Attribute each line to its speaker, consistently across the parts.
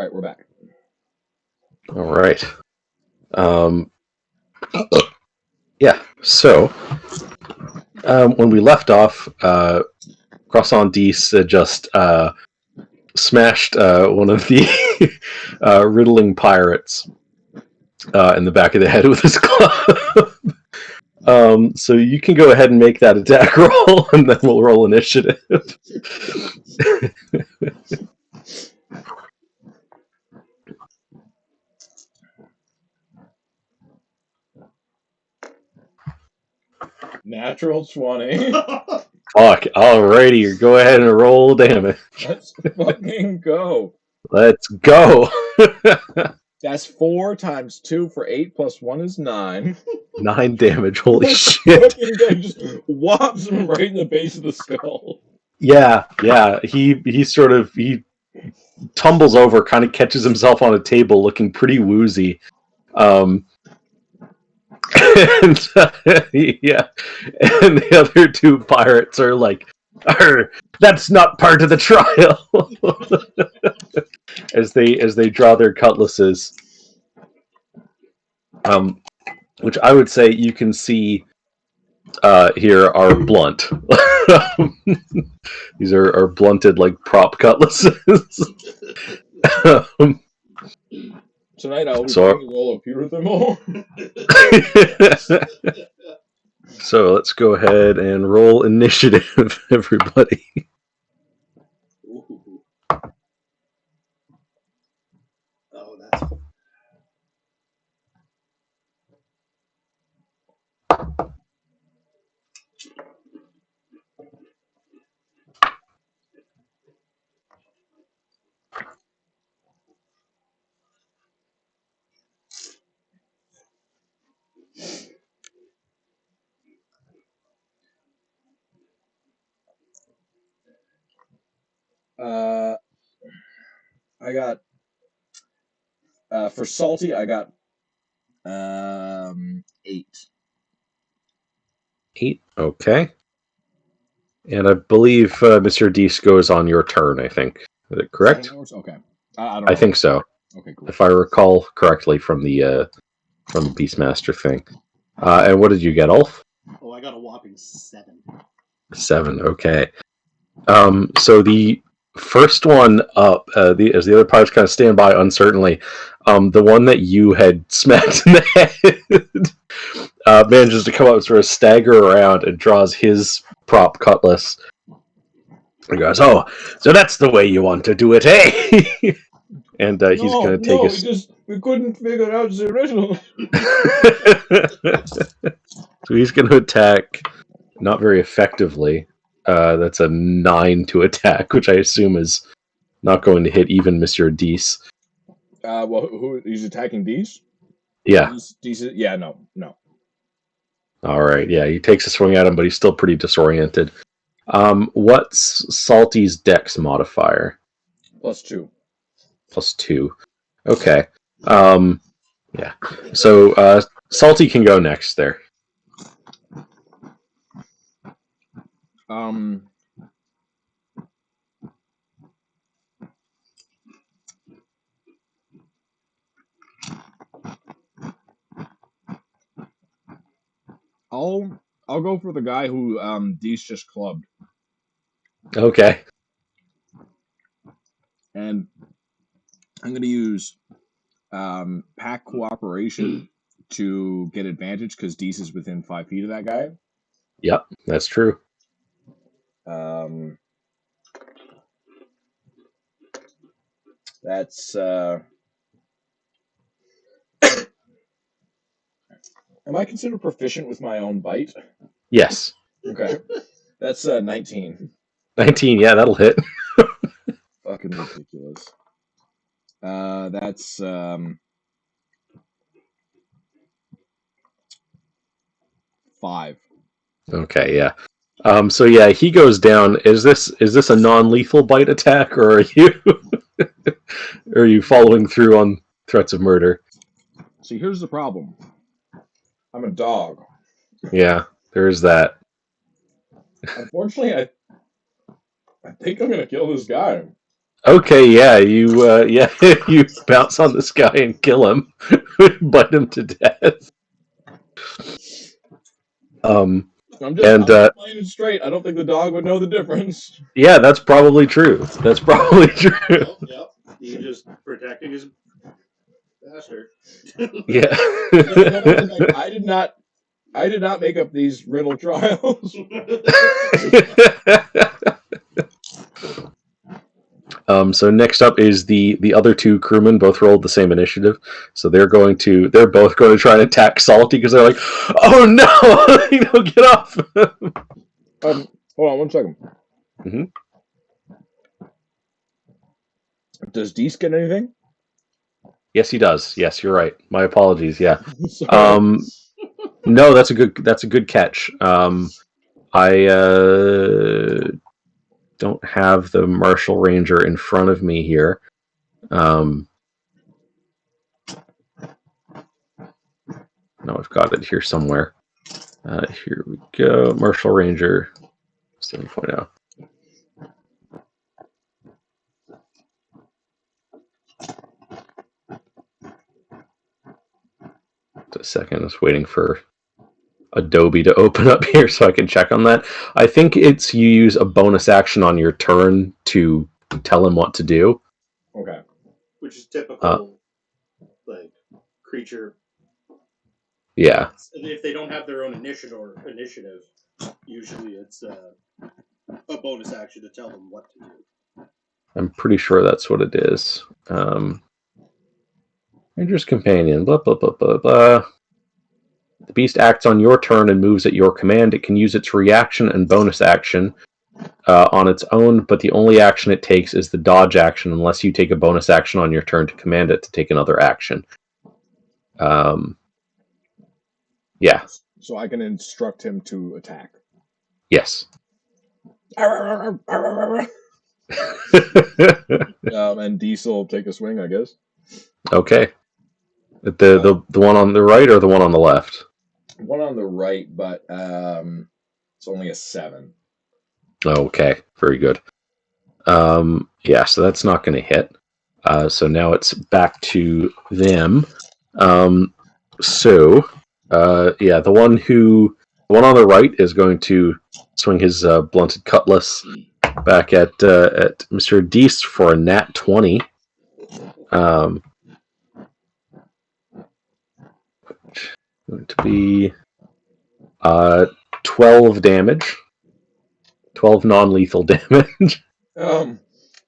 Speaker 1: right, we're back.
Speaker 2: All right. Um, yeah. So when we left off, Croissant Dece just smashed one of the riddling pirates in the back of the head with his club. So you can go ahead and make that attack roll, and then we'll roll initiative.
Speaker 1: Natural 20.
Speaker 2: Fuck. Alrighty, go ahead and roll damage.
Speaker 1: Let's fucking go.
Speaker 2: Let's go.
Speaker 1: That's 4 times 2 for 8 plus 1 is 9.
Speaker 2: 9 damage. Holy shit.
Speaker 1: Fucking guy just whops him right in the base of the skull.
Speaker 2: Yeah. He tumbles over, kind of catches himself on a table, looking pretty woozy. And yeah, and the other two pirates are like, "That's not part of the trial." as they draw their cutlasses, which I would say you can see here are blunt. These are blunted like prop cutlasses.
Speaker 1: Tonight I'll be playing the role of Peter Thimble.
Speaker 2: So let's go ahead and roll initiative, everybody.
Speaker 3: Oh, that's...
Speaker 1: I got for salty. I got 8.
Speaker 2: 8. Okay. And I believe Mr. Deese goes on your turn. I think is it correct?
Speaker 1: Okay. I don't know.
Speaker 2: I think so.
Speaker 1: Okay, cool.
Speaker 2: If I recall correctly from the Beastmaster thing. And what did you get, Ulf?
Speaker 3: Oh, I got a whopping 7.
Speaker 2: 7. Okay. So the first one up, as the other pirates kind of stand by uncertainly, the one that you had smacked in the head manages to come up, sort of stagger around, and draws his prop cutlass. He goes, "Oh, so that's the way you want to do it, eh?" And he's going to take
Speaker 1: we couldn't figure out the riddle.
Speaker 2: So he's going to attack, not very effectively. That's a 9 to attack, which I assume is not going to hit even Monsieur Deese.
Speaker 1: Well, he's attacking Deese?
Speaker 2: Yeah.
Speaker 1: Deese, yeah, no.
Speaker 2: All right, yeah, he takes a swing at him, but he's still pretty disoriented. What's Salty's Dex modifier?
Speaker 1: +2.
Speaker 2: +2. Okay. Yeah. So Salty can go next there.
Speaker 1: I'll go for the guy who Deese just clubbed.
Speaker 2: Okay.
Speaker 1: And I'm going to use pack cooperation to get advantage because Deese is within 5 feet of that guy.
Speaker 2: Yep, that's true.
Speaker 1: That's am I considered proficient with my own bite?
Speaker 2: Yes.
Speaker 1: Okay. That's 19.
Speaker 2: 19, yeah, that'll hit.
Speaker 1: Fucking ridiculous. That's 5.
Speaker 2: Okay, yeah. So yeah, he goes down. Is this a non-lethal bite attack, or are you following through on threats of murder?
Speaker 1: See, here's the problem. I'm a dog.
Speaker 2: Yeah, there is that.
Speaker 1: Unfortunately, I think I'm gonna kill this guy.
Speaker 2: Okay, yeah, you bounce on this guy and kill him, bite him to death.
Speaker 1: I'm
Speaker 2: And
Speaker 1: playing it straight. I don't think the dog would know the difference.
Speaker 2: yeah, that's probably true. That's probably true.
Speaker 3: Yep. He just protecting his bastard.
Speaker 2: Yeah.
Speaker 1: I did not make up these riddle trials.
Speaker 2: So next up is the other two crewmen. Both rolled the same initiative, so they're both going to try and attack Salty because they're like, oh no, get off.
Speaker 1: Hold on 1 second.
Speaker 2: Mhm.
Speaker 1: Does Deese get anything?
Speaker 2: Yes, he does. Yes, you're right. My apologies. Yeah.
Speaker 1: Sorry.
Speaker 2: No, that's a good catch. I don't have the Martial Ranger in front of me here. No, I've got it here somewhere. Here we go. Martial Ranger 7.0. Just a second. I was waiting for Adobe to open up here so I can check on that. I think it's you use a bonus action on your turn to tell him what to do.
Speaker 1: Okay.
Speaker 3: Which is typical, like, creature.
Speaker 2: Yeah.
Speaker 3: If they don't have their own initiative, usually it's a bonus action to tell them what to do.
Speaker 2: I'm pretty sure that's what it is. Ranger's Companion, blah, blah, blah, blah, blah. The beast acts on your turn and moves at your command. It can use its reaction and bonus action on its own, but the only action it takes is the dodge action unless you take a bonus action on your turn to command it to take another action. Yeah.
Speaker 1: So I can instruct him to attack.
Speaker 2: Yes.
Speaker 1: And Deese will take a swing, I guess.
Speaker 2: Okay. The one on the right or the one on the left?
Speaker 1: One on the right, but it's only a 7.
Speaker 2: Okay, very good. Yeah, so that's not going to hit. So now it's back to them. Yeah, the one on the right is going to swing his blunted cutlass back at Mr. Deese for a nat 20. Going to be 12 damage. 12 non-lethal damage.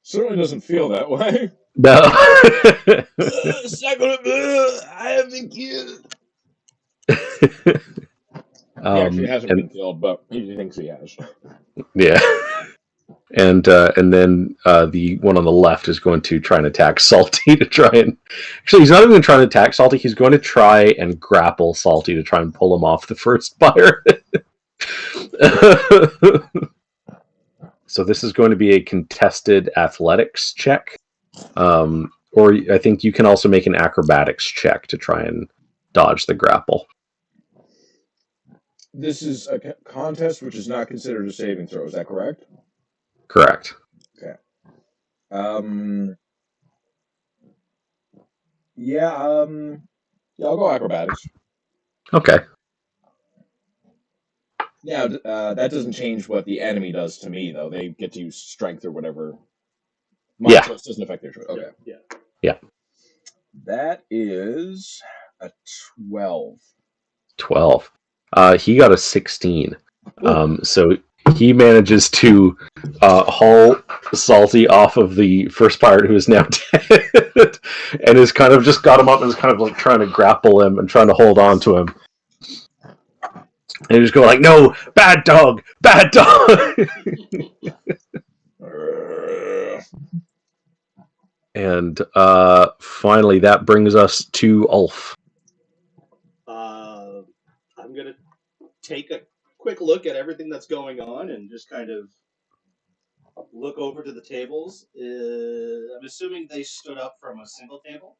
Speaker 1: Certainly doesn't feel that way.
Speaker 2: No.
Speaker 1: I have been killed. He actually hasn't been killed, but he thinks he has.
Speaker 2: Yeah. And then the one on the left is going to try and attack Salty to try and... Actually, he's not even trying to attack Salty. He's going to try and grapple Salty to try and pull him off the first fire. So this is going to be a contested athletics check. Or I think you can also make an acrobatics check to try and dodge the grapple.
Speaker 1: This is a contest which is not considered a saving throw. Is that correct?
Speaker 2: Correct.
Speaker 1: Okay. Yeah, I'll go acrobatics.
Speaker 2: Okay.
Speaker 1: Now, that doesn't change what the enemy does to me, though. They get to use strength or whatever. My choice doesn't affect their choice. Okay.
Speaker 3: Yeah.
Speaker 1: That is a 12.
Speaker 2: 12. He got a 16. So he manages to haul Salty off of the first pirate who is now dead, and has kind of just got him up and is kind of like trying to grapple him and trying to hold on to him. And he's going like, "No, bad dog, bad dog." And finally, that brings us to Ulf.
Speaker 3: I'm gonna take a quick look at everything that's going on and just kind of look over to the tables. I'm assuming they stood up from a single table.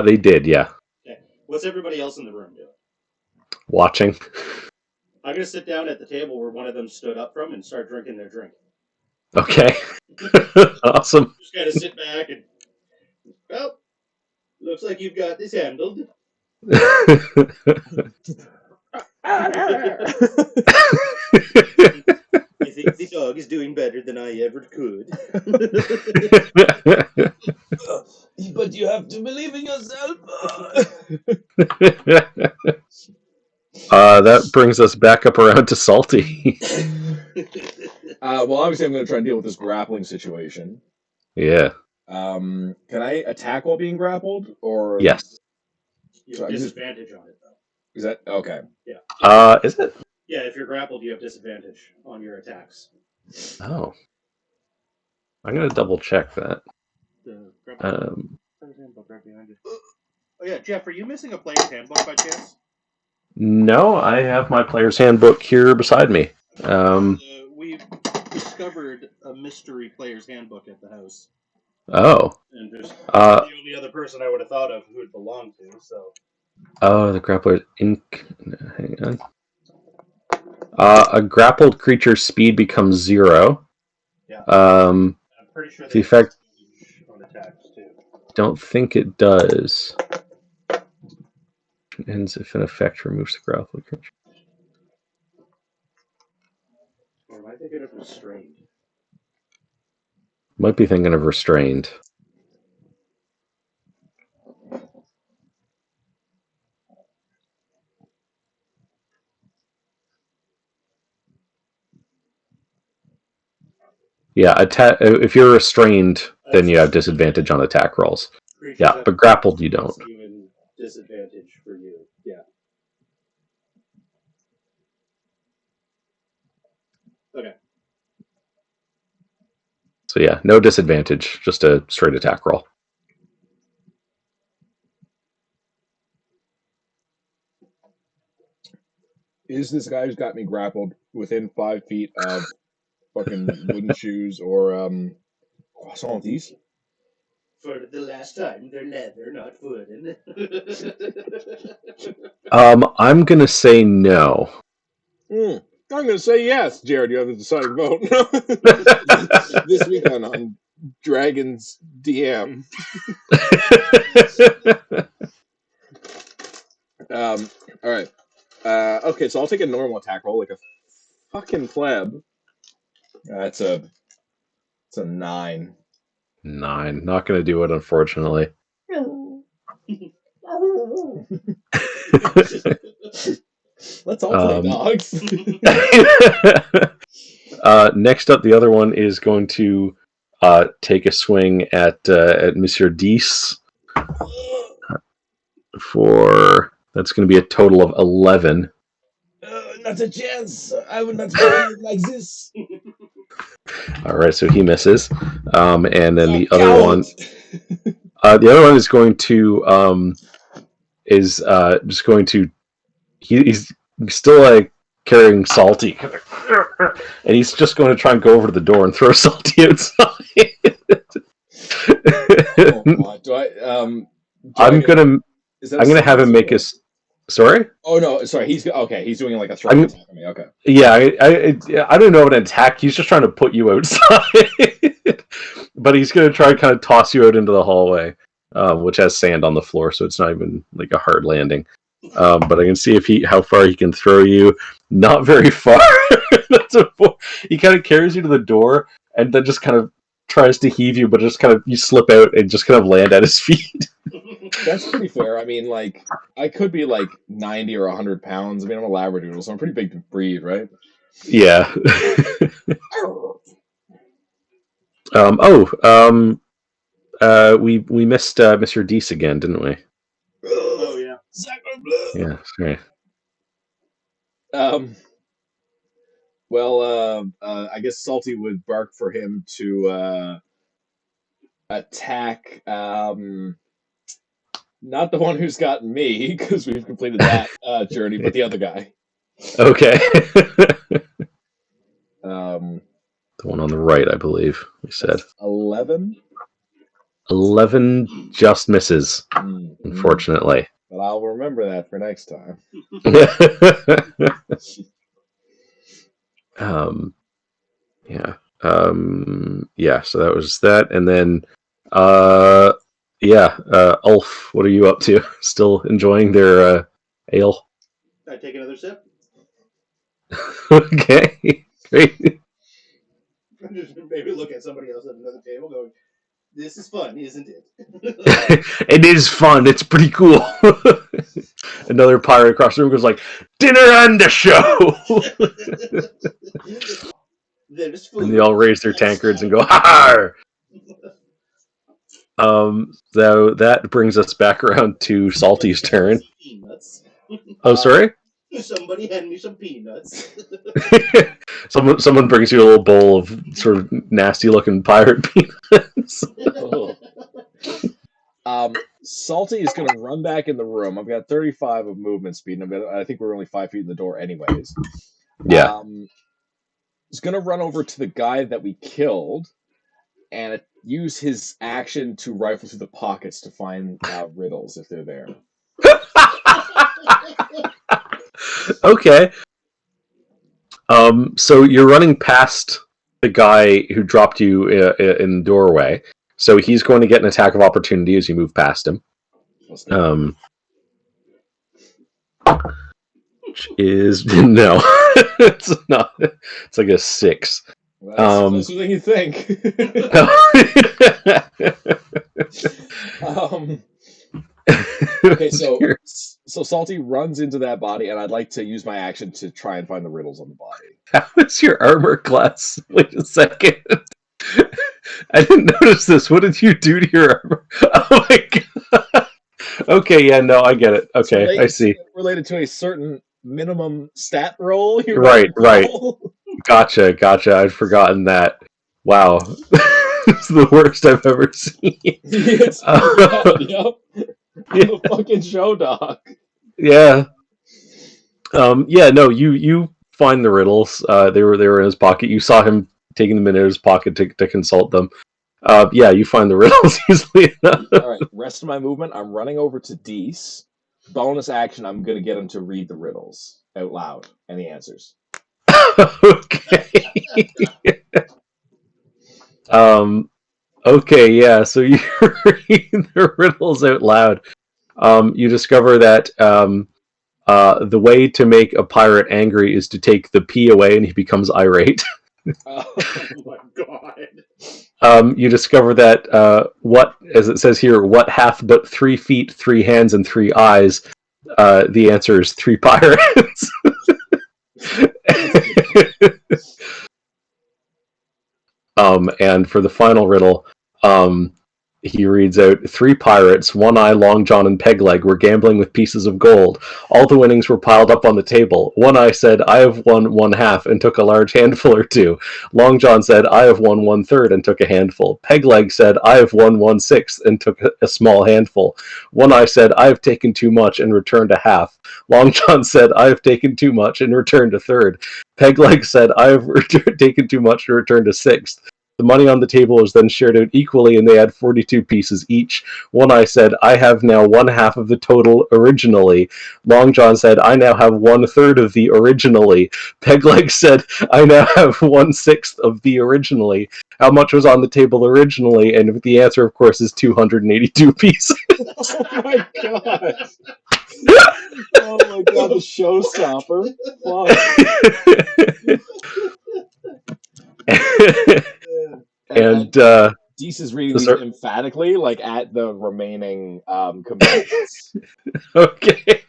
Speaker 2: They did, yeah.
Speaker 3: Okay. What's everybody else in the room doing?
Speaker 2: Watching.
Speaker 3: I'm gonna sit down at the table where one of them stood up from and start drinking their drink.
Speaker 2: Okay. Awesome.
Speaker 3: Just kind of sit back and, well, looks like you've got this handled. I think the dog is doing better than I ever could. But you have to believe in yourself.
Speaker 2: That brings us back up around to Salty.
Speaker 1: Well, obviously, I'm going to try and deal with this grappling situation.
Speaker 2: Yeah.
Speaker 1: Can I attack while being grappled, or
Speaker 2: Yes.
Speaker 3: You have disadvantage on it, though.
Speaker 1: Is that okay?
Speaker 3: Yeah.
Speaker 2: Is it?
Speaker 3: Yeah, if you're grappled, you have disadvantage on your attacks.
Speaker 2: Oh. I'm gonna double check that.
Speaker 3: Oh yeah, Jeff, are you missing a player's handbook by chance?
Speaker 2: No, I have my player's handbook here beside me.
Speaker 3: We discovered a mystery player's handbook at the house.
Speaker 2: Oh.
Speaker 3: And just the only other person I would have thought of who it belonged to, so.
Speaker 2: Oh, the grappler ink. Hang on. A grappled creature's speed becomes 0.
Speaker 3: Yeah.
Speaker 2: I'm
Speaker 3: pretty sure
Speaker 2: the effect
Speaker 3: on attacks too.
Speaker 2: Don't think it does. It ends if an effect removes the grappled creature.
Speaker 3: Or am I thinking of restrained?
Speaker 2: Might be thinking of restrained. Yeah, attack. If you're restrained, then you have disadvantage on attack rolls. Yeah, but grappled you don't.
Speaker 3: Even disadvantage for you. Yeah. Okay.
Speaker 2: So yeah, no disadvantage, just a straight attack roll.
Speaker 1: Is this guy who's got me grappled within 5 feet of fucking wooden shoes or croissants?
Speaker 3: For the last time, they're leather, not wooden.
Speaker 2: I'm gonna say no.
Speaker 1: I'm gonna say yes. Jared, you have the deciding vote. This week on Dragon's DM. All right. Okay, so I'll take a normal attack roll, like a fucking pleb. It's a 9.
Speaker 2: 9. Not gonna do it, unfortunately.
Speaker 1: Let's all play dogs.
Speaker 2: Next up, the other one is going to take a swing at Monsieur Dees. That's going to be a total of 11.
Speaker 1: Not a chance. I would not do it like this.
Speaker 2: All right, so he misses, and then the other one is going to just going to he's still like carrying Salty, and he's just going to try and go over to the door and throw Salty outside. I'm gonna have him make his. Sorry?
Speaker 1: Oh no, sorry. He's okay. He's doing like a throwing attack on me. Okay.
Speaker 2: Yeah, I don't know an attack. He's just trying to put you outside, but he's gonna try and kind of toss you out into the hallway, which has sand on the floor, so it's not even like a hard landing. But I can see how far he can throw you. Not very far. He kind of carries you to the door and then just kind of tries to heave you, but just kind of you slip out and just kind of land at his feet.
Speaker 1: That's pretty fair. I mean, like, I could be like 90 or 100 pounds. I mean, I'm a Labradoodle, so I'm pretty big to breed, right?
Speaker 2: Yeah. We missed Mr. Dees again, didn't we?
Speaker 3: Oh yeah.
Speaker 2: Yeah, sorry.
Speaker 1: Well, I guess Salty would bark for him to attack. Not the one who's got me, because we've completed that journey, but the other guy.
Speaker 2: Okay.
Speaker 1: The
Speaker 2: one on the right, I believe, we said.
Speaker 1: 11?
Speaker 2: 11 just misses, unfortunately.
Speaker 1: But I'll remember that for next time.
Speaker 2: Yeah. Yeah, so that was that, and then Ulf, what are you up to? Still enjoying their ale?
Speaker 3: I take another sip.
Speaker 2: Okay, great.
Speaker 3: Just maybe look at somebody else at another table, going, "This is fun, isn't it?"
Speaker 2: It is fun. It's pretty cool. Another pirate across the room goes like, "Dinner and a show,"
Speaker 3: There's food.
Speaker 2: and they all raise their tankards and go, "Ha!" So that brings us back around to Salty's turn.
Speaker 3: Peanuts.
Speaker 2: Oh, sorry.
Speaker 3: Somebody hand me some peanuts.
Speaker 2: Someone brings you a little bowl of sort of nasty-looking pirate peanuts.
Speaker 1: Salty is going to run back in the room. I've got 35 of movement speed, and I think we're only 5 feet in the door anyways.
Speaker 2: Yeah.
Speaker 1: He's going to run over to the guy that we killed and use his action to rifle through the pockets to find riddles if they're there.
Speaker 2: Okay. So you're running past the guy who dropped you in the doorway. So he's going to get an attack of opportunity as you move past him. Which is no, it's not. It's like a 6.
Speaker 1: That's closer than you think. Okay, so Salty runs into that body, and I'd like to use my action to try and find the riddles on the body.
Speaker 2: How is your armor class? Wait a second. I didn't notice this. What did you do to your armor? Oh my god. Okay, yeah, no, I get it. Okay, I see.
Speaker 1: Related to a certain minimum stat roll.
Speaker 2: Right. Gotcha. I'd forgotten that. Wow. It's the worst I've ever seen.
Speaker 1: It's bad, yep. I'm a fucking show dog.
Speaker 2: Yeah. No, you find the riddles. They were in his pocket. You saw him taking them in his pocket to consult them. You find the riddles easily enough.
Speaker 1: Alright, rest of my movement, I'm running over to Deese. Bonus action, I'm going to get him to read the riddles out loud and the answers.
Speaker 2: Okay. Okay, yeah, so you read the riddles out loud. You discover that the way to make a pirate angry is to take the P away and he becomes irate.
Speaker 3: Oh my god.
Speaker 2: You discover that what, as it says here, what hath but 3 feet, 3 hands, and 3 eyes? The answer is 3 pirates. And for the final riddle, he reads out, 3 pirates, One Eye, Long John, and Pegleg were gambling with pieces of gold. All the winnings were piled up on the table. One Eye said, I have won 1/2 and took a large handful or 2. Long John said, I have won 1/3 and took a handful. Pegleg said, I have won 1/6 and took a small handful. One Eye said, I have taken too much and returned a half. Long John said, I have taken too much and returned a third. Pegleg said, I have taken too much and returned a sixth. The money on the table was then shared out equally, and they had 42 pieces each. One Eye said, I have now 1/2 of the total originally. Long John said, I now have 1/3 of the originally. Pegleg said, I now have 1/6 of the originally. How much was on the table originally? And the answer, of course, is 282 pieces.
Speaker 1: Oh my god. Oh my god, the showstopper. And Deese is reading these emphatically, like at the remaining components.
Speaker 2: Okay.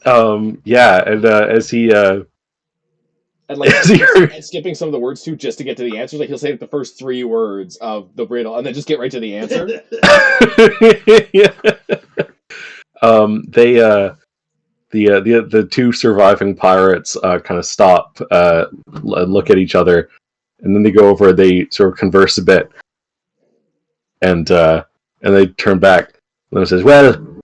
Speaker 2: As he
Speaker 1: and like and skipping some of the words too, just to get to the answers. Like he'll say the first 3 words of the riddle, and then just get right to the answer. The 2 surviving pirates kind of stop, look at each other, and then they go over. They sort of converse a bit, and they turn back. And he says, "Well,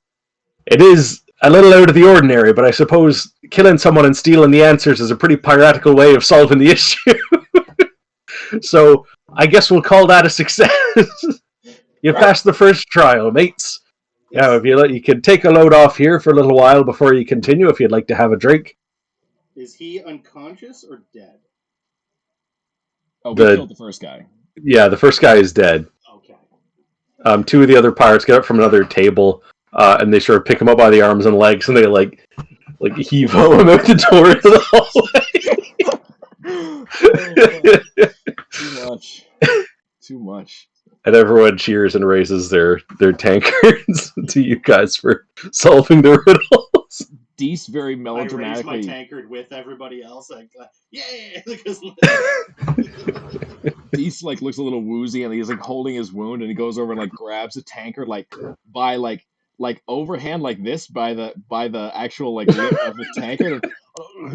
Speaker 1: it is a little out of the ordinary, but I suppose killing someone and stealing the answers is a pretty piratical way of solving the issue. So I guess we'll call that a success. You passed the first trial, mates. Now, if you can take a load off here for a little while before you continue, if you'd like to have a drink."
Speaker 3: Is he unconscious or dead?
Speaker 4: Oh, we killed the first guy.
Speaker 2: Yeah, the first guy is dead.
Speaker 3: Okay.
Speaker 2: Two of the other pirates get up from another table, and they sort of pick him up by the arms and legs, and they like heave him out the door of the hallway.
Speaker 4: Too much.
Speaker 2: And everyone cheers and raises their tankards to you guys for solving the riddles.
Speaker 4: Deese very
Speaker 3: I raise
Speaker 4: melodramatically.
Speaker 3: my tankard with everybody else. Like, yeah, because
Speaker 4: Deese like looks a little woozy, and he's like holding his wound, and he goes over and like grabs a tankard by overhand like this by the actual like lip of the tankard,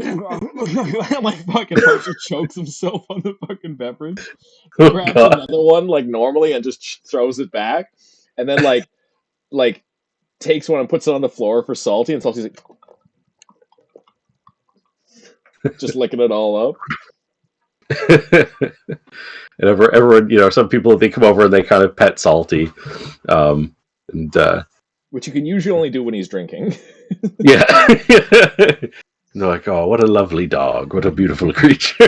Speaker 4: and like fucking partially chokes himself on the fucking beverage.
Speaker 2: Oh,
Speaker 4: Grabs
Speaker 2: God.
Speaker 4: another one like normally and just throws it back, and then like takes one and puts it on the floor for Salty, and Salty's like just licking it all up.
Speaker 2: And everyone, some people, they come over and they kind of pet Salty, and
Speaker 4: Which you can usually only do when he's drinking.
Speaker 2: yeah. And they're like, oh, what a lovely dog, what a beautiful creature.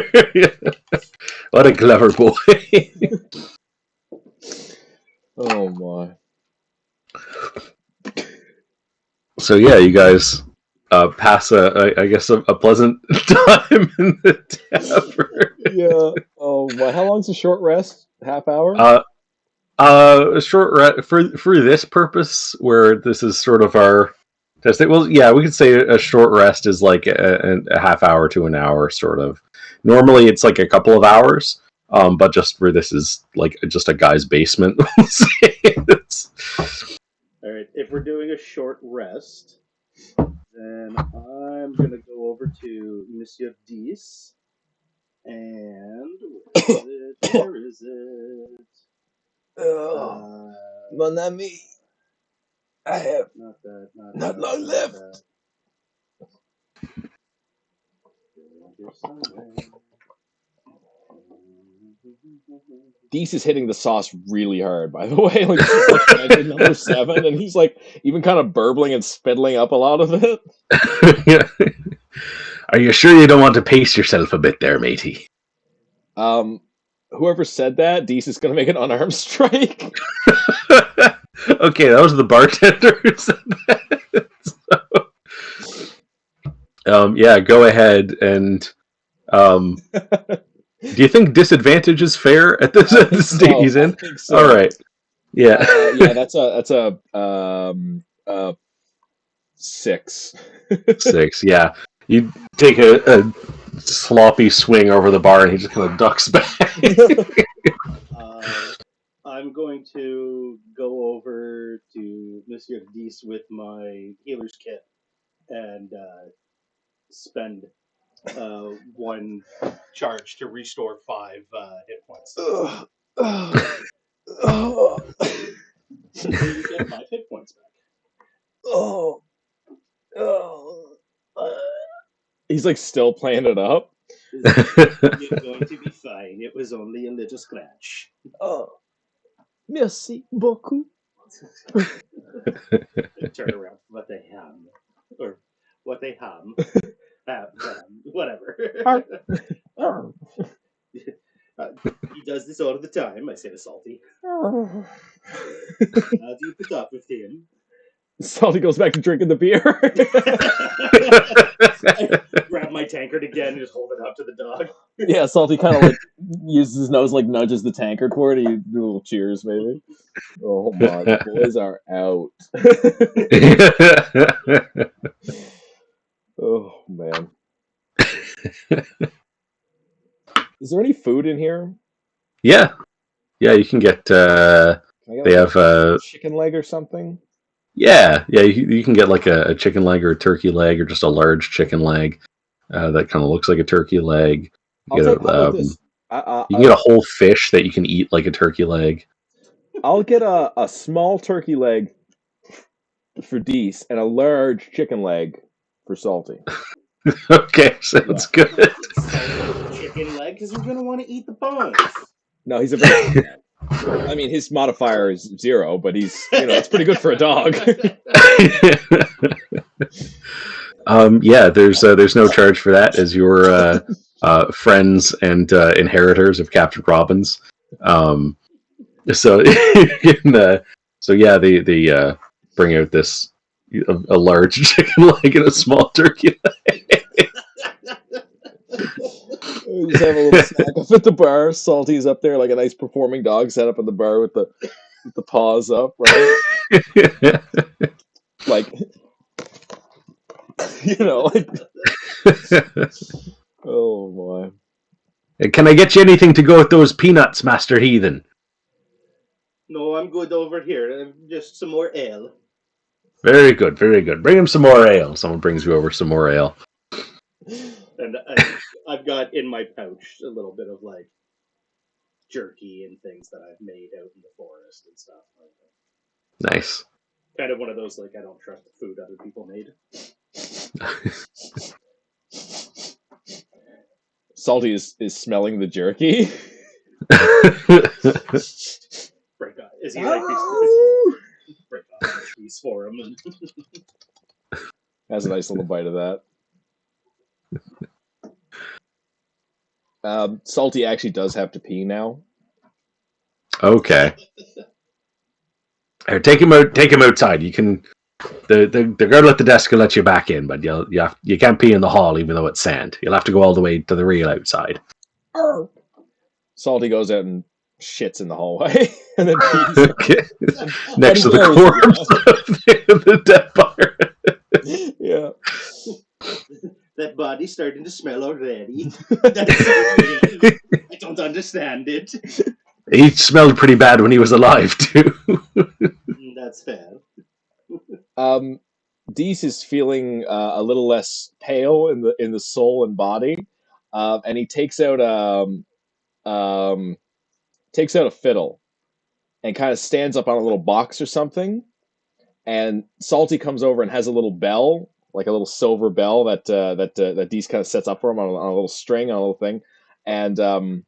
Speaker 2: What a clever boy.
Speaker 4: Oh my.
Speaker 2: So yeah, you guys pass I guess a pleasant time in the tavern.
Speaker 4: Yeah. Oh my. How long's a short rest? Half hour?
Speaker 2: A short rest for this purpose, where this is sort of our testing. Well, yeah, we could say a short rest is like a half hour to an hour, sort of. Normally, it's like a couple of hours, but just where this is like just a guy's basement.
Speaker 3: all right. If we're doing a short rest, then I'm gonna go over to Monsieur Deese, and where is it?
Speaker 4: Mon ami, I have
Speaker 3: Not that.
Speaker 4: not long left. Deese is hitting the sauce really hard, by the way. Like number 7, and he's like even kind of burbling and spittling up a lot of it.
Speaker 2: Are you sure you don't want to pace yourself a bit there, matey?
Speaker 4: Whoever said that, Deese is going to make an unarmed strike.
Speaker 2: Okay, that was the bartender who said that. So, yeah, go ahead and. Do you think disadvantage is fair at this state he's in?
Speaker 4: I think so.
Speaker 2: All right. Yeah.
Speaker 4: Yeah, that's a 6.
Speaker 2: 6. Yeah. You take a sloppy swing over the bar, and he just kind of ducks back.
Speaker 3: I'm going to go over to Monsieur Deese with my healer's kit and spend 1 charge to restore 5 hit points. So you get 5 hit points back.
Speaker 4: He's like still playing it up.
Speaker 3: You're going to be fine. It was only a little scratch.
Speaker 4: Oh, merci beaucoup.
Speaker 3: Turn around. What they ham. Or what they ham. Whatever. He does this all the time, I say to Salty. How do you put up with him?
Speaker 4: Salty goes back to drinking the beer.
Speaker 3: I grab my tankard again and just hold it up to the dog.
Speaker 4: Yeah, Salty kind of like uses his nose, like nudges the tankard toward it. He do a little cheers, maybe. Oh my, the boys are out. Oh man. Is there any food in here?
Speaker 2: Yeah, you can get. They have
Speaker 4: chicken leg or something.
Speaker 2: Yeah. You can get like a chicken leg or a turkey leg or just a large chicken leg that kind of looks like a turkey leg. You can get a whole fish that you can eat like a turkey leg.
Speaker 4: I'll get a small turkey leg for Deese and a large chicken leg for Salty.
Speaker 2: Okay, sounds good.
Speaker 3: Chicken leg, because we're gonna want to eat the bones.
Speaker 4: No, he's a very. I mean, his modifier is 0, but he's it's pretty good for a dog.
Speaker 2: Yeah, there's no charge for that, as your friends and inheritors of Captain Robbins. So so yeah, they bring out this a large chicken leg and a small turkey leg.
Speaker 4: We just have a little snack up at the bar. Salty's up there like a nice performing dog set up in the bar with the paws up, right? Like, like. Oh boy.
Speaker 2: Can I get you anything to go with those peanuts, Master Heathen?
Speaker 3: No, I'm good over here. Just some more ale.
Speaker 2: Very good, very good. Bring him some more ale. Someone brings you over some more ale.
Speaker 3: And I've got in my pouch a little bit of like jerky and things that I've made out in the forest and stuff like that.
Speaker 2: Nice.
Speaker 3: Kind of one of those like I don't trust the food other people made.
Speaker 4: Salty is smelling the jerky.
Speaker 3: Break up. Is he like break up these for him?
Speaker 4: Has a nice little bite of that. Salty actually does have to pee now.
Speaker 2: Okay. Here, take him outside. You can. The girl at the desk will let you back in, but you can't pee in the hall, even though it's sand. You'll have to go all the way to the real outside.
Speaker 4: Salty goes out and shits in the hallway, and then pees.
Speaker 2: Okay. Next to the corpse of the dead pirate.
Speaker 4: Yeah.
Speaker 3: That body's starting to smell already. That's so weird. I don't understand it.
Speaker 2: He smelled pretty bad when he was alive too.
Speaker 3: That's fair.
Speaker 4: Deese is feeling a little less pale in the soul and body, and he takes out a fiddle and kind of stands up on a little box or something. And Salty comes over and has a little bell, like a little silver bell that Deese kind of sets up for him on a little string, on a little thing, and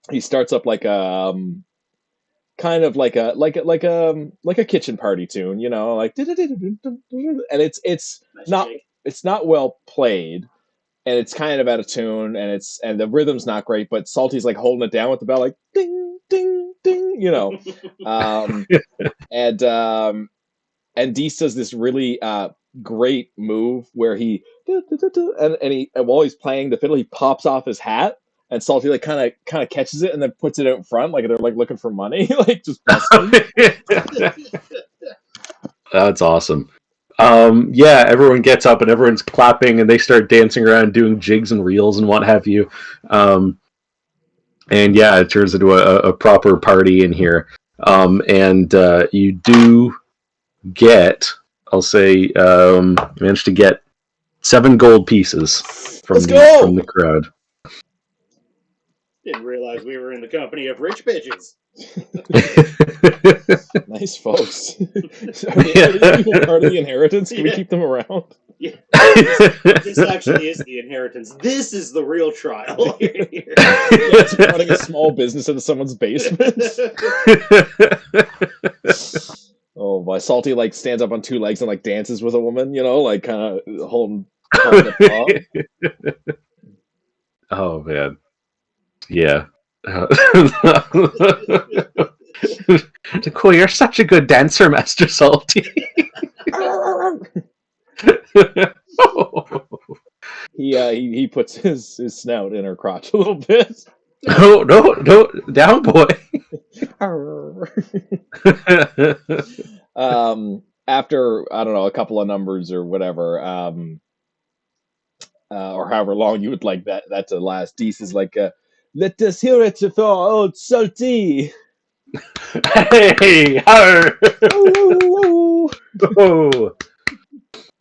Speaker 4: he starts up like a kind of like a kitchen party tune, like, and it's not well played, and it's kind of out of tune, and the rhythm's not great, but Salty's like holding it down with the bell, like ding ding ding, and Deese does this really great move where he and while he's playing the fiddle, he pops off his hat. And Salty like kind of catches it and then puts it out in front, like they're like looking for money, like just busting.
Speaker 2: That's awesome. Yeah, everyone gets up and everyone's clapping and they start dancing around, doing jigs and reels and what have you. And yeah, it turns into a proper party in here. And you do get, I'll say, managed to get 7 gold pieces from the crowd.
Speaker 3: Didn't realize we were in the company of rich bitches.
Speaker 4: Nice folks. Are these people part of the inheritance? Can we keep them around?
Speaker 3: Yeah. This actually is the inheritance. This is the real trial.
Speaker 4: It's running a small business in someone's basement. Oh, my Salty like stands up on 2 legs and like dances with a woman, like kind of holding the paw.
Speaker 2: Oh man. Yeah. Cool, you're such a good dancer, Master Salty.
Speaker 4: He puts his snout in her crotch a little bit.
Speaker 2: No, down, boy.
Speaker 4: After, I don't know, a couple of numbers or whatever, or however long you would like that to last, Deese is like, let us hear it for old Salty.
Speaker 2: Hey, oh.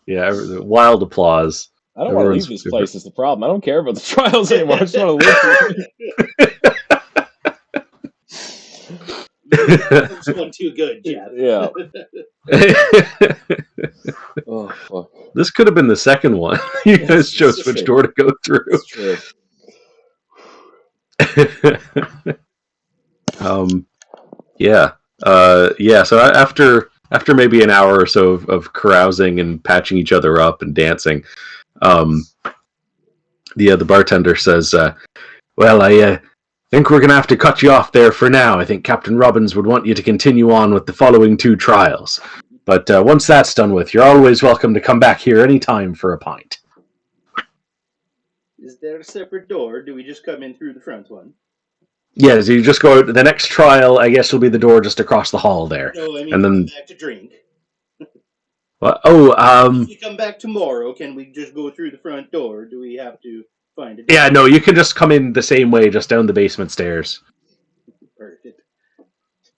Speaker 2: Yeah, wild applause.
Speaker 4: I don't want to leave this place is the problem. I don't care about the trials anymore. I just want to live.
Speaker 3: This one too good, Jeff.
Speaker 4: Yeah. Oh, fuck.
Speaker 2: This could have been the second one. You guys chose which door to go through.
Speaker 4: That's true.
Speaker 2: Yeah. So after after maybe an hour or so of carousing and patching each other up and dancing, the bartender says, "Well, I think we're going to have to cut you off there for now. I think Captain Robbins would want you to continue on with the following 2 trials. But once that's done with, you're always welcome to come back here anytime for a pint."
Speaker 3: Is there a separate door? Or do we just come in through the front one?
Speaker 2: Yeah, so you just go. The next trial, I guess, will be the door just across the hall there.
Speaker 3: No, I mean,
Speaker 2: and then
Speaker 3: come back to drink.
Speaker 2: Well,
Speaker 3: If we come back tomorrow, can we just go through the front door? Or do we have to find a door?
Speaker 2: yeah, no, you can just come in the same way, just down the basement stairs.
Speaker 3: Perfect.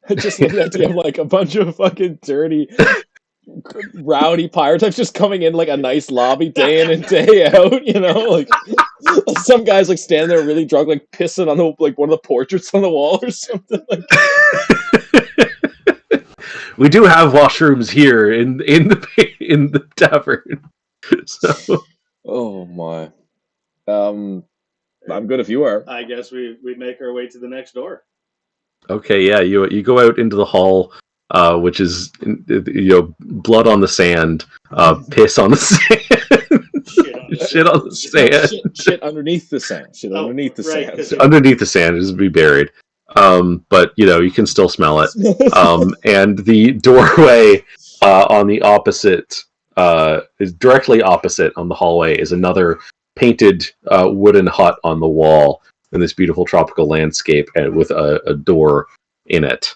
Speaker 4: I just love the idea of like a bunch of fucking dirty, rowdy pirate types just coming in like a nice lobby day in and day out. You know, like some guys like standing there really drunk, like pissing on the like one of the portraits on the wall or something. Like,
Speaker 2: We do have washrooms here in the tavern. So
Speaker 4: oh my. I'm good if you are.
Speaker 3: I guess we make our way to the next door.
Speaker 2: okay, yeah, you go out into the hall, which is blood on the sand, piss on the sand, shit on the sand,
Speaker 4: Shit underneath the sand. Shit underneath the
Speaker 3: right,
Speaker 4: sand.
Speaker 3: 'cause
Speaker 2: underneath the sand is be buried. But you can still smell it. And the doorway on the opposite is directly opposite on the hallway is another painted wooden hut on the wall in this beautiful tropical landscape with a door in it.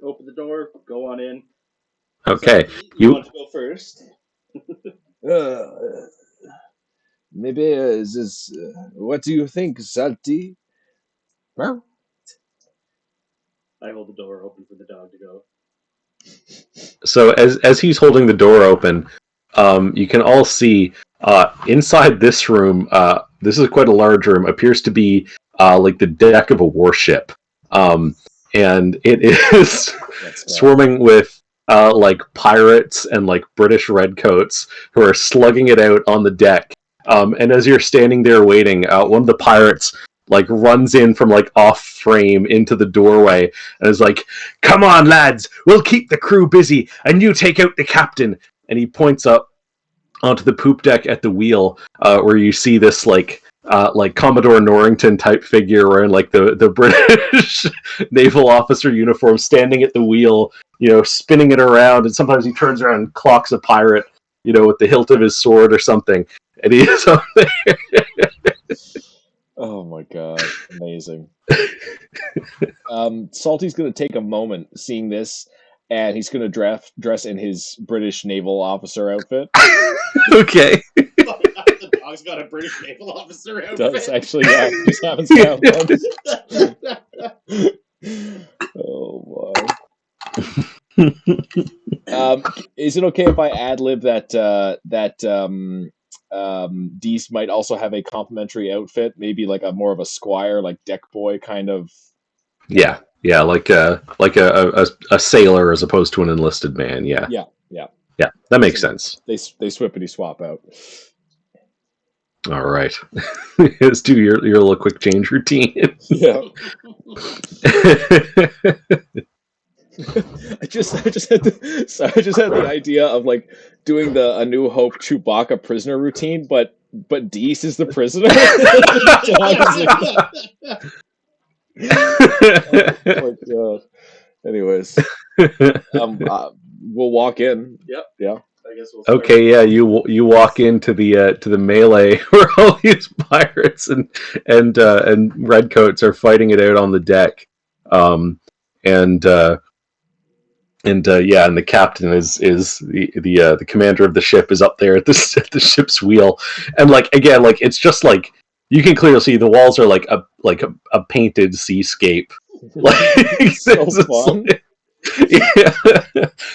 Speaker 3: Open the door, go on in.
Speaker 2: Okay,
Speaker 3: So,
Speaker 2: you-
Speaker 3: want to go first?
Speaker 4: Maybe is this? What do you think, Salty? Well,
Speaker 3: I hold the door open for the dog to go.
Speaker 2: So as he's holding the door open, you can all see inside this room. This is quite a large room. Appears to be like the deck of a warship, and it is swarming with like pirates and like British redcoats who are slugging it out on the deck. And as you're standing there waiting, one of the pirates like runs in from like off frame into the doorway and is like, "Come on, lads, we'll keep the crew busy, and you take out the captain." And he points up onto the poop deck at the wheel, where you see this like Commodore Norrington type figure wearing like the British naval officer uniform, standing at the wheel, spinning it around, and sometimes he turns around and clocks a pirate, with the hilt of his sword or something, and he is up there.
Speaker 4: oh my god, amazing. Salty's gonna take a moment seeing this, and he's gonna dress in his British naval officer outfit.
Speaker 2: Okay.
Speaker 3: The dog's got a British naval officer outfit.
Speaker 4: Does actually, yeah, just happens to have one. Oh my. Is it okay if I ad lib that Deese might also have a complimentary outfit, maybe like a more of a squire, like deck boy kind of?
Speaker 2: Yeah, like a sailor as opposed to an enlisted man. Yeah, that makes sense.
Speaker 4: They swippity swap out.
Speaker 2: All right, let's do your little quick change routine.
Speaker 4: Yeah. I just had the idea of like doing the A New Hope Chewbacca prisoner routine, but Deese is the prisoner. Oh my god. Anyways, we'll walk in.
Speaker 3: Yep.
Speaker 4: Yeah.
Speaker 3: I guess we'll start.
Speaker 2: Okay, yeah, you walk into the melee where all these pirates and redcoats are fighting it out on the deck, and the captain is the commander of the ship is up there at the ship's wheel, and like again, like it's just like you can clearly see the walls are like a painted seascape. Like
Speaker 4: So fun.
Speaker 2: Yeah,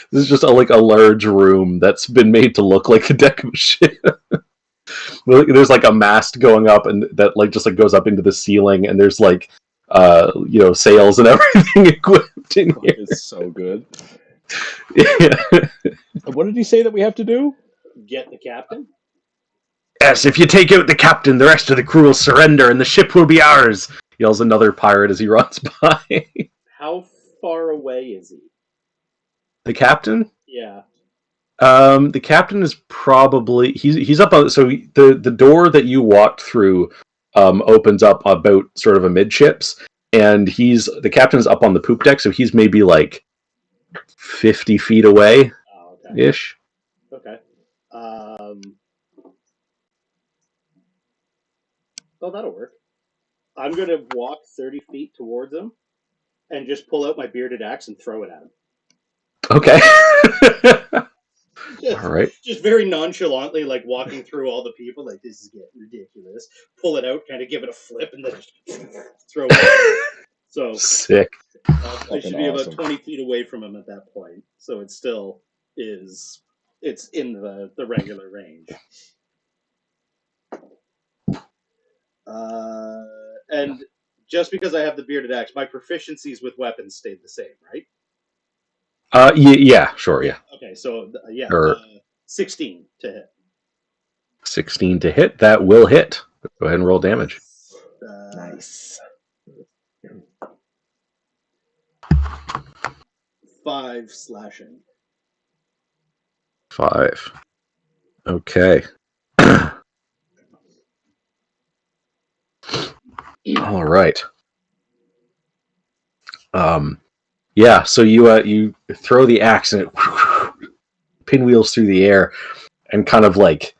Speaker 2: this is just a large room that's been made to look like a deck of a ship. There's like a mast going up, and that just goes up into the ceiling, and there's like sails and everything equipped in here.
Speaker 4: It's so good.
Speaker 2: Yeah.
Speaker 4: What did he say that we have to do?
Speaker 3: Get the captain.
Speaker 2: Yes, if you take out the captain, the rest of the crew will surrender, and the ship will be ours. Yells another pirate as he runs by.
Speaker 3: How far away is he?
Speaker 2: The captain?
Speaker 3: Yeah.
Speaker 2: The captain is probably he's up on, so the door that you walked through opens up about sort of amidships, and the captain's up on the poop deck, so he's maybe like 50 feet away ish.
Speaker 3: Okay. Oh, that'll work. I'm gonna walk 30 feet towards him and just pull out my bearded axe and throw it at him.
Speaker 2: Okay. All right.
Speaker 3: Just very nonchalantly, like walking through all the people, like, this is getting ridiculous. Pull it out, kind of give it a flip, and then just throw it. So
Speaker 2: sick.
Speaker 3: I should be
Speaker 4: awesome.
Speaker 3: about 20 feet away from him at that point. So it still is. It's in the regular range. And just because I have the bearded axe, my proficiencies with weapons stayed the same, right?
Speaker 2: Yeah, sure, yeah.
Speaker 3: Okay, so 16 to hit.
Speaker 2: 16 to hit. That will hit. Go ahead and roll damage.
Speaker 4: Nice.
Speaker 3: 5 slashing.
Speaker 2: 5. Okay. All right. Yeah, so you throw the axe and it pinwheels through the air and kind of like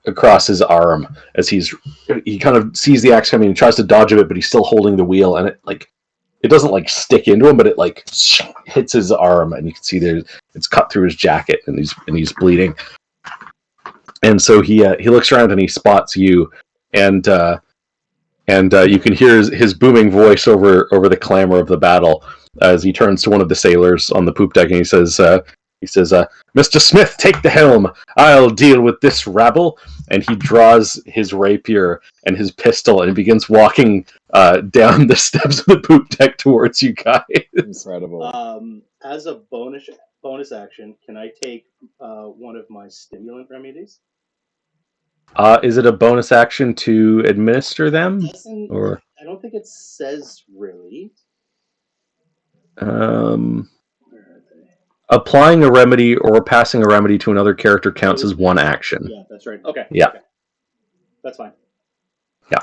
Speaker 2: across his arm as he kind of sees the axe coming and tries to dodge it, but he's still holding the wheel, and it doesn't like stick into him, but it like hits his arm, and you can see it's cut through his jacket, and he's bleeding. And so he looks around and he spots you, and you can hear his booming voice over the clamor of the battle as he turns to one of the sailors on the poop deck, and he says, Mr. Smith, take the helm. I'll deal with this rabble. And he draws his rapier and his pistol and begins walking down the steps of the poop deck towards you guys.
Speaker 4: Incredible.
Speaker 3: As a bonus action, can I take one of my stimulant remedies?
Speaker 2: Is it a bonus action to administer them? Or
Speaker 3: I don't think it says really.
Speaker 2: Applying a remedy or passing a remedy to another character counts as one action.
Speaker 3: Yeah, that's right. Okay.
Speaker 2: Yeah.
Speaker 3: Okay. That's fine.
Speaker 2: Yeah.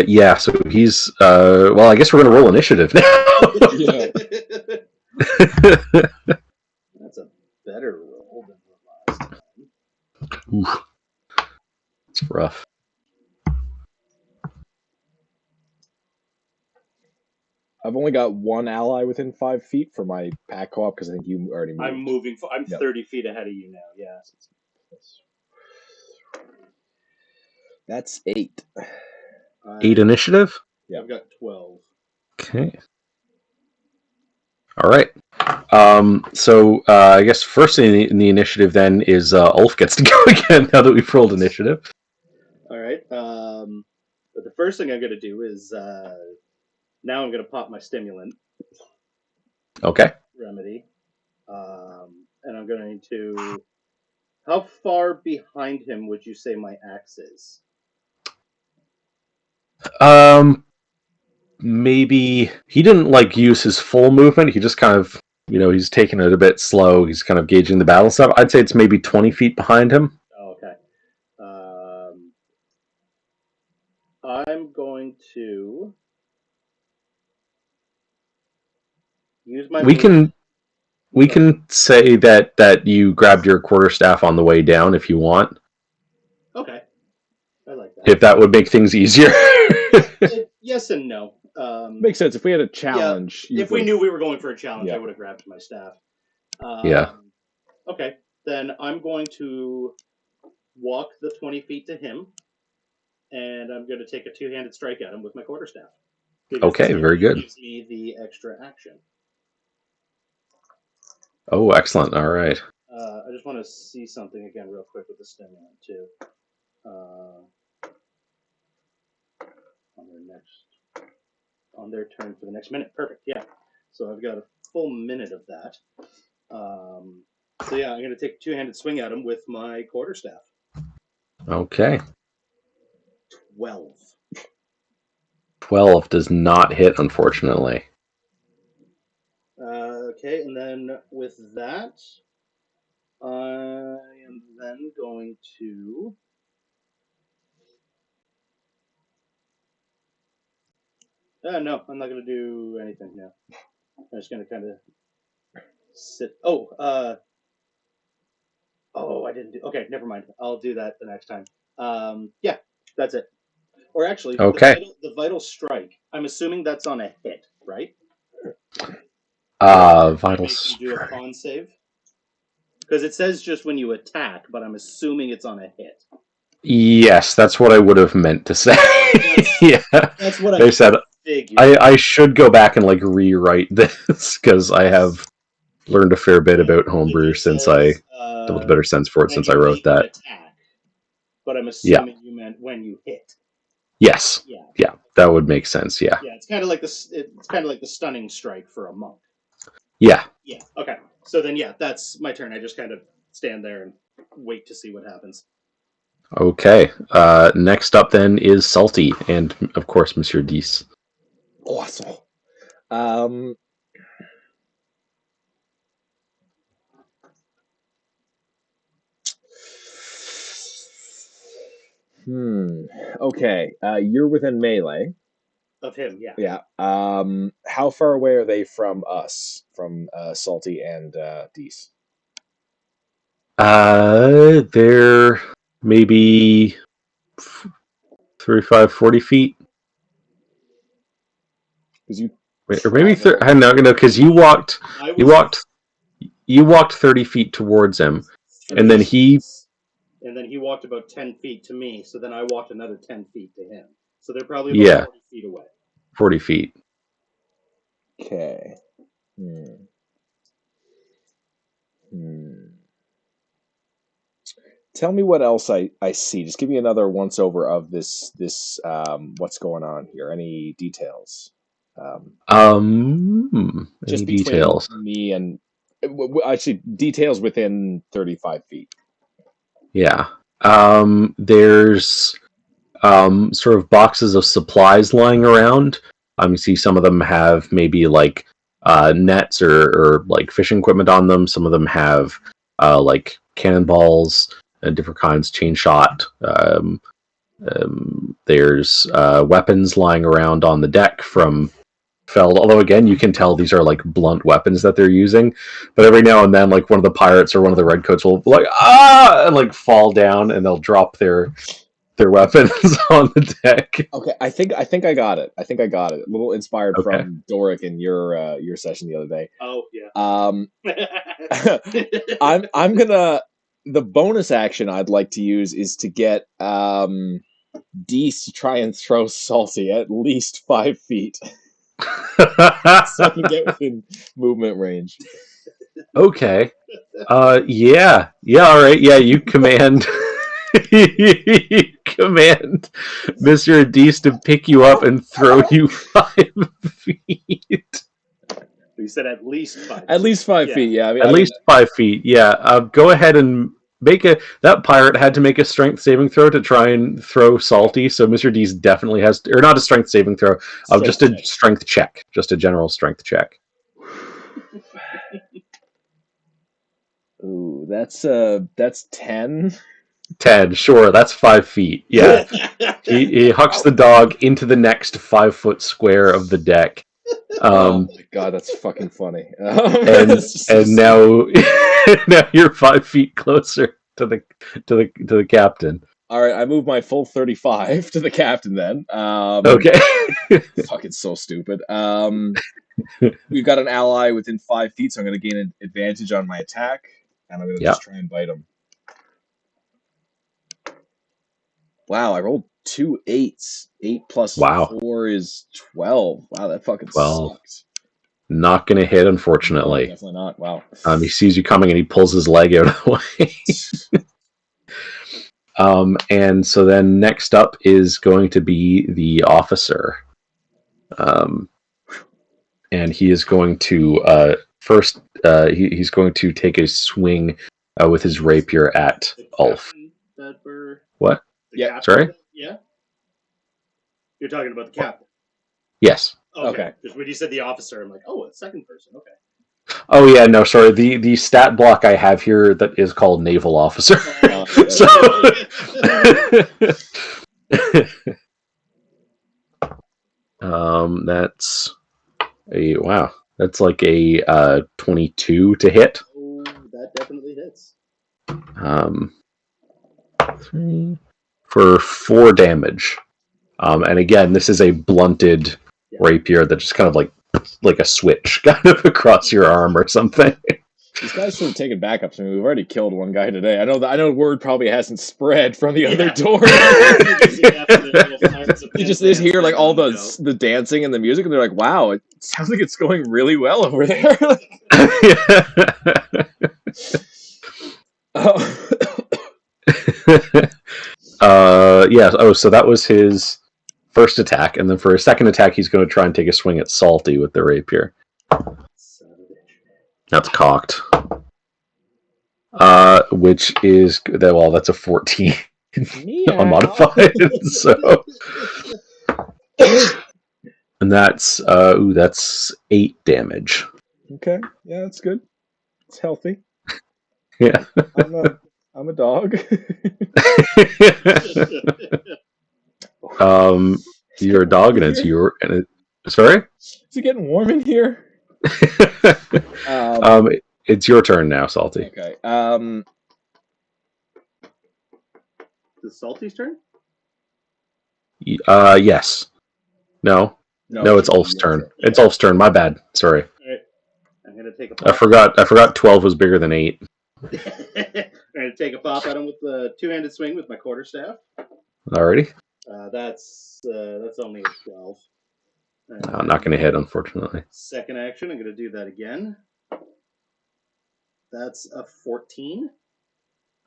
Speaker 2: Yeah, so he's well, I guess we're gonna roll initiative now.
Speaker 4: Yeah.
Speaker 3: That's a better roll than the last time.
Speaker 2: Oof. It's rough.
Speaker 4: I've only got one ally within 5 feet for my pack co-op because I think you already moved.
Speaker 3: I'm moving. I'm
Speaker 4: Yep.
Speaker 3: 30 feet ahead of you now. Yeah.
Speaker 4: That's 8.
Speaker 2: 8 initiative?
Speaker 4: Yeah.
Speaker 3: I've got 12.
Speaker 2: Okay. All right. So I guess first in the initiative then is Ulf gets to go again now that we've rolled initiative.
Speaker 3: All right. But the first thing I'm going to do is now I'm going to pop my stimulant.
Speaker 2: Okay.
Speaker 3: Remedy. And I'm going to... How far behind him would you say my axe is?
Speaker 2: Maybe he didn't like use his full movement. He just kind of, he's taking it a bit slow. He's kind of gauging the battle stuff. I'd say it's maybe 20 feet behind him.
Speaker 3: Oh, okay. I'm going to use my...
Speaker 2: We can say that you grabbed your quarterstaff on the way down if you want.
Speaker 3: Okay. I like that.
Speaker 2: If that would make things easier.
Speaker 3: Yes and no.
Speaker 4: Makes sense. If we had a challenge...
Speaker 3: Yeah, if we knew we were going for a challenge,
Speaker 4: Yeah.
Speaker 3: I would have grabbed my staff.
Speaker 2: Yeah.
Speaker 3: Okay. Then I'm going to walk the 20 feet to him, and I'm going to take a two-handed strike at him with my quarterstaff.
Speaker 2: Okay, very good.
Speaker 3: It gives me the extra action.
Speaker 2: Oh, excellent. All right.
Speaker 3: I just want to see something again real quick with the stimulant, too. On their turn for the next minute. Perfect, yeah. So I've got a full minute of that. So yeah, I'm going to take a two-handed swing at him with my quarterstaff.
Speaker 2: Okay.
Speaker 3: 12.
Speaker 2: 12 does not hit, unfortunately.
Speaker 3: Okay, and then with that, I am then going to. No, I'm not going to do anything now. I'm just going to kind of sit. Oh, I didn't do. Okay, never mind. I'll do that the next time. Yeah, that's it. Or actually,
Speaker 2: Okay.
Speaker 3: the vital strike. I'm assuming that's on a hit, right?
Speaker 2: Vital
Speaker 3: I make them do a
Speaker 2: strike.
Speaker 3: con save because it says just when you attack, but I'm assuming it's on a hit.
Speaker 2: Yes, that's what I would have meant to say. Yeah.
Speaker 3: That's what
Speaker 2: I said
Speaker 3: figured.
Speaker 2: I should go back and like rewrite this because I have learned a fair bit about homebrew since I developed a better sense for it
Speaker 3: when
Speaker 2: since I
Speaker 3: you
Speaker 2: wrote
Speaker 3: make an
Speaker 2: that.
Speaker 3: attack, but I'm
Speaker 2: Yeah.
Speaker 3: assuming you meant when you hit.
Speaker 2: Yes.
Speaker 3: Yeah.
Speaker 2: Yeah, that would make sense. Yeah.
Speaker 3: Yeah, it's kind of like the stunning strike for a monk.
Speaker 2: Yeah.
Speaker 3: Yeah. Okay. So then, yeah, that's my turn. I just kind of stand there and wait to see what happens.
Speaker 2: Okay. Next up then is Salty and of course Monsieur Dees.
Speaker 5: Awesome. Okay. You're within melee.
Speaker 3: Of him, yeah.
Speaker 5: Yeah. How far away are they from us? From Salty and Dees?
Speaker 2: They're maybe 35, 40 feet.
Speaker 5: Because you
Speaker 2: Or maybe
Speaker 5: travel-
Speaker 2: I don't know because you walked 30 feet towards him, and then he
Speaker 3: walked about 10 feet to me. So then I walked another 10 feet to him. So they're probably about 40 feet away.
Speaker 2: 40 feet.
Speaker 5: Okay. Tell me what else I see. Just give me another once over of this what's going on here. Any details?
Speaker 2: Any
Speaker 5: Just between
Speaker 2: details?
Speaker 5: me and actually details within 35 feet.
Speaker 2: Yeah. There's sort of boxes of supplies lying around. You see some of them have maybe like nets or like fishing equipment on them. Some of them have like cannonballs and different kinds, chain shot. There's weapons lying around on the deck from Feld. Although again, you can tell these are like blunt weapons that they're using. But every now and then, like one of the pirates or one of the redcoats will like and like fall down, and they'll drop their weapons on the deck.
Speaker 5: Okay, I think I got it. A little inspired from Doric in your session the other day.
Speaker 3: Oh yeah.
Speaker 5: I'm gonna. The bonus action I'd like to use is to get Dees to try and throw Salty at least 5 feet, so I can get within movement range.
Speaker 2: Okay. Yeah. All right. Yeah, you command. Command Mr. Dees to pick you up and throw you 5 feet.
Speaker 3: You said at least 5.
Speaker 5: At least 5 feet. Yeah. I mean,
Speaker 2: At least 5 feet. Yeah. Go ahead and that pirate had to make a strength saving throw to try and throw Salty. So Mr. Dees definitely has, or not a strength saving throw, just a strength check, just a general strength check.
Speaker 5: Ooh, that's 10.
Speaker 2: 10, sure, that's 5 feet. Yeah. he hucks the dog into the next 5-foot square of the deck.
Speaker 5: Oh my god, that's fucking funny.
Speaker 2: And now now you're 5 feet closer to the captain.
Speaker 5: All right, I move my full 35 to the captain then.
Speaker 2: Okay.
Speaker 5: Fucking so stupid. We've got an ally within 5 feet, so I'm going to gain an advantage on my attack, and I'm going to just try and bite him. Wow, I rolled 2 8s. 8 plus 4 is 12. Wow, that fucking sucks.
Speaker 2: Not going to hit, unfortunately.
Speaker 5: No, definitely not. Wow.
Speaker 2: He sees you coming and he pulls his leg out of the way. And so then next up is going to be the officer. And he is going to first he's going to take a swing with his rapier at Ulf. What?
Speaker 5: Yeah.
Speaker 2: Sorry?
Speaker 3: Yeah. You're talking about the captain.
Speaker 2: Yes.
Speaker 5: Okay.
Speaker 3: Just when you said the officer, I'm like, oh, a second person. Okay.
Speaker 2: Oh yeah, no, sorry. The stat block I have here that is called naval officer. So that's a wow. That's like a 22 to hit.
Speaker 3: Oh, that definitely hits.
Speaker 2: 3 for 4 damage. And again, this is a blunted rapier that just kind of like a switch kind of across your arm or something.
Speaker 5: These guys should have taken backups. I mean, we've already killed one guy today. I know word probably hasn't spread from the other door. You just hear like all the dancing and the music, and they're like, "Wow, it sounds like it's going really well over there."
Speaker 2: Yeah. Oh, so that was his first attack, and then for his second attack, he's going to try and take a swing at Salty with the rapier. That's cocked. Which is that's a 14 unmodified. So, and that's 8 damage.
Speaker 5: Okay, yeah, that's good. It's healthy.
Speaker 2: Yeah,
Speaker 5: I'm a dog.
Speaker 2: You're a dog, and it's sorry.
Speaker 5: Is it getting warm in here?
Speaker 2: It's your turn now, Salty.
Speaker 5: Okay.
Speaker 3: Is Salty's turn?
Speaker 2: Yes. No, it's Ulf's turn. It's Ulf's turn. My bad. Sorry.
Speaker 3: All right. I'm gonna take a
Speaker 2: I forgot 12 was bigger than 8.
Speaker 3: I'm gonna take a pop at him with the two-handed swing with my quarterstaff.
Speaker 2: Alrighty.
Speaker 3: That's only a 12.
Speaker 2: I'm not going to hit, unfortunately.
Speaker 3: Second action, I'm gonna do that again. That's a 14.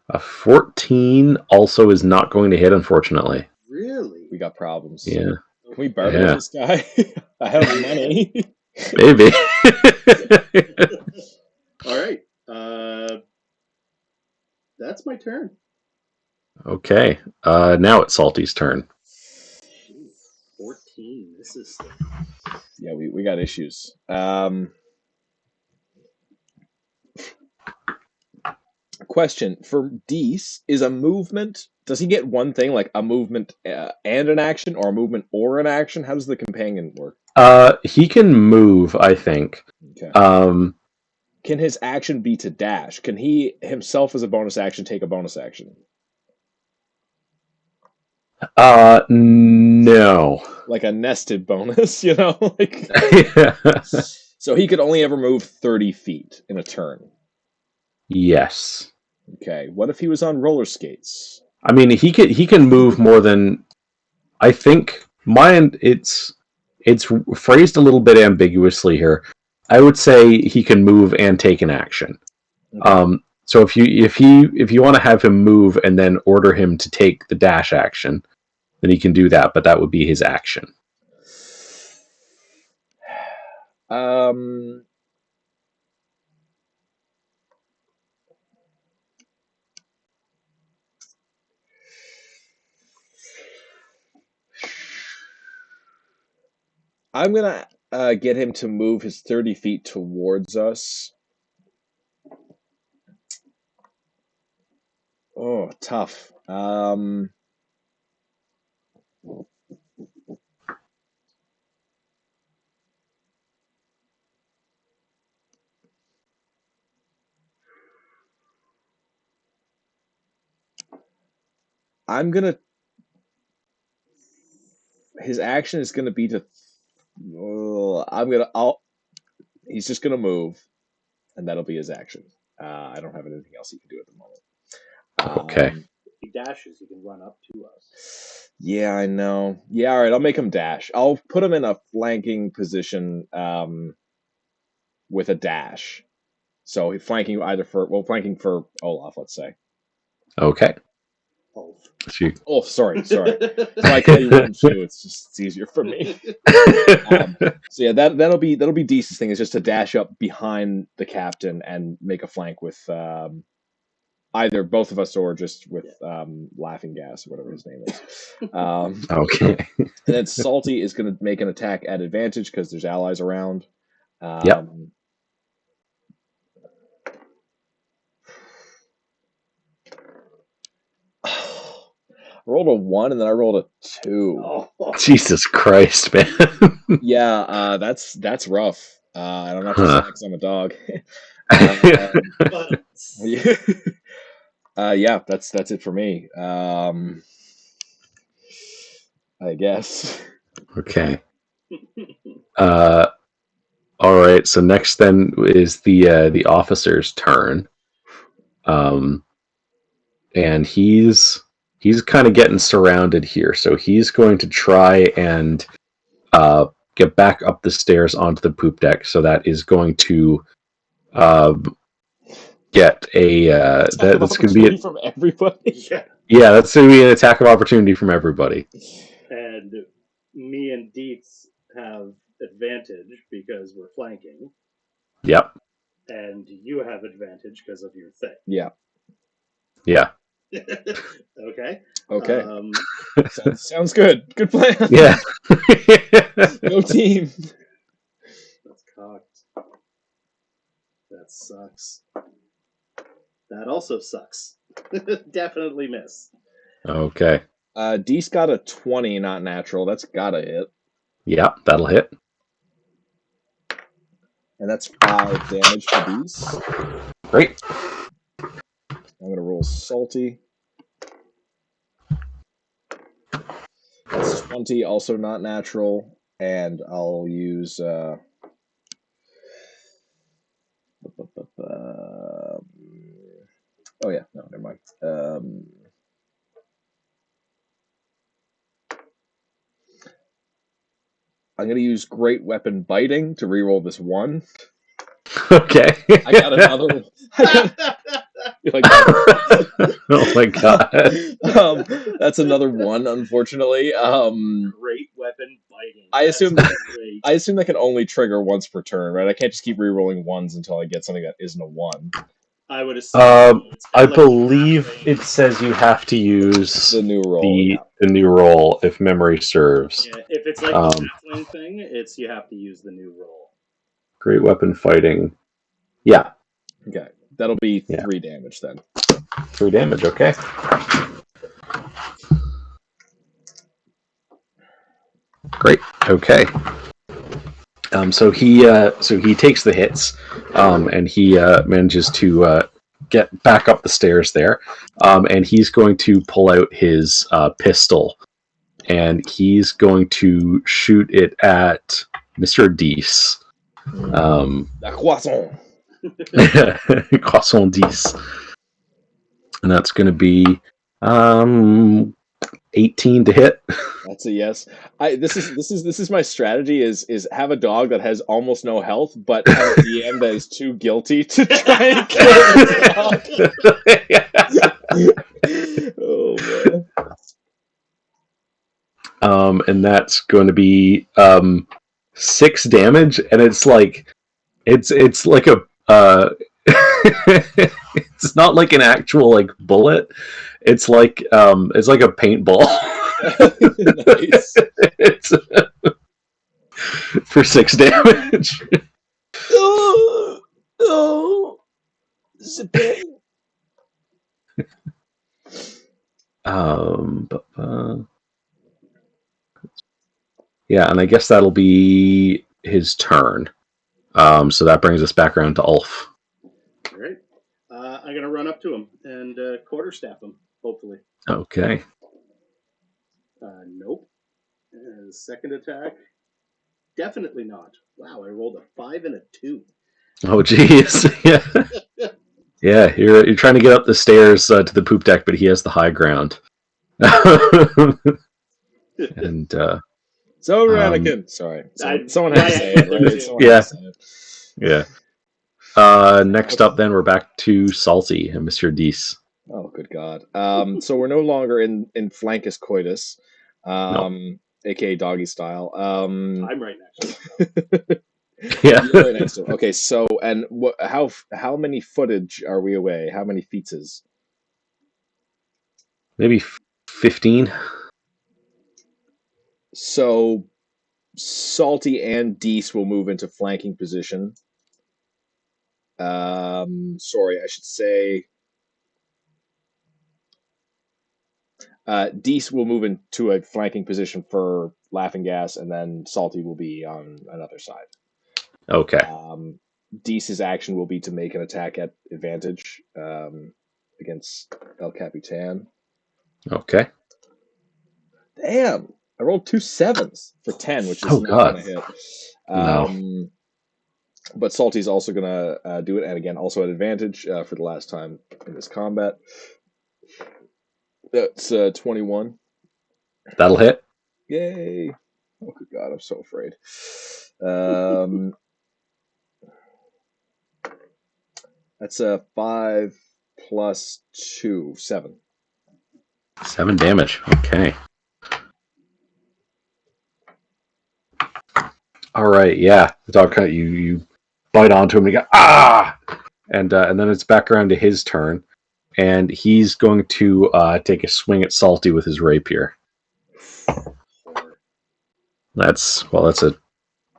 Speaker 2: A 14 also is not going to hit, unfortunately.
Speaker 3: Really?
Speaker 5: We got problems.
Speaker 2: Yeah.
Speaker 5: Can we barter this guy? I have money.
Speaker 2: Maybe.
Speaker 3: All right. That's my turn.
Speaker 2: Okay. Now it's Salty's turn.
Speaker 3: 14. This is...
Speaker 5: Yeah, we got issues. Question for Dees, is a movement, does he get one thing, like a movement and an action, or a movement or an action? How does the companion work?
Speaker 2: He can move, I think.
Speaker 5: Okay. Can his action be to dash? Can he himself as a bonus action take a bonus action?
Speaker 2: No.
Speaker 5: Like a nested bonus, you know? Like
Speaker 2: Yeah.
Speaker 5: So he could only ever move 30 feet in a turn.
Speaker 2: Yes.
Speaker 5: Okay. What if he was on roller skates?
Speaker 2: I mean, he can move more than, I think. It's phrased a little bit ambiguously here. I would say he can move and take an action. Okay. So if you want to have him move and then order him to take the dash action, then he can do that, but that would be his action.
Speaker 5: I'm gonna get him to move his 30 feet towards us. Oh, tough. His action is gonna be to. He's just gonna move, and that'll be his action. I don't have anything else he can do at the moment.
Speaker 2: Okay.
Speaker 3: If he dashes, he can run up to us.
Speaker 5: Yeah, I know. Yeah, all right. I'll make him dash. I'll put him in a flanking position with a dash. So he's flanking flanking for Olaf, let's say.
Speaker 2: Okay.
Speaker 5: Oh, sorry. So I call you one too. It's easier for me. So yeah, that'll be Deese's thing, is just to dash up behind the captain and make a flank with either both of us or just with laughing gas or whatever his name is.
Speaker 2: Okay.
Speaker 5: And then Salty is going to make an attack at advantage because there's allies around.
Speaker 2: Yep.
Speaker 5: I rolled a 1 and then I rolled a 2.
Speaker 3: Oh.
Speaker 2: Jesus Christ, man.
Speaker 5: Yeah, that's rough. I don't have to
Speaker 2: Huh.
Speaker 5: say 'cause I'm a dog.
Speaker 3: But
Speaker 5: Yeah, that's it for me. I guess.
Speaker 2: Okay. All right. So next then is the officer's turn. And he's kind of getting surrounded here, so he's going to try and get back up the stairs onto the poop deck. So that is going to get a that's going to be
Speaker 5: from everybody.
Speaker 2: yeah, that's going to be an attack of opportunity from everybody.
Speaker 3: And me and Dietz have advantage because we're flanking,
Speaker 2: Yep.
Speaker 3: and you have advantage because of your thing.
Speaker 5: Yeah.
Speaker 2: Yeah.
Speaker 3: Okay.
Speaker 5: Okay. Sounds good. Good plan.
Speaker 2: Yeah.
Speaker 5: Go team.
Speaker 3: That's cocked. That sucks. That also sucks. Definitely miss.
Speaker 2: Okay.
Speaker 5: Deece got a 20, not natural. That's gotta hit.
Speaker 2: Yep, that'll hit.
Speaker 5: And that's 5 damage to Deece.
Speaker 2: Great.
Speaker 5: I'm gonna roll Salty. That's 20, also not natural. And I'll use oh yeah, no, never mind. I'm gonna use Great Weapon Biting to reroll this 1.
Speaker 2: Okay.
Speaker 5: I got another one.
Speaker 2: Oh my god.
Speaker 5: That's another 1, unfortunately.
Speaker 3: Great Weapon Biting.
Speaker 5: I assume
Speaker 3: That's
Speaker 5: that can only trigger once per turn, right? I can't just keep rerolling 1s until I get something that isn't a 1.
Speaker 3: I would assume. It's
Speaker 2: I
Speaker 3: kinda like
Speaker 2: believe
Speaker 3: half
Speaker 2: it says you have to use
Speaker 5: The new roll.
Speaker 2: the new roll if memory serves.
Speaker 3: Yeah, if it's like the halfling thing, it's you have to use the new roll.
Speaker 2: Great weapon fighting. Yeah.
Speaker 5: Okay. That'll be
Speaker 2: Yeah.
Speaker 5: 3 damage then.
Speaker 2: 3 damage, okay. Great. Okay. So he takes the hits, and he manages to get back up the stairs there, and he's going to pull out his pistol, and he's going to shoot it at Mr. Deece.
Speaker 5: La croissant.
Speaker 2: Croissant Deece, and that's going to be 18 to hit.
Speaker 5: That's a yes. This is my strategy is have a dog that has almost no health, but have a DM that is too guilty to try and kill the dog. Oh man.
Speaker 2: And that's going to be 6 damage, and it's like a it's not like an actual like bullet. It's like a paintball.
Speaker 5: Nice.
Speaker 2: It's for 6 damage.
Speaker 5: Oh, it's a pain.
Speaker 2: Yeah, and I guess that'll be his turn. So that brings us back around to Ulf.
Speaker 3: All right. I'm gonna run up to him and quarterstaff him. Hopefully.
Speaker 2: Okay.
Speaker 3: Nope. Second attack. Definitely not. Wow, I rolled a 5 and a 2.
Speaker 2: Oh, jeez. Yeah. Yeah, you're trying to get up the stairs to the poop deck, but he has the high ground. And
Speaker 5: So Anakin. Sorry. Someone had to say it, right? Someone
Speaker 2: Yeah.
Speaker 5: had to say it.
Speaker 2: Yeah. Next up, then we're back to Salty and Mr. Deece.
Speaker 5: Oh, good God. So we're no longer in flancus coitus, aka doggy style.
Speaker 3: I'm right next to him.
Speaker 2: Yeah.
Speaker 5: You're right next to him. Okay, so and how many footage are we away? How many feetses?
Speaker 2: Maybe 15.
Speaker 5: So Salty and Deese will move into flanking position. Sorry, I should say Deese will move into a flanking position for Laughing Gas, and then Salty will be on another side.
Speaker 2: Okay.
Speaker 5: Deese's action will be to make an attack at advantage against El Capitan.
Speaker 2: Okay.
Speaker 5: Damn! I rolled 2 7s for 10, which is
Speaker 2: Oh,
Speaker 5: not
Speaker 2: God.
Speaker 5: going to hit.
Speaker 2: No.
Speaker 5: But Salty's also going to do it, and again, also at advantage for the last time in this combat. That's 21.
Speaker 2: That'll hit.
Speaker 5: Yay! Oh, good God, I'm so afraid. That's a 5 plus 2, 7.
Speaker 2: 7 damage. Okay. All right. Yeah. The dog kind of you bite onto him and you go and then it's back around to his turn, and he's going to take a swing at Salty with his rapier. That's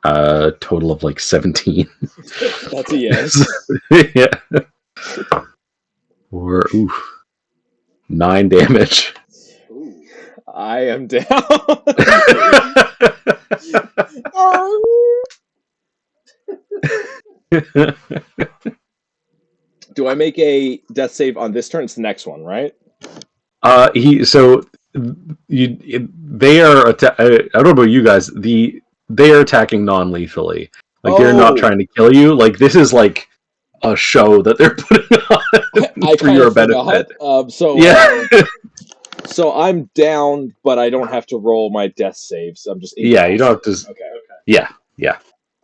Speaker 2: a total of like 17.
Speaker 5: That's a yes.
Speaker 2: Yeah. Or 9 damage.
Speaker 5: Ooh. I am down. Do I make a death save on this turn? It's the next one, right?
Speaker 2: They are. I don't know about you guys. They are attacking non-lethally. Like they're not trying to kill you. Like this is like a show that they're putting on for your benefit.
Speaker 5: So I'm down, but I don't have to roll my death saves. I'm just
Speaker 2: you don't have to.
Speaker 5: Okay.
Speaker 2: Yeah.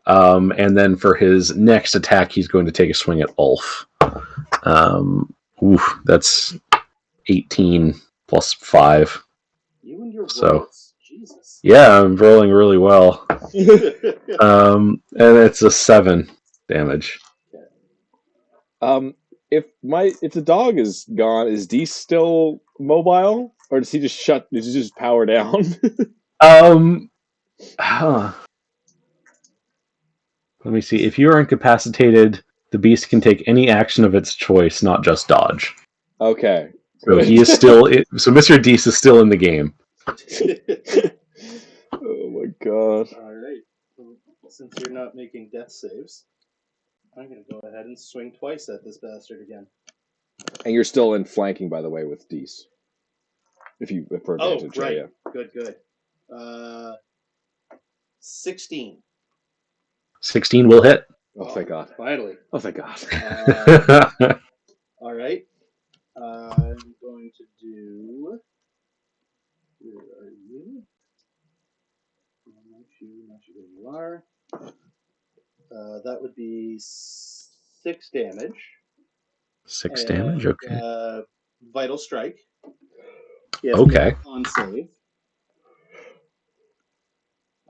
Speaker 2: And then for his next attack, he's going to take a swing at Ulf. That's 18 plus 5.
Speaker 3: You and your
Speaker 2: So,
Speaker 3: rolls. Jesus.
Speaker 2: Yeah, I'm rolling really well. And it's a 7 damage.
Speaker 5: If the dog is gone, is Deese still mobile, or does he just power down?
Speaker 2: Let me see. If you are incapacitated, the beast can take any action of its choice, not just dodge.
Speaker 5: Okay.
Speaker 2: So he is still. So Mr. Deese is still in the game.
Speaker 5: Oh my God!
Speaker 3: All right. Since you're not making death saves, I'm going to go ahead and swing twice at this bastard again.
Speaker 5: And you're still in flanking, by the way, with Deese. For advantage.
Speaker 3: Oh, right.
Speaker 5: Yeah.
Speaker 3: Good. 16.
Speaker 2: 16 will hit.
Speaker 5: Oh, thank God.
Speaker 3: Finally.
Speaker 5: Oh, thank God.
Speaker 3: All right. I'm going to do... Where are you? Not you, where you are. That would be 6 damage.
Speaker 2: 6 damage? Okay.
Speaker 3: Vital Strike.
Speaker 2: Yes, okay.
Speaker 3: On save.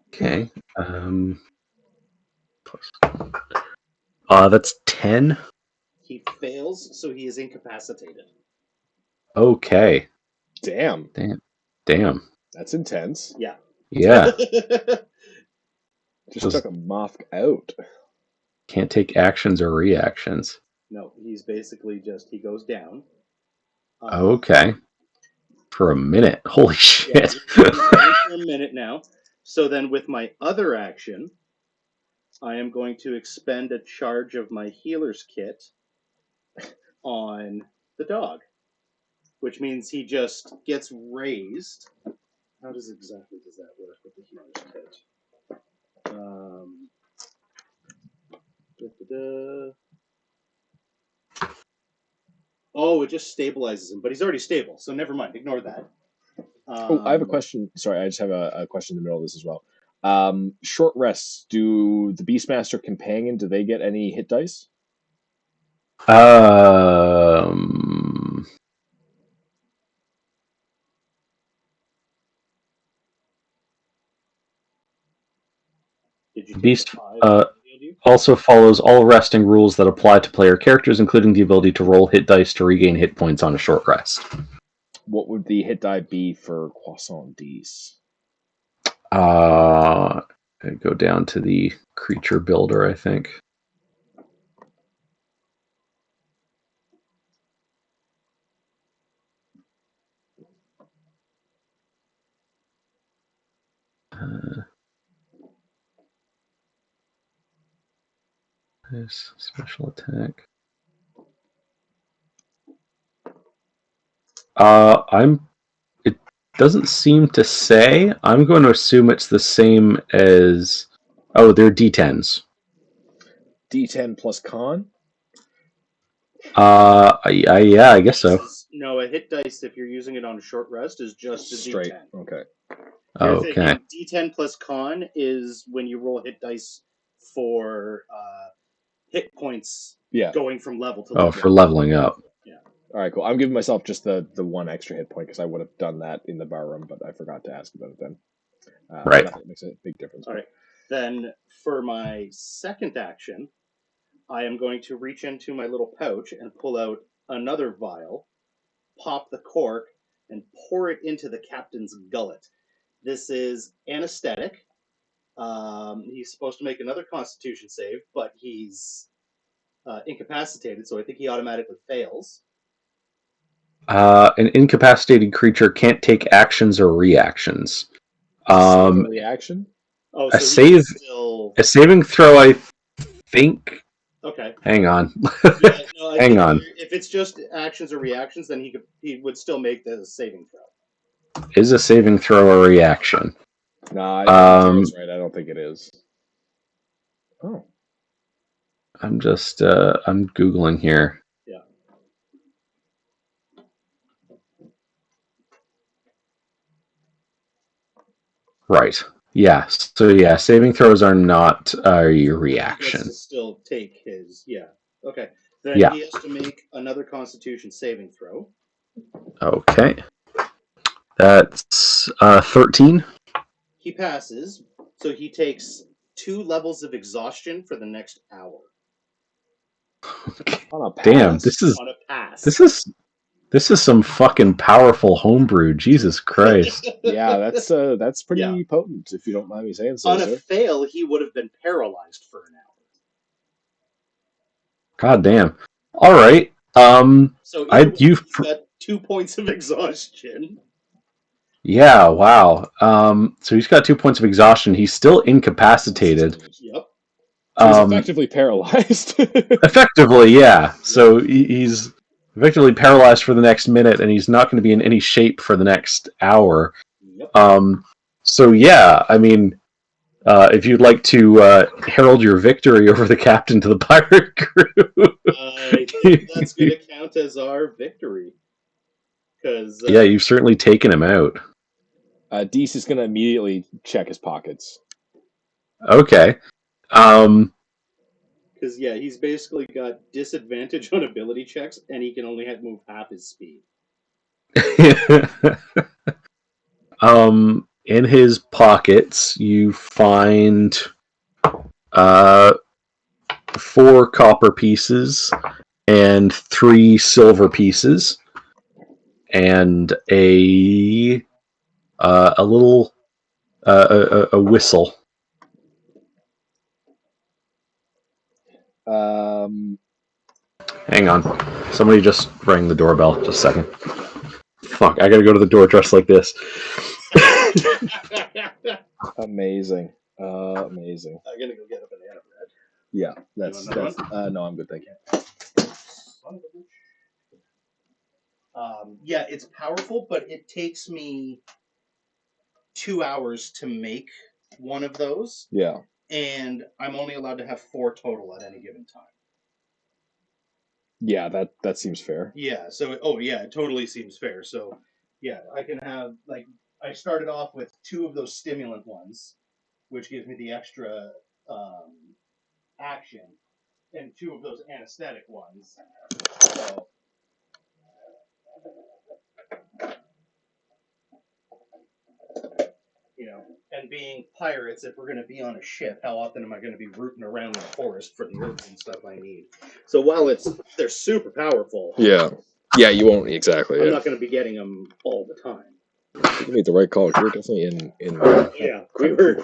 Speaker 2: Okay. That's 10.
Speaker 3: He fails, so he is incapacitated.
Speaker 2: Okay.
Speaker 5: Damn.
Speaker 2: That's
Speaker 5: intense.
Speaker 3: Yeah.
Speaker 2: Yeah.
Speaker 5: Just took a moth out.
Speaker 2: Can't take actions or reactions.
Speaker 3: No, he's basically he goes down.
Speaker 2: Okay. For a minute. Holy shit.
Speaker 3: Yeah, he's for a minute now. So then with my other action, I am going to expend a charge of my healer's kit on the dog, which means he just gets raised. How does that work with the healer's kit? Oh, it just stabilizes him, but he's already stable, so never mind. Ignore that.
Speaker 5: I have a question. Sorry, I just have a question in the middle of this as well. Short rests. Do the Beastmaster Companion, do they get any hit dice?
Speaker 2: Beast also follows all resting rules that apply to player characters, including the ability to roll hit dice to regain hit points on a short rest.
Speaker 5: What would the hit die be for Croissant D's?
Speaker 2: I'd go down to the creature builder, I think. This special attack. It doesn't seem to say. I'm going to assume it's the same as. Oh, they're D10s.
Speaker 5: D10 plus con?
Speaker 2: Yeah, I guess so.
Speaker 3: No, a hit dice, if you're using it on a short rest, is just a
Speaker 5: Straight.
Speaker 3: D10.
Speaker 5: Okay.
Speaker 3: You're
Speaker 2: Okay.
Speaker 3: thinking D10 plus con is when you roll hit dice for hit points
Speaker 5: Yeah.
Speaker 3: going from level to
Speaker 2: Oh,
Speaker 3: level.
Speaker 2: for leveling up.
Speaker 5: All right, cool. I'm giving myself just the one extra hit point because I would have done that in the bar room, but I forgot to ask about it then.
Speaker 2: Right.
Speaker 5: Nothing makes a big difference.
Speaker 3: All right. Then for my second action, I am going to reach into my little pouch and pull out another vial, pop the cork, and pour it into the captain's gullet. This is anesthetic. He's supposed to make another Constitution save, but he's incapacitated, so I think he automatically fails.
Speaker 2: An incapacitated creature can't take actions or reactions.
Speaker 5: Reaction?
Speaker 3: Oh,
Speaker 2: A
Speaker 3: so
Speaker 2: save-
Speaker 3: he's still...
Speaker 2: A saving throw, I think.
Speaker 3: Okay.
Speaker 2: Hang on.
Speaker 3: Yeah, no, I
Speaker 2: Hang
Speaker 3: think
Speaker 2: on.
Speaker 3: if it's just actions or reactions, then he would still make the saving throw.
Speaker 2: Is a saving throw a reaction?
Speaker 5: Nah, Joe's right. I don't think it is. Oh.
Speaker 2: I'm just I'm Googling here.
Speaker 3: Yeah.
Speaker 2: Right. Yeah. So yeah, saving throws are not a
Speaker 3: He
Speaker 2: reaction.
Speaker 3: gets to still take his... Yeah. Okay. Then
Speaker 2: Yeah.
Speaker 3: he has to make another Constitution saving throw.
Speaker 2: Okay. That's 13.
Speaker 3: He passes, so he takes 2 levels of exhaustion for the next hour.
Speaker 5: On a pass?
Speaker 2: Damn, this
Speaker 3: On a pass.
Speaker 2: this is some fucking powerful homebrew. Jesus Christ.
Speaker 5: Yeah, that's pretty
Speaker 3: Yeah.
Speaker 5: potent, if you don't mind me saying so,
Speaker 3: On a
Speaker 5: sir.
Speaker 3: fail, he would have been paralyzed for an hour.
Speaker 2: God damn. All right.
Speaker 3: So he's got 2 points of exhaustion.
Speaker 2: Yeah, wow. So he's got 2 points of exhaustion. He's still incapacitated.
Speaker 3: Yep.
Speaker 5: So he's effectively paralyzed.
Speaker 2: Effectively, yeah. So he's effectively paralyzed for the next minute, and he's not going to be in any shape for the next hour.
Speaker 3: Yep.
Speaker 2: So yeah, I mean, if you'd like to herald your victory over the captain to the pirate crew,
Speaker 3: I think that's going to count as our victory. Because
Speaker 2: yeah, you've certainly taken him out.
Speaker 5: Deese is going to immediately check his pockets.
Speaker 2: Okay.
Speaker 3: Because yeah, he's basically got disadvantage on ability checks, and he can only move half his speed.
Speaker 2: In his pockets, you find 4 copper pieces and 3 silver pieces, and a little a whistle. Hang on, somebody just rang the doorbell. Just a second. Fuck, I gotta go to the door dressed like this.
Speaker 5: Amazing. Amazing.
Speaker 3: I'm gonna go get a banana bread.
Speaker 5: Yeah, that's
Speaker 3: You want another
Speaker 5: no, I'm good, thank you.
Speaker 3: Yeah, it's powerful, but it takes me 2 hours to make one of those,
Speaker 5: Yeah.
Speaker 3: and I'm only allowed to have 4 total at any given time.
Speaker 5: Yeah, that seems fair.
Speaker 3: Yeah, so it totally seems fair. So yeah, I can have, like, I started off with 2 of those stimulant ones, which gives me the extra action, and 2 of those anesthetic ones. So and being pirates, if we're going to be on a ship, how often am I going to be rooting around in the forest for the herbs and stuff I need? So while they're super powerful,
Speaker 5: Yeah. Yeah, you won't exactly.
Speaker 3: I'm
Speaker 5: Yeah.
Speaker 3: not going to be getting them all the time.
Speaker 5: You made the right call. You're definitely in.
Speaker 3: Yeah, we were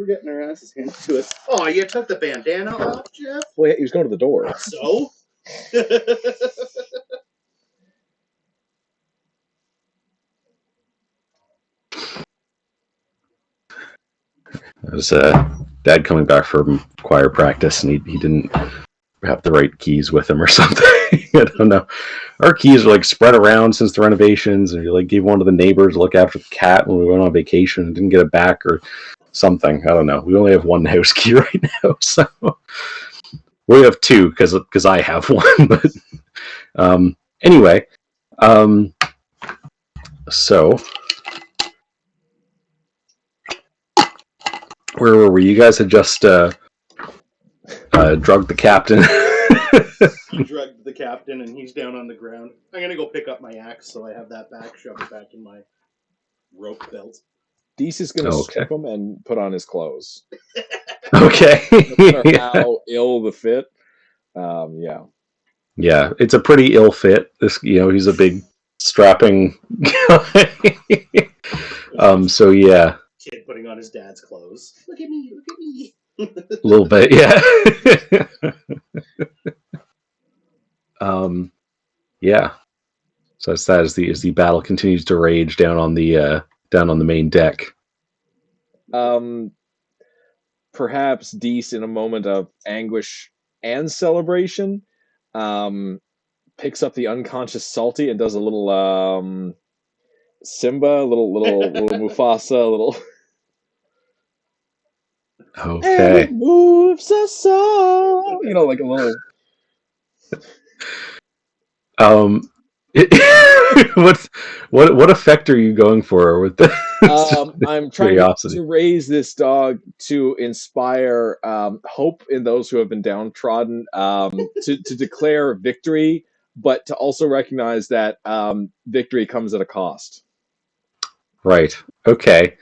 Speaker 3: getting our asses handed to us. Oh, you took the bandana off, Jeff?
Speaker 5: Well, yeah, he was going to the door.
Speaker 3: So?
Speaker 2: It was Dad coming back from choir practice, and he didn't have the right keys with him or something. I don't know. Our keys are like spread around since the renovations, and we like gave one to the neighbors to look after the cat when we went on vacation and didn't get it back or something. I don't know. We only have one house key right now, so we have two because I have one. But anyway, so where were we? You guys had just drugged the captain.
Speaker 3: He drugged the captain, and he's down on the ground. I'm gonna go pick up my axe, so I have that back, shove it back in my rope belt.
Speaker 5: Deese is going to strip him and put on his clothes.
Speaker 2: Okay.
Speaker 5: No matter how ill the fit. Yeah.
Speaker 2: Yeah, it's a pretty ill fit. He's a big strapping guy. So yeah.
Speaker 3: Kid putting on his dad's clothes. Look at me, look at me.
Speaker 2: A little bit, yeah. Yeah. So that's that as the battle continues to rage down on the main deck.
Speaker 5: Perhaps Deese, in a moment of anguish and celebration, picks up the unconscious Salty and does a little Simba, a little Mufasa, a little.
Speaker 2: Okay.
Speaker 5: And it moves us all. Like a little.
Speaker 2: What effect are you going for with this?
Speaker 5: I'm trying to raise this dog to inspire hope in those who have been downtrodden, to declare victory, but to also recognize that victory comes at a cost.
Speaker 2: Right. Okay.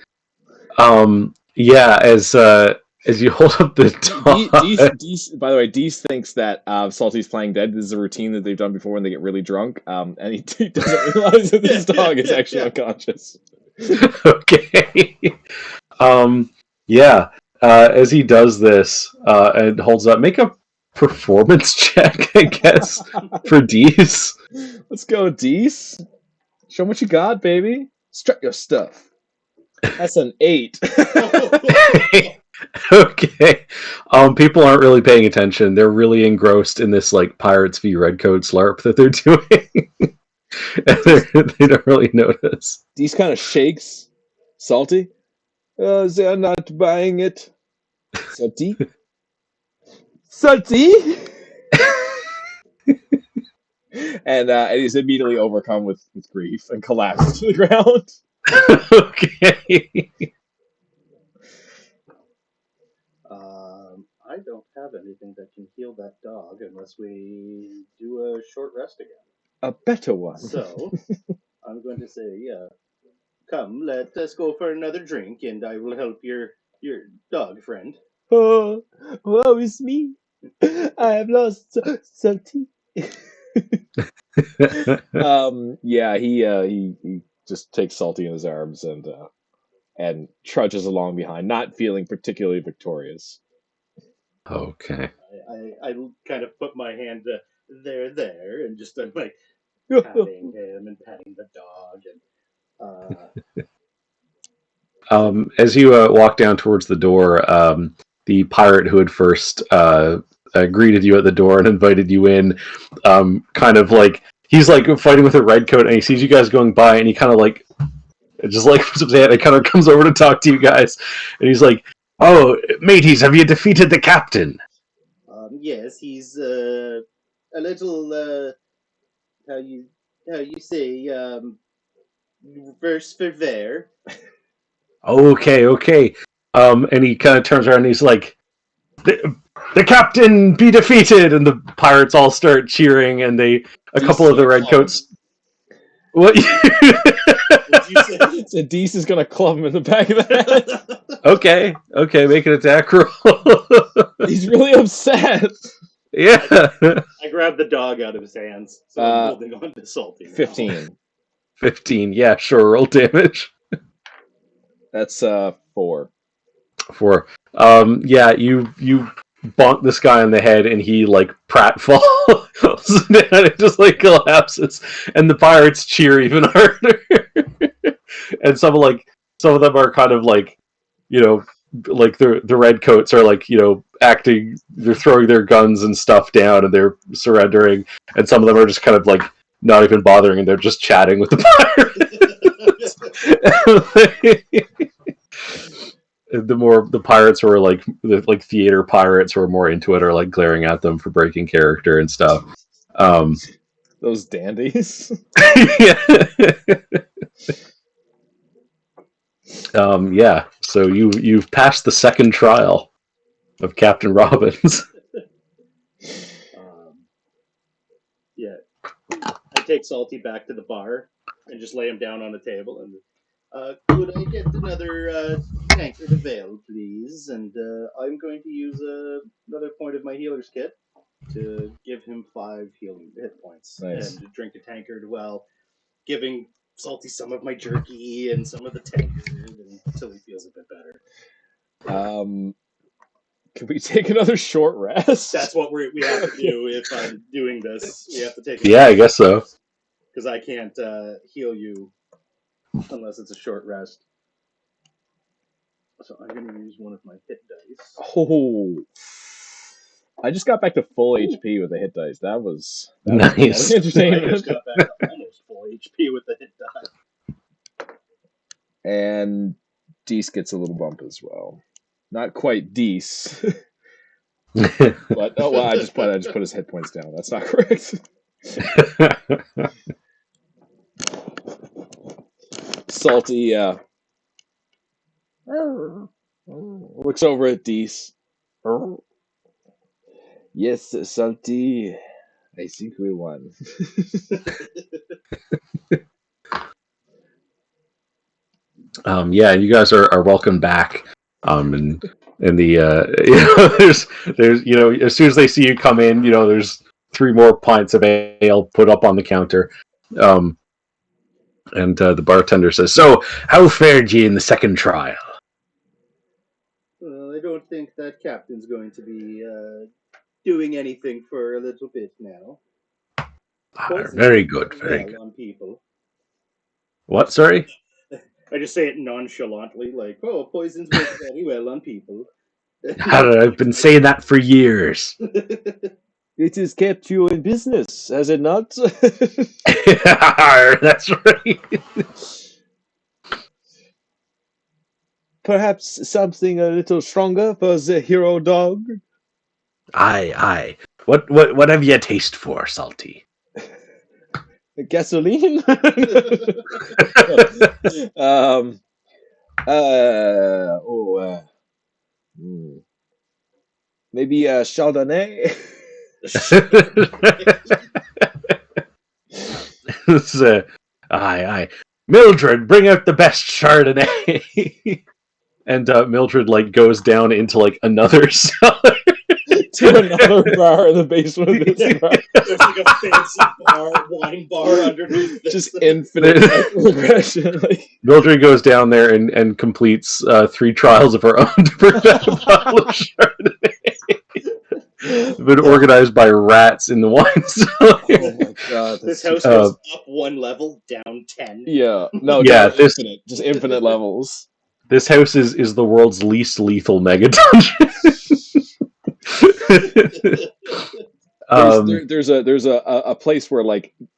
Speaker 2: Yeah. As you hold up the dog.
Speaker 5: Deese, by the way, Deese thinks that Salty's playing dead. This is a routine that they've done before when they get really drunk, and he doesn't realize that this dog is actually unconscious.
Speaker 2: Okay. Yeah. As he does this and holds up, make a performance check, I guess, for Deese.
Speaker 5: Let's go, Deese. Show 'em what you got, baby. Strut your stuff. That's an 8.
Speaker 2: Okay. People aren't really paying attention. They're really engrossed in this like Pirates v Redcoats LARP that they're doing. They don't really notice.
Speaker 5: Deese kind of shakes. Salty? They're not buying it. Salty? Salty? And he's immediately overcome with grief and collapses to the ground.
Speaker 2: Okay.
Speaker 3: I don't have anything that can heal that dog unless we do a short rest again.
Speaker 5: A better one.
Speaker 3: So, I'm going to say, come, let us go for another drink, and I will help your dog friend.
Speaker 5: Oh, woe is me. I have lost Salty. Yeah, he just takes Salty in his arms and trudges along behind, not feeling particularly victorious.
Speaker 2: Okay.
Speaker 3: I kind of put my hand there, and just I'm like patting him and patting the dog, and
Speaker 2: as you walk down towards the door, the pirate who had first greeted you at the door and invited you in, kind of like he's like fighting with a redcoat, and he sees you guys going by, and he kind of like just like it kind of comes over to talk to you guys, and he's like, "Oh, mateys, have you defeated the captain?"
Speaker 3: Yes, he's a little how you say verse for ver.
Speaker 2: Okay. And he kind of turns around and he's like, the captain be defeated, and the pirates all start cheering, and a couple of the redcoats. What?
Speaker 5: So Deese is gonna club him in the back of the head.
Speaker 2: Okay, make an attack roll.
Speaker 5: He's really upset.
Speaker 2: Yeah.
Speaker 3: I grabbed the dog out of his hands, so I'm holding on to Salty. Now.
Speaker 5: 15.
Speaker 2: 15. Yeah, sure. Roll damage.
Speaker 5: That's 4.
Speaker 2: 4. Yeah, you bonk this guy on the head, and he like pratfalls down. It just like collapses, and the pirates cheer even harder. And some of them are kind of like, you know, like the redcoats are like, you know, acting. They're throwing their guns and stuff down, and they're surrendering. And some of them are just kind of like not even bothering, and they're just chatting with the pirates. The pirates who are like theater pirates who are more into it are like glaring at them for breaking character and stuff.
Speaker 5: Those dandies.
Speaker 2: Yeah. Yeah. So you've passed the second trial of Captain Robbins.
Speaker 3: Yeah. I take Salty back to the bar and just lay him down on the table and could I get another tankard of ale, please? And I'm going to use another point of my healer's kit to give him 5 healing hit points.
Speaker 5: Nice.
Speaker 3: And drink a tankard while giving Salty some of my jerky and some of the tankard until he feels a bit better.
Speaker 5: Can we take another short rest?
Speaker 3: That's what we have to do if I'm doing this. We have to take
Speaker 2: Yeah, I guess so.
Speaker 3: Because I can't heal you unless it's a short rest. So I'm going to use one of my hit dice.
Speaker 5: Oh, I just got back to full HP with the hit dice. That was
Speaker 2: Nice.
Speaker 3: I
Speaker 5: entertainment.
Speaker 3: just got back to almost full HP with the hit die.
Speaker 5: And Deese gets a little bump as well. Not quite Deese, but oh well, I just put his hit points down. That's not correct. Salty looks over at Deese. Yes, Salty. I think we won.
Speaker 2: Yeah, you guys are welcome back. And there's as soon as they see you come in, there's 3 more pints of ale put up on the counter. And the bartender says, "So, how fared ye in the second trial?"
Speaker 3: Well, I don't think that captain's going to be doing anything for a little bit now.
Speaker 2: Very good, very good.
Speaker 3: On people.
Speaker 2: What? Sorry?
Speaker 3: I just say it nonchalantly, like, "Oh, poisons work very well on people."
Speaker 2: I've been saying that for years.
Speaker 5: It has kept you in business, has it not?
Speaker 2: That's right.
Speaker 5: Perhaps something a little stronger for the hero dog?
Speaker 2: Aye. What have you a taste for, Salty?
Speaker 5: Gasoline? Maybe a Chardonnay?
Speaker 2: Aye. Mildred, bring out the best Chardonnay. And Mildred goes down into another cellar.
Speaker 5: To another bar in the basement of this bar.
Speaker 3: There's a fancy wine bar underneath.
Speaker 5: Just infinite progression.
Speaker 2: Mildred goes down there and completes 3 trials of her own to prevent a bottle of Chardonnay. Been organized by rats in the wine cellar.
Speaker 5: Oh my god.
Speaker 3: This house goes up 1 level, down 10.
Speaker 5: Yeah. No,
Speaker 2: yeah,
Speaker 5: infinite. Just infinite levels.
Speaker 2: This house is the world's least lethal mega dungeon.
Speaker 5: There's a place where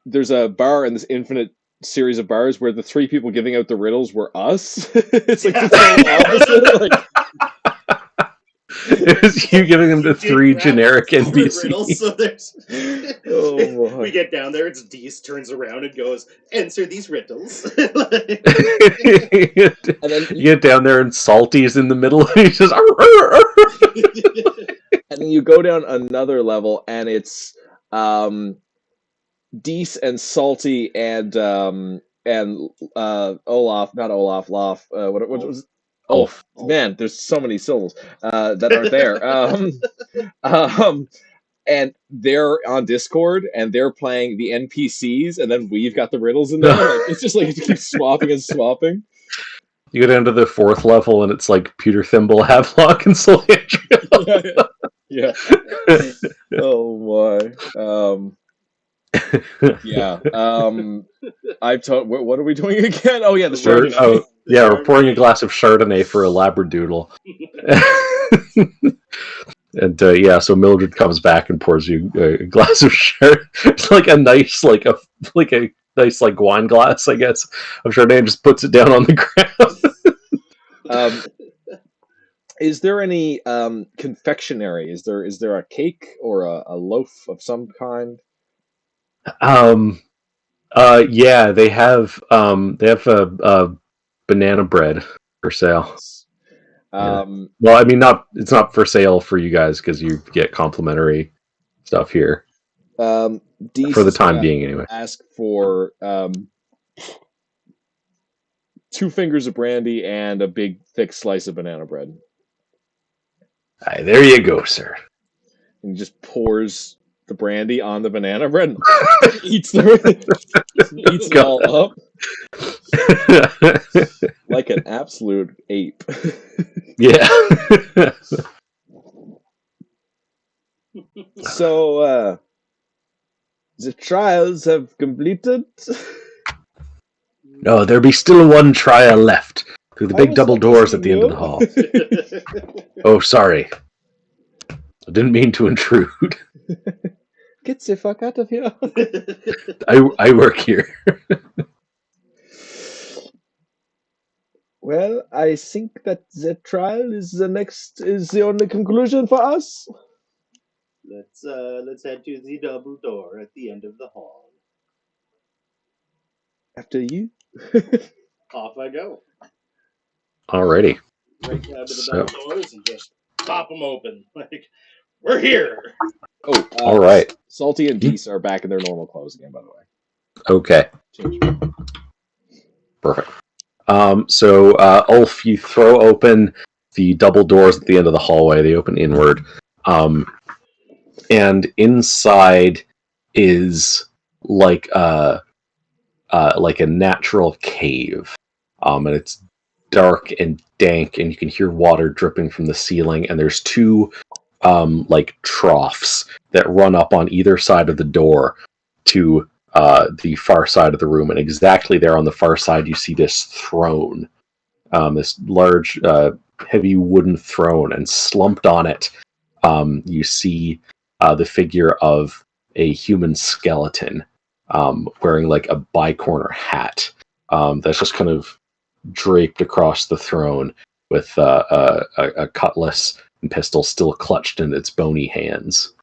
Speaker 5: there's a bar in this infinite series of bars where the 3 people giving out the riddles were us. It's the total opposite.
Speaker 2: It was you giving them to 3 generic NPCs.
Speaker 3: Riddles, so
Speaker 5: Oh,
Speaker 3: we get down there, it's Deese turns around and goes, "Answer these riddles."
Speaker 2: And then you get down there and Salty's in the middle. And he says,
Speaker 5: and then you go down another level, and it's Deese and Salty and Olaf, not Olaf, Lof. What was? Oh man, there's so many syllables that aren't there. and they're on Discord and they're playing the NPCs, and then we've got the riddles in there. Like, it's just like it keeps swapping and swapping.
Speaker 2: You go down to the 4th level, and it's like Peter Thimble, Havelock, and Solandria.
Speaker 5: Yeah. Oh my. Yeah. I've told. What are we doing again? Oh yeah, the Chardonnay.
Speaker 2: We're pouring a glass of Chardonnay for a Labradoodle. And so Mildred comes back and pours you a glass of Chardonnay. It's like a nice, like a nice wine glass, I guess, of Chardonnay, and just puts it down on the ground.
Speaker 5: Is there any confectionery? Is there a cake or a loaf of some kind?
Speaker 2: Yeah, they have a banana bread for sale. Well, I mean, it's not for sale for you guys because you get complimentary stuff here. For the time being, anyway.
Speaker 5: Ask for 2 fingers of brandy and a big thick slice of banana bread.
Speaker 2: Aye, there you go, sir.
Speaker 5: And just pours the brandy on the banana bread and eats it all up like an absolute ape.
Speaker 2: Yeah.
Speaker 5: So, the trials have completed.
Speaker 2: No, there be still one trial left through the big double doors at the end of the hall. Oh, sorry. I didn't mean to intrude.
Speaker 5: Get the fuck out of here.
Speaker 2: I work here.
Speaker 5: Well, I think that the trial is the only conclusion for us.
Speaker 3: Let's head to the double door at the end of the hall.
Speaker 5: After you.
Speaker 3: Off I go.
Speaker 2: Alrighty.
Speaker 3: Right down to the double doors and just pop them open. Like, we're here.
Speaker 5: Oh,
Speaker 2: all right.
Speaker 5: Salty and Deese are back in their normal clothes again, by the way.
Speaker 2: Okay. Perfect. So Ulf, you throw open the double doors at the end of the hallway. They open inward. And inside is like a natural cave. And it's dark and dank, and you can hear water dripping from the ceiling, and there's 2 troughs that run up on either side of the door to the far side of the room, and exactly there on the far side you see this throne, this large heavy wooden throne, and slumped on it you see the figure of a human skeleton wearing like a bicorner hat that's just kind of draped across the throne with a cutlass and pistol still clutched in its bony hands.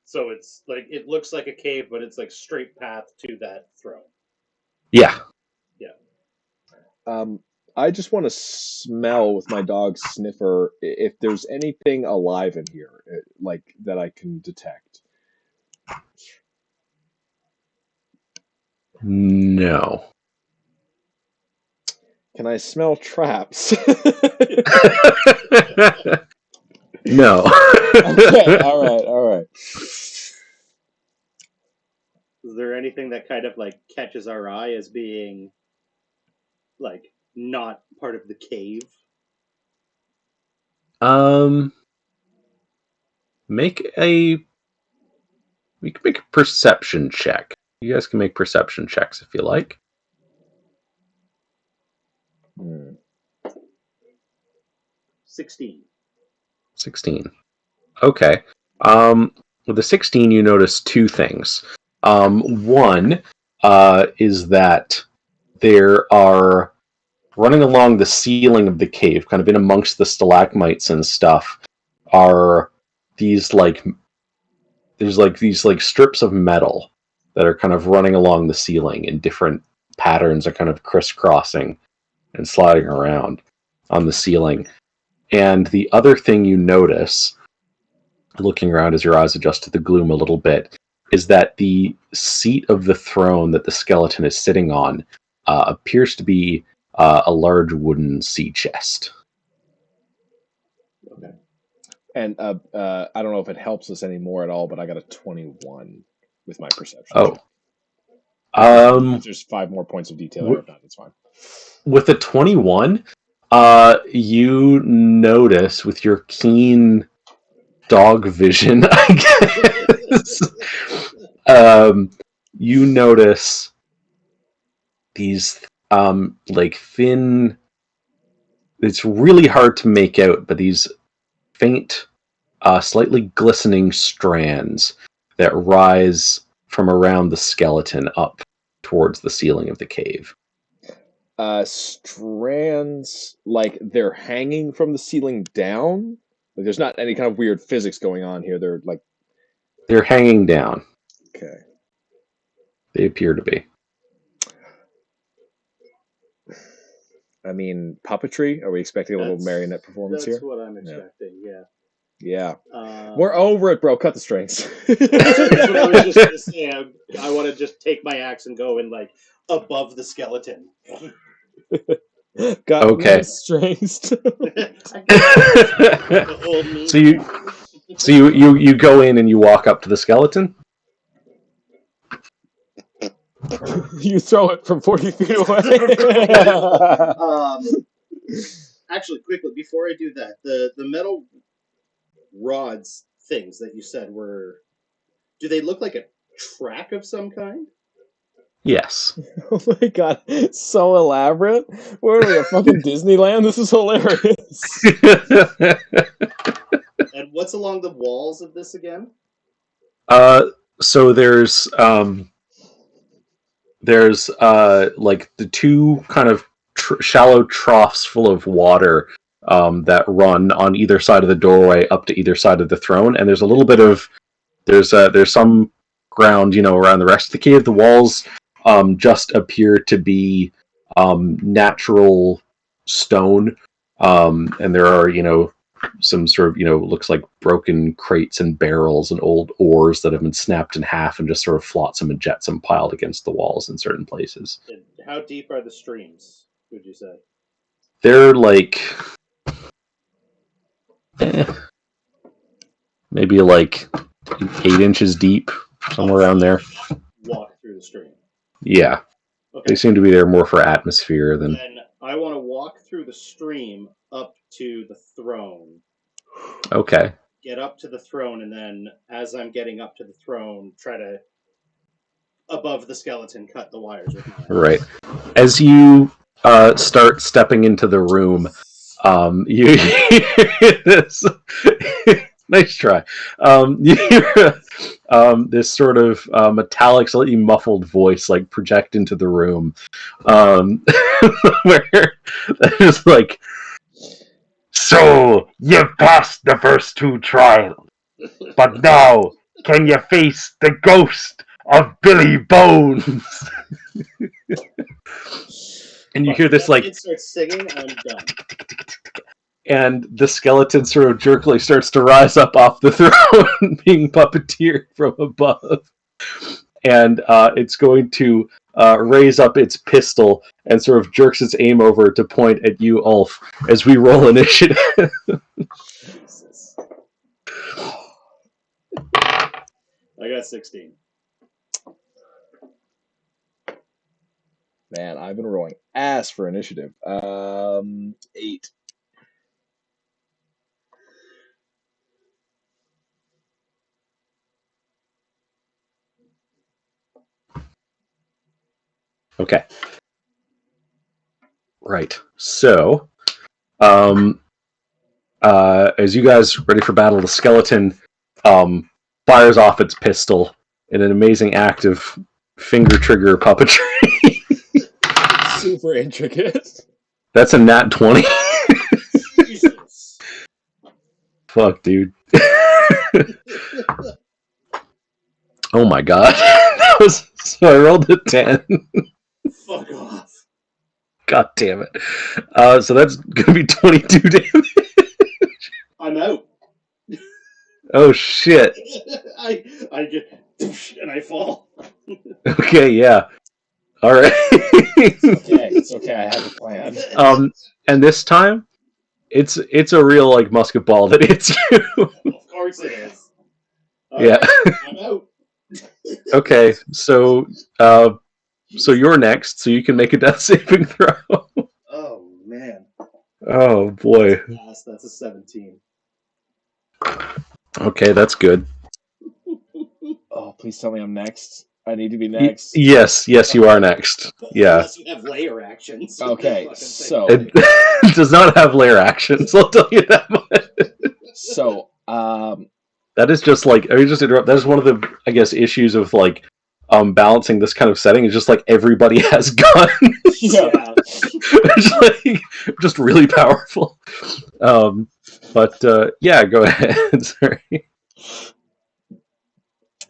Speaker 3: So it's like, it looks like a cave, but it's like straight path to that throne.
Speaker 2: Yeah.
Speaker 5: I just want to smell with my dog Sniffer if there's anything alive in here, like that I can detect.
Speaker 2: No.
Speaker 5: Can I smell traps?
Speaker 2: No.
Speaker 5: Okay, all right.
Speaker 3: Is there anything that kind of like catches our eye as being like not part of the cave?
Speaker 2: We can make a perception check. You guys can make perception checks if you like.
Speaker 3: 16.
Speaker 2: 16. Okay. With the 16, you notice 2 things. One is that there are, running along the ceiling of the cave, kind of in amongst the stalagmites and stuff, are these these strips of metal that are kind of running along the ceiling in different patterns, are kind of crisscrossing and sliding around on the ceiling. And the other thing you notice, looking around as your eyes adjust to the gloom a little bit, is that the seat of the throne that the skeleton is sitting on appears to be a large wooden sea chest.
Speaker 3: Okay.
Speaker 5: And I don't know if it helps us anymore at all, but I got a 21 with my perception.
Speaker 2: Oh.
Speaker 5: If there's 5 more points of detail there, if not, it's fine.
Speaker 2: With a 21, you notice with your keen dog vision, I guess, you notice these like thin. It's really hard to make out, but these faint, slightly glistening strands that rise from around the skeleton up towards the ceiling of the cave.
Speaker 5: Strands, like they're hanging from the ceiling down? Like, there's not any kind of weird physics going on here.
Speaker 2: They're hanging down.
Speaker 5: Okay.
Speaker 2: They appear to be.
Speaker 5: I mean, puppetry? Are we expecting a little marionette performance here?
Speaker 3: That's what I'm expecting,
Speaker 5: Yeah. We're over it, bro. Cut the strings.
Speaker 3: That's what I was just going to say. I want to just take my axe and go in, like, above the skeleton.
Speaker 5: Got
Speaker 2: Okay.
Speaker 5: strings.
Speaker 2: So you go in and you walk up to the skeleton?
Speaker 5: You throw it from 40 feet away.
Speaker 3: Actually, quickly, before I do that, the metal rods things that you said do they look like a track of some kind?
Speaker 2: Yes.
Speaker 5: Oh my god, so elaborate. Where are we at fucking Disneyland? This is hilarious.
Speaker 3: And what's along the walls of this again?
Speaker 2: So there's like the two kind of shallow troughs full of water that run on either side of the doorway up to either side of the throne, and there's a little bit of there's some ground around the rest of the cave. The walls just appear to be natural stone, and there are some sort of looks like broken crates and barrels and old oars that have been snapped in half and just sort of flotsam and jetsam piled against the walls in certain places.
Speaker 3: And how deep are the streams, would you say?
Speaker 2: They're like maybe like 8 inches deep, somewhere around there.
Speaker 3: Walk through the stream.
Speaker 2: Yeah. Okay. They seem to be there more for atmosphere than...
Speaker 3: Then I want to walk through the stream up to the throne.
Speaker 2: Okay.
Speaker 3: Get up to the throne, and then as I'm getting up to the throne, try to, above the skeleton, cut the wires with my axe. Right.
Speaker 2: As you start stepping into the room, you hear this... Nice try. You hear this sort of metallic, slightly muffled voice like project into the room, where it's like, "So you passed the first 2 trials, but now can you face the ghost of Billy Bones?" And you hear this like
Speaker 3: it starts singing, I'm done.
Speaker 2: And the skeleton sort of jerkily starts to rise up off the throne, being puppeteered from above. And it's going to raise up its pistol and sort of jerks its aim over to point at you, Ulf, as we roll initiative.
Speaker 3: Jesus. I got 16.
Speaker 5: Man, I've been rolling ass for initiative. 8.
Speaker 2: Okay. Right. So, as you guys ready for battle, the skeleton fires off its pistol in an amazing act of finger trigger puppetry.
Speaker 5: Super intricate.
Speaker 2: That's a nat 20.
Speaker 3: Jesus.
Speaker 2: Fuck, dude. Oh my god. So I rolled a 10.
Speaker 3: Fuck off.
Speaker 2: God damn it. So that's gonna be 22 damage.
Speaker 3: I'm out.
Speaker 2: Oh shit.
Speaker 3: I just and I fall.
Speaker 2: Okay, yeah. Alright.
Speaker 5: It's okay. I have a plan.
Speaker 2: And this time, it's a real like musket ball that hits you.
Speaker 3: Of course it is.
Speaker 2: Yeah.
Speaker 3: Alright, I'm out.
Speaker 2: Okay, so you're next, so you can make a death saving throw.
Speaker 3: Oh man.
Speaker 2: Oh boy.
Speaker 3: That's a 17.
Speaker 2: Okay, that's good.
Speaker 5: Oh, please tell me I'm next. I need to be next.
Speaker 2: Yes, you are next. Yeah.
Speaker 3: Unless you have layer actions.
Speaker 5: Okay,
Speaker 3: Fucking thing.
Speaker 5: so
Speaker 2: It does not have layer actions, I'll tell you that much. That is just like, I mean, just interrupt. That is one of the, I guess, issues of like balancing this kind of setting. Is just like everybody has guns.
Speaker 3: Yeah.
Speaker 2: It's like just really powerful. But yeah, go ahead. Sorry.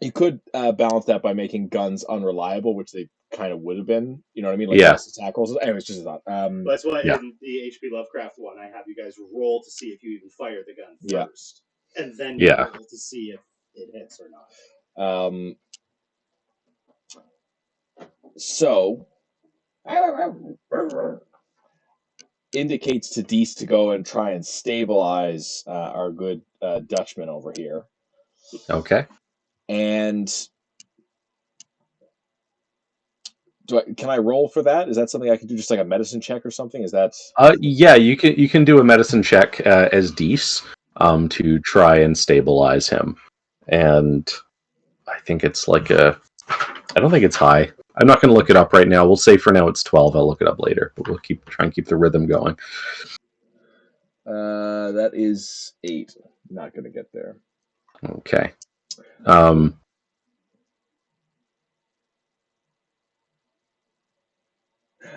Speaker 5: you could balance that by making guns unreliable, which they kind of would have been. You know what I mean? Like
Speaker 2: Yeah.
Speaker 5: less attack rolls. Anyways, just a thought.
Speaker 3: That's why
Speaker 2: Yeah.
Speaker 3: in the H.P. Lovecraft one, I have you guys roll to see if you even fire the gun
Speaker 5: Yeah.
Speaker 3: first, and then you
Speaker 2: Yeah.
Speaker 3: roll to see if it hits or not.
Speaker 5: So indicates to Dees to go and try and stabilize our good Dutchman over here.
Speaker 2: Okay.
Speaker 5: And can I roll for that? Is that something I can do, just like a medicine check or something? Is that?
Speaker 2: Yeah, you can do a medicine check as Dees to try and stabilize him, and I think it's like I don't think it's high. I'm not going to look it up right now. We'll say for now it's 12. I'll look it up later, but we'll try and keep the rhythm going.
Speaker 5: That is 8. Not going to get there.
Speaker 2: Okay.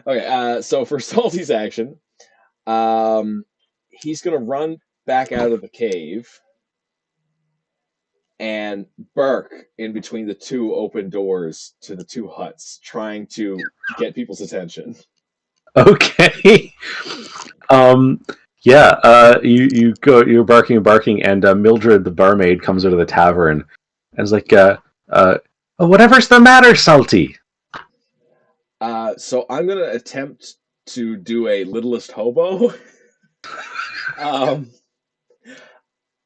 Speaker 5: Okay, so for Salty's action, he's going to run back out of the cave and bark in between the two open doors to the two huts, trying to get people's attention.
Speaker 2: Okay. Yeah. You're barking, and Mildred, the barmaid, comes out of the tavern and is like, "Whatever's the matter, Salty?"
Speaker 5: So I'm gonna attempt to do a littlest hobo,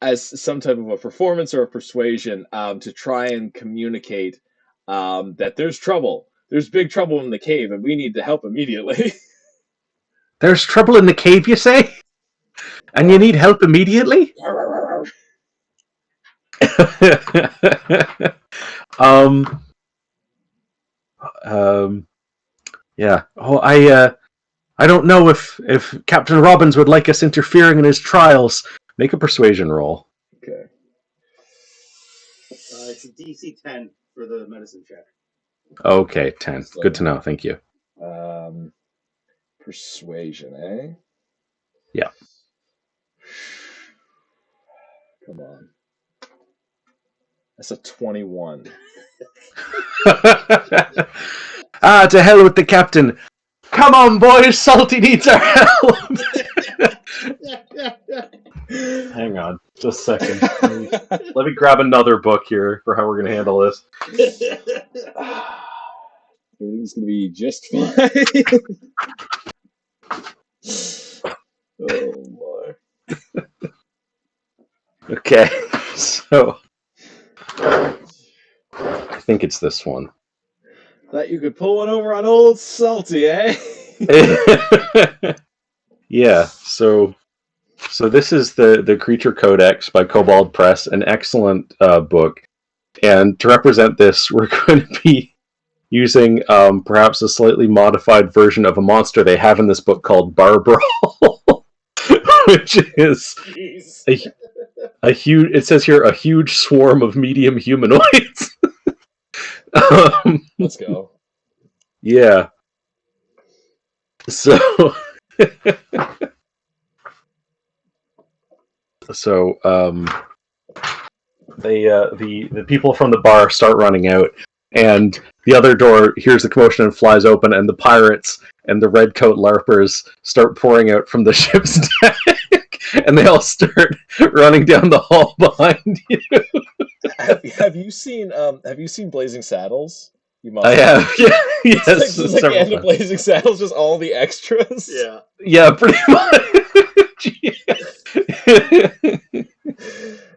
Speaker 5: as some type of a performance or a persuasion, to try and communicate that there's trouble. There's big trouble in the cave, and we need to help immediately.
Speaker 2: There's trouble in the cave, you say? And you need help immediately? Yeah. Oh, I don't know if Captain Robbins would like us interfering in his trials. Make a persuasion roll.
Speaker 5: Okay.
Speaker 3: It's a DC 10 for the medicine check.
Speaker 2: Okay, 10. Good to know. Thank you.
Speaker 5: Persuasion, eh?
Speaker 2: Yeah.
Speaker 5: Come on. That's a 21.
Speaker 2: To hell with the captain. Come on, boys. Salty needs our help. Hang on. Just a second. Let me grab another book here for how we're going to handle this.
Speaker 5: Everything's going to be just fine. Oh, my.
Speaker 2: Okay. So, I think it's this one.
Speaker 5: Thought you could pull one over on old Salty, eh?
Speaker 2: Yeah, so this is the Creature Codex by Kobold Press, an excellent book. And to represent this, we're going to be using perhaps a slightly modified version of a monster they have in this book called Barbrawl, which is a huge. It says here a huge swarm of medium humanoids.
Speaker 5: Let's go.
Speaker 2: Yeah. So, the people from the bar start running out, and the other door hears the commotion and flies open, and the pirates and the redcoat larpers start pouring out from the ship's deck, and they all start running down the hall behind you.
Speaker 5: Have you seen Blazing Saddles? You must.
Speaker 2: I have. Yeah. Yes.
Speaker 5: It's like the end of Blazing Saddles, just all the extras.
Speaker 3: Yeah.
Speaker 2: Yeah, pretty much.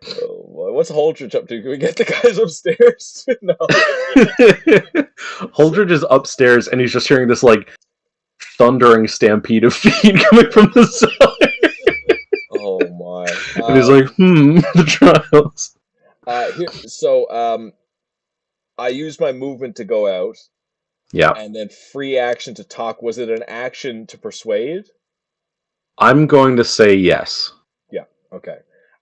Speaker 5: Oh, boy. What's Holdridge up to? Can we get the guys upstairs? No.
Speaker 2: Holdridge is upstairs, and he's just hearing this like thundering stampede of feet coming from the cellar.
Speaker 5: Oh my!
Speaker 2: And he's like, the trials.
Speaker 5: I used my movement to go out.
Speaker 2: Yeah.
Speaker 5: And then free action to talk. Was it an action to persuade?
Speaker 2: I'm going to say yes.
Speaker 5: Yeah. Okay.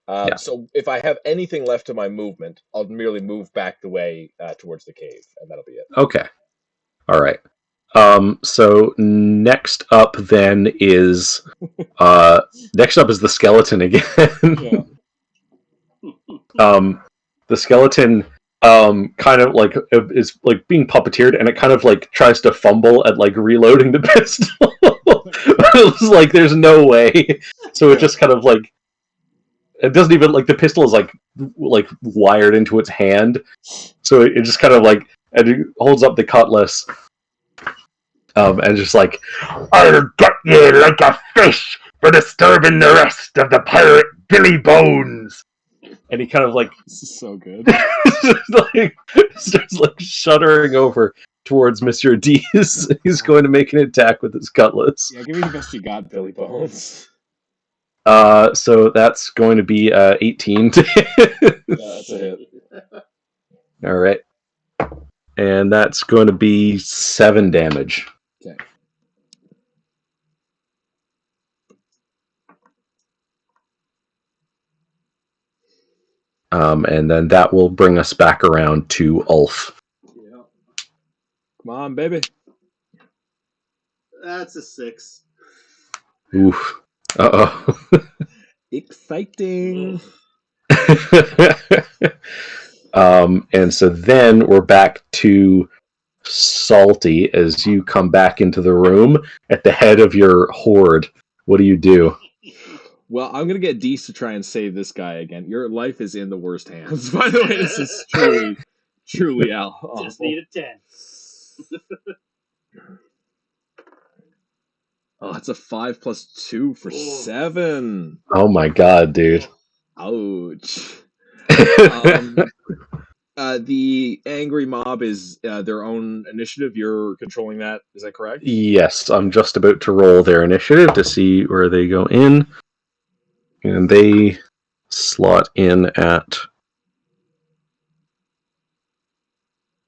Speaker 2: Yeah.
Speaker 5: So if I have anything left of my movement, I'll merely move back the way towards the cave, and that'll be it.
Speaker 2: Okay. All right. So next up then is the skeleton again. The skeleton kind of like is like being puppeteered, and it kind of like tries to fumble at like reloading the pistol. It's like there's no way. So it just kind of like it doesn't even like the pistol is like wired into its hand. So it just kind of like and it holds up the cutlass. And just like, I'll get you like a fish for disturbing the rest of the pirate Billy Bones. And he kind of like,
Speaker 4: This is so good.
Speaker 2: starts like shuddering over towards Mr. D. He's going to make an attack with his cutlass.
Speaker 4: Yeah, give me the best you got, Billy Bones.
Speaker 2: So that's going to be 18.
Speaker 5: Yeah, that's a hit.
Speaker 2: All right. And that's going to be 7 damage.
Speaker 5: Okay.
Speaker 2: And then that will bring us back around to Ulf.
Speaker 3: Yeah.
Speaker 5: Come on, baby.
Speaker 3: That's a 6.
Speaker 2: Oof. Uh-oh.
Speaker 5: Exciting.
Speaker 2: And so then we're back to Salty as you come back into the room at the head of your horde. What do you do?
Speaker 5: Well, I'm gonna get Deese to try and save this guy again. Your life is in the worst hands. By the way, this is truly awful.
Speaker 3: Just need a 10.
Speaker 5: Oh, it's a 5 plus 2 for 7.
Speaker 2: Oh my god, dude.
Speaker 5: Ouch. The angry mob is their own initiative. You're controlling that. Is that correct?
Speaker 2: Yes, I'm just about to roll their initiative to see where they go in. And they slot in at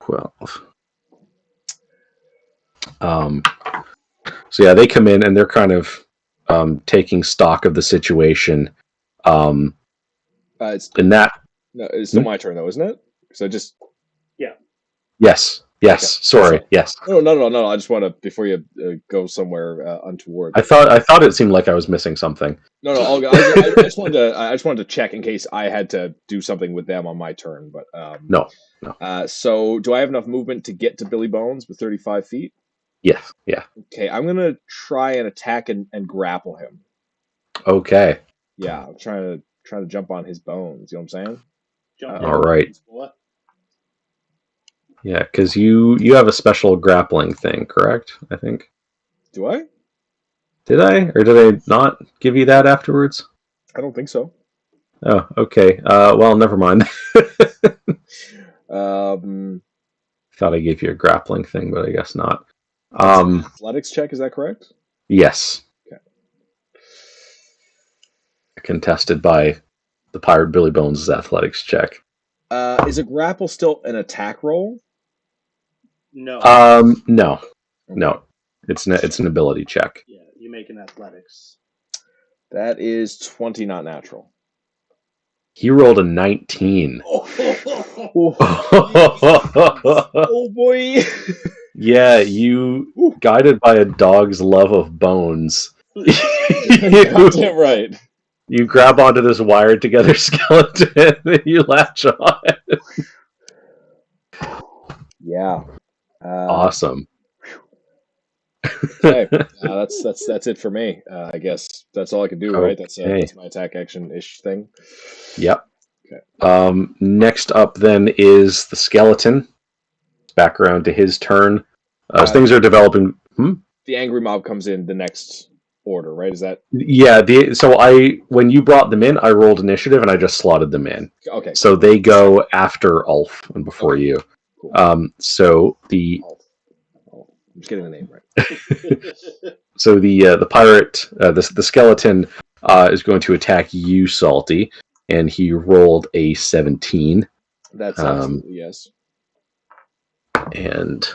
Speaker 2: 12. So yeah, they come in and they're kind of taking stock of the situation.
Speaker 5: It's
Speaker 2: It's
Speaker 5: my turn though, isn't it? So just
Speaker 2: yes,
Speaker 5: Okay.
Speaker 2: sorry, yes.
Speaker 5: no. I just want to before you go somewhere untoward.
Speaker 2: I thought it seemed like I was missing something.
Speaker 5: No. I just wanted to check in case I had to do something with them on my turn. But
Speaker 2: No.
Speaker 5: So do I have enough movement to get to Billy Bones with 35 feet?
Speaker 2: Yeah.
Speaker 5: Okay, I'm gonna try and attack and grapple him.
Speaker 2: Okay.
Speaker 5: Yeah, I'm trying to jump on his bones. You know what I'm saying?
Speaker 3: Jump
Speaker 2: All right.
Speaker 3: What?
Speaker 2: Yeah, because you have a special grappling thing, correct? I think.
Speaker 5: Do I?
Speaker 2: Did I, or did I not give you that afterwards?
Speaker 5: I don't think so.
Speaker 2: Oh, okay. Well, never mind. Thought I gave you a grappling thing, but I guess not.
Speaker 5: Athletics check, is that correct?
Speaker 2: Yes.
Speaker 5: Okay.
Speaker 2: Contested by the pirate Billy Bones' athletics check.
Speaker 5: Is a grapple still an attack roll?
Speaker 3: No.
Speaker 2: No. It's an ability check.
Speaker 3: Yeah, you make an athletics.
Speaker 5: That is 20, not natural.
Speaker 2: He rolled a 19.
Speaker 5: Oh boy!
Speaker 2: Yeah, you, guided by a dog's love of bones,
Speaker 5: Damn right.
Speaker 2: you grab onto this wired together skeleton and you latch on.
Speaker 5: Yeah.
Speaker 2: Awesome.
Speaker 5: Okay. That's it for me. I guess that's all I can do, right? That's my attack action-ish thing.
Speaker 2: Yep.
Speaker 5: Okay.
Speaker 2: Next up then is the skeleton. Back around to his turn. As things are developing.
Speaker 5: The angry mob comes in the next order, right? Is that
Speaker 2: Yeah, when you brought them in, I rolled initiative and I just slotted them in.
Speaker 5: okay?
Speaker 2: So they go after Ulf and before
Speaker 5: Okay.
Speaker 2: you.
Speaker 5: Cool.
Speaker 2: So the
Speaker 5: Alt. I'm just getting the name right.
Speaker 2: the pirate, the skeleton, is going to attack you, Salty, and he rolled a 17,
Speaker 5: That's absolutely yes.
Speaker 2: and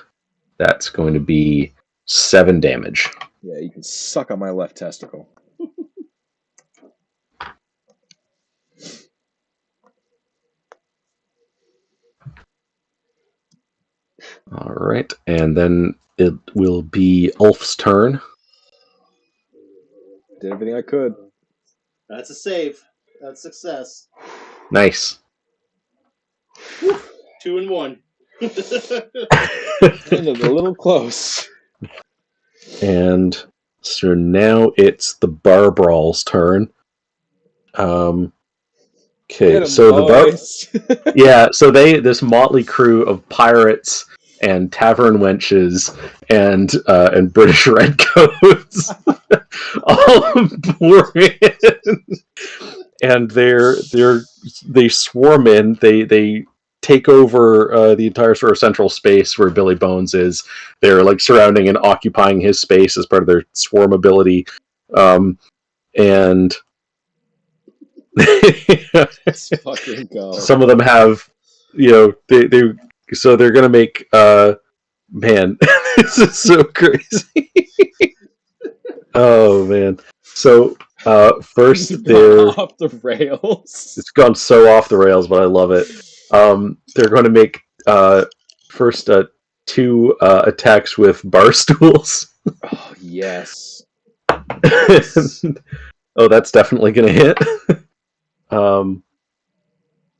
Speaker 2: that's going to be 7 damage.
Speaker 5: Yeah, you can suck on my left testicle.
Speaker 2: All right, and then it will be Ulf's turn.
Speaker 5: Did everything I could.
Speaker 3: That's a save. That's success.
Speaker 2: Nice.
Speaker 3: 2 and 1.
Speaker 5: And a little close.
Speaker 2: And so now it's the Bar Brawl's turn. Okay, so this motley crew of pirates and tavern wenches and British redcoats all pour in, and they swarm in. They take over the entire sort of central space where Billy Bones is. They're like surrounding and occupying his space as part of their swarm ability, and
Speaker 5: Let's fucking go.
Speaker 2: some of them have, so they're gonna make man, this is so crazy. Oh man. So first they're
Speaker 5: off the rails.
Speaker 2: It's gone so off the rails, but I love it. They're going to make first 2 attacks with bar stools.
Speaker 5: Oh yes.
Speaker 2: Oh, that's definitely going to hit.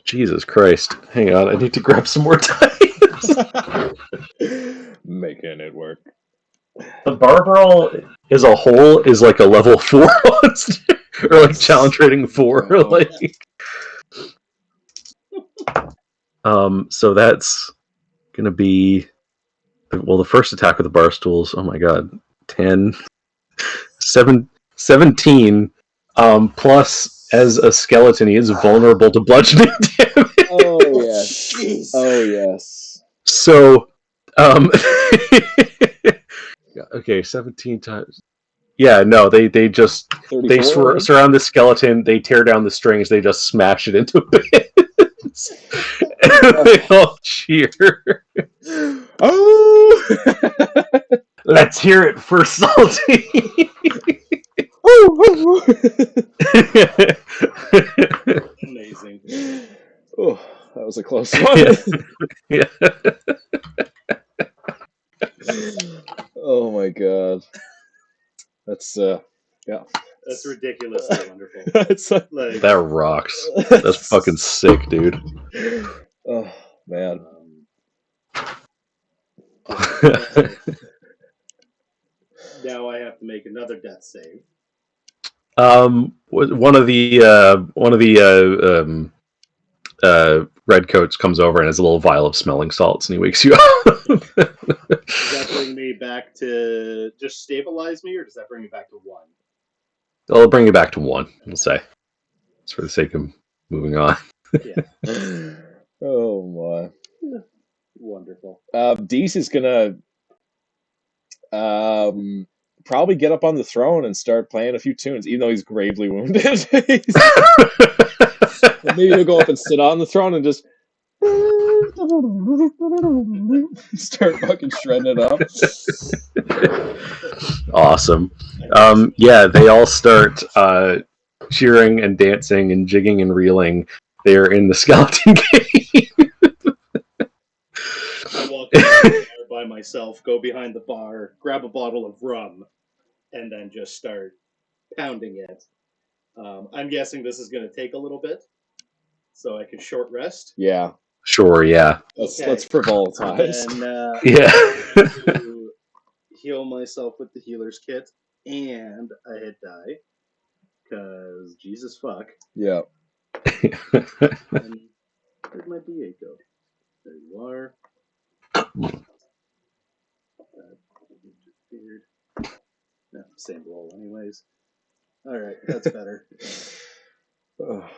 Speaker 2: Jesus Christ. Hang on, I need to grab some more dice.
Speaker 5: Making it work.
Speaker 2: The bar brawl as a whole is like a level 4 monster. Or like challenge rating 4.
Speaker 5: Oh.
Speaker 2: Like so that's gonna be the first attack with the bar stools. Oh my god. 10 17 plus as a skeleton he is vulnerable to bludgeoning damage.
Speaker 5: Oh yes.
Speaker 3: Jeez.
Speaker 5: Oh yes.
Speaker 2: So okay, 17 times. Yeah, no, they just
Speaker 5: 34,
Speaker 2: they
Speaker 5: right?
Speaker 2: surround the skeleton, they tear down the strings, they just smash it into bits. And they all cheer.
Speaker 5: Oh!
Speaker 2: Let's hear it for Salty.
Speaker 3: Amazing.
Speaker 5: Oh, that was a close one.
Speaker 2: Yeah.
Speaker 5: Oh my god. That's yeah.
Speaker 3: That's ridiculously wonderful.
Speaker 5: That's
Speaker 3: Like,
Speaker 2: That rocks. That's fucking sick, dude.
Speaker 5: Oh man.
Speaker 3: Now I have to make another death save.
Speaker 2: One of the redcoats comes over and has a little vial of smelling salts, and he wakes you up.
Speaker 3: Does that bring me back to just stabilize me, or does that bring me back to 1?
Speaker 2: I'll bring you back to 1. We'll say, just for the sake of moving on.
Speaker 5: Yeah. Oh my.
Speaker 3: Wonderful.
Speaker 5: Deese is gonna probably get up on the throne and start playing a few tunes, even though he's gravely wounded. Maybe he'll go up and sit on the throne and just start fucking shredding it up.
Speaker 2: Awesome. Yeah, they all start cheering and dancing and jigging and reeling. They're in the skeleton cave.
Speaker 3: I walk into the bar by myself, go behind the bar, grab a bottle of rum, and then just start pounding it. I'm guessing this is going to take a little bit, so I can short rest.
Speaker 5: Yeah.
Speaker 2: Sure, yeah.
Speaker 5: Let's frivolitize.
Speaker 3: And
Speaker 2: Yeah.
Speaker 3: to heal myself with the healer's kit and a hit die, because Jesus fuck.
Speaker 5: Yeah.
Speaker 3: And where'd my D8 go? There you are. That interfered. No, same roll, anyways. All right, that's better. Oh,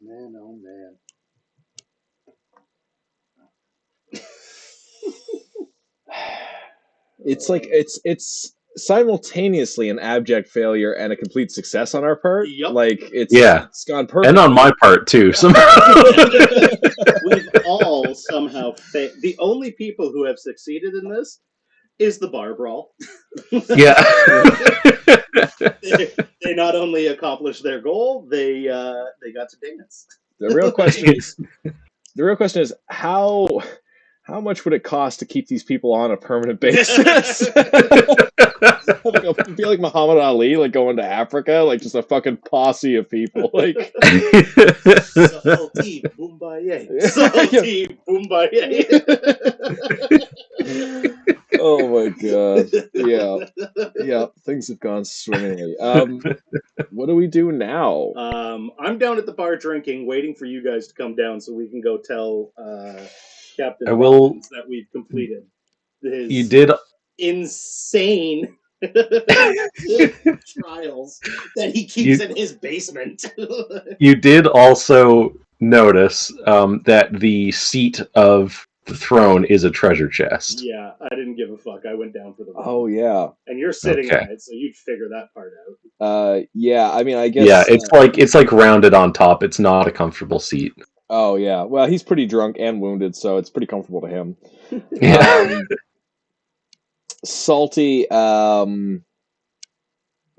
Speaker 3: man, oh man.
Speaker 5: It's like it's simultaneously an abject failure and a complete success on our part.
Speaker 3: Yup.
Speaker 5: Like
Speaker 2: Yeah.
Speaker 5: it's gone perfect.
Speaker 2: And on my part too. Somehow.
Speaker 3: We've all somehow the only people who have succeeded in this is the bar brawl.
Speaker 2: Yeah.
Speaker 3: They not only accomplished their goal, they got to dance.
Speaker 5: The real question is how much would it cost to keep these people on a permanent basis? I feel like Muhammad Ali, like going to Africa, like just a fucking posse of people, like.
Speaker 3: Salty Boombaye. Salty Boombaye.
Speaker 5: Oh my god. Yeah, things have gone swimmingly. What do we do now?
Speaker 3: I'm down at the bar drinking, waiting for you guys to come down so we can go tell Captain
Speaker 2: I will-
Speaker 3: Robbins that we've completed his
Speaker 2: You did.
Speaker 3: insane trials that he keeps in his basement.
Speaker 2: You did also notice that the seat of the throne is a treasure chest.
Speaker 3: Yeah, I didn't give a fuck. I went down for the ride.
Speaker 5: Oh yeah.
Speaker 3: And you're sitting
Speaker 2: Okay.
Speaker 3: on it, so you'd figure that part out.
Speaker 5: Yeah, I mean I guess
Speaker 2: Yeah, it's like rounded on top. It's not a comfortable seat.
Speaker 5: Oh yeah. Well, he's pretty drunk and wounded, so it's pretty comfortable to him.
Speaker 2: Yeah.
Speaker 5: Salty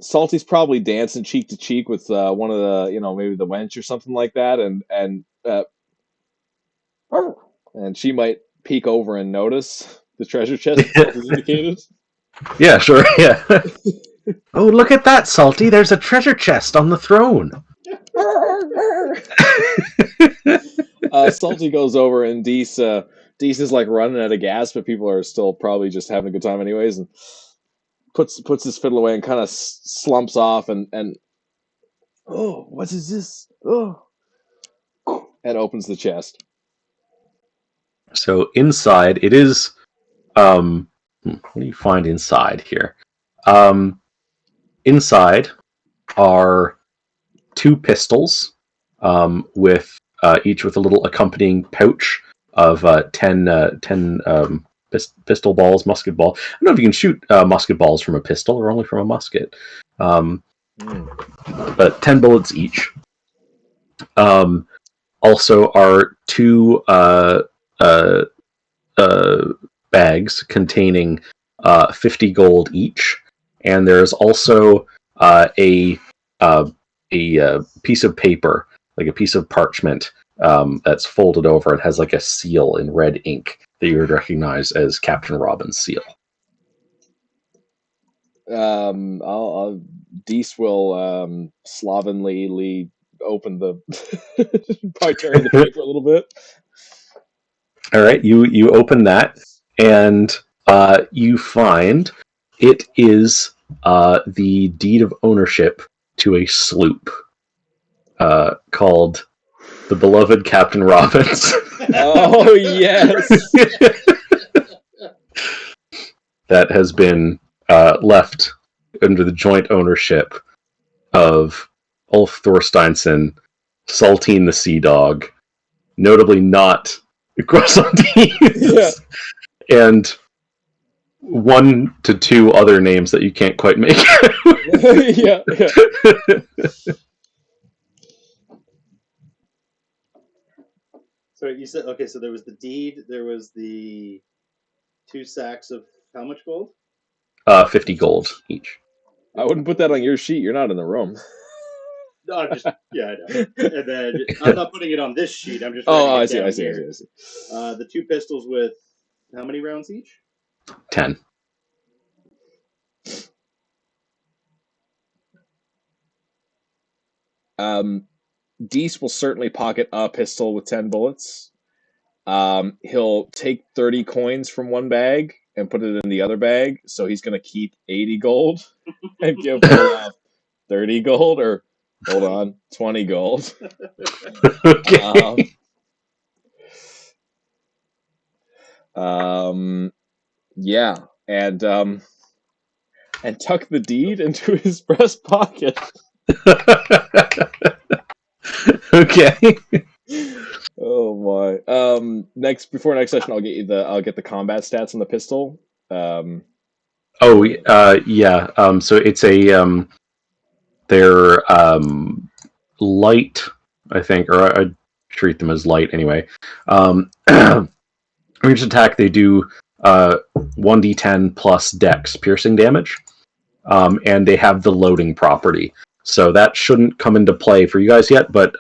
Speaker 5: Salty's probably dancing cheek to cheek with one of the, maybe the wench or something like that, and she might peek over and notice the treasure chest that Salty's indicated.
Speaker 2: Yeah, sure. Yeah. Oh, look at that, Salty! There's a treasure chest on the throne.
Speaker 5: Salty goes over and Deese is like running out of gas, but people are still probably just having a good time anyways, and puts his fiddle away and kind of slumps off and oh, what is this? Oh, and opens the chest.
Speaker 2: So inside, it is. What do you find inside here? Inside are 2 pistols, with each with a little accompanying pouch of 10 pistol balls, musket ball. I don't know if you can shoot musket balls from a pistol or only from a musket, but 10 bullets each. Also are 2 bags containing 50 gold each, and there's also a piece of paper, like a piece of parchment, that's folded over and has like a seal in red ink that you would recognize as Captain Robbins' seal.
Speaker 5: Deese will slovenly open the probably tearing the paper a little bit.
Speaker 2: All right, you open that, and you find it is the deed of ownership to a sloop called the Beloved Captain Robbins.
Speaker 5: Oh yes.
Speaker 2: That has been left under the joint ownership of Ulf Thorsteinson, Saltine the Sea Dog, notably not Croissantines, and 1 to 2 other names that you can't quite make.
Speaker 5: Yeah.
Speaker 3: So you said, okay, so there was the deed, there was the 2 sacks of how much gold?
Speaker 2: 50 gold each.
Speaker 5: I wouldn't put that on your sheet. You're not in the room.
Speaker 3: No, I'm just, yeah, I know. And then I'm not putting it on this sheet. I'm just.
Speaker 5: Oh, I see.
Speaker 3: The 2 pistols with how many rounds each?
Speaker 2: 10.
Speaker 5: Deese will certainly pocket a pistol with 10 bullets. He'll take 30 coins from one bag and put it in the other bag, so he's going to keep 80 gold and give Olaf 30 gold, or hold on, 20 gold.
Speaker 2: Okay.
Speaker 5: Yeah, and and tuck the deed into his breast pocket.
Speaker 2: Okay.
Speaker 5: Oh my. Before next session, I'll get the combat stats on the pistol.
Speaker 2: Oh, yeah. So it's they're light, I think, or I treat them as light anyway. Ranged attack, they do 1d10 plus dex piercing damage, and they have the loading property. So that shouldn't come into play for you guys yet, but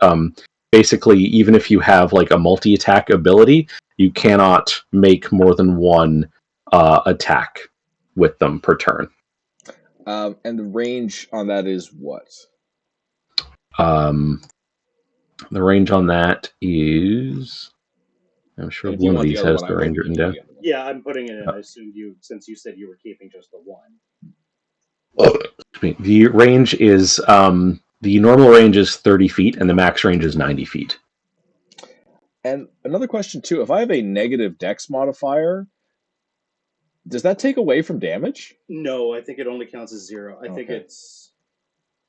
Speaker 2: basically, even if you have like a multi-attack ability, you cannot make more than one attack with them per turn.
Speaker 5: And the range on that is what?
Speaker 2: The range on that is... I'm sure
Speaker 5: And if you
Speaker 2: one of
Speaker 5: want the
Speaker 2: these
Speaker 5: other
Speaker 2: has
Speaker 5: one,
Speaker 2: the
Speaker 5: I will
Speaker 2: range written
Speaker 5: read you
Speaker 2: down.
Speaker 5: the other one.
Speaker 3: Yeah, I'm putting it in. I assumed since you said you were keeping just the one.
Speaker 2: The range is... the normal range is 30 feet, and the max range is 90 feet.
Speaker 5: And another question, too. If I have a negative dex modifier, does that take away from damage?
Speaker 3: No, I think it only counts as 0. I think
Speaker 5: Okay.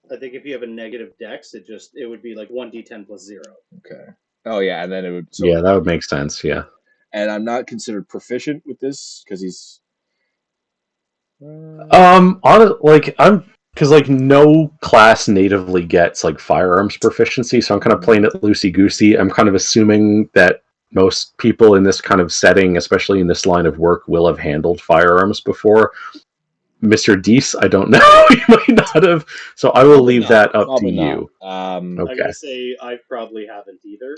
Speaker 3: I think if you have a negative dex, it would be like 1d10 plus 0.
Speaker 5: Okay. Oh, yeah, and then it would...
Speaker 2: Yeah, that would make sense, yeah.
Speaker 5: And I'm not considered proficient with this, because he's...
Speaker 2: Because no class natively gets like firearms proficiency, so I'm kind of playing it loosey goosey. I'm kind of assuming that most people in this kind of setting, especially in this line of work, will have handled firearms before. Mr. Deese, I don't know. You might not have, so I will leave that up to you.
Speaker 5: Okay.
Speaker 3: I'm gonna say I probably haven't either.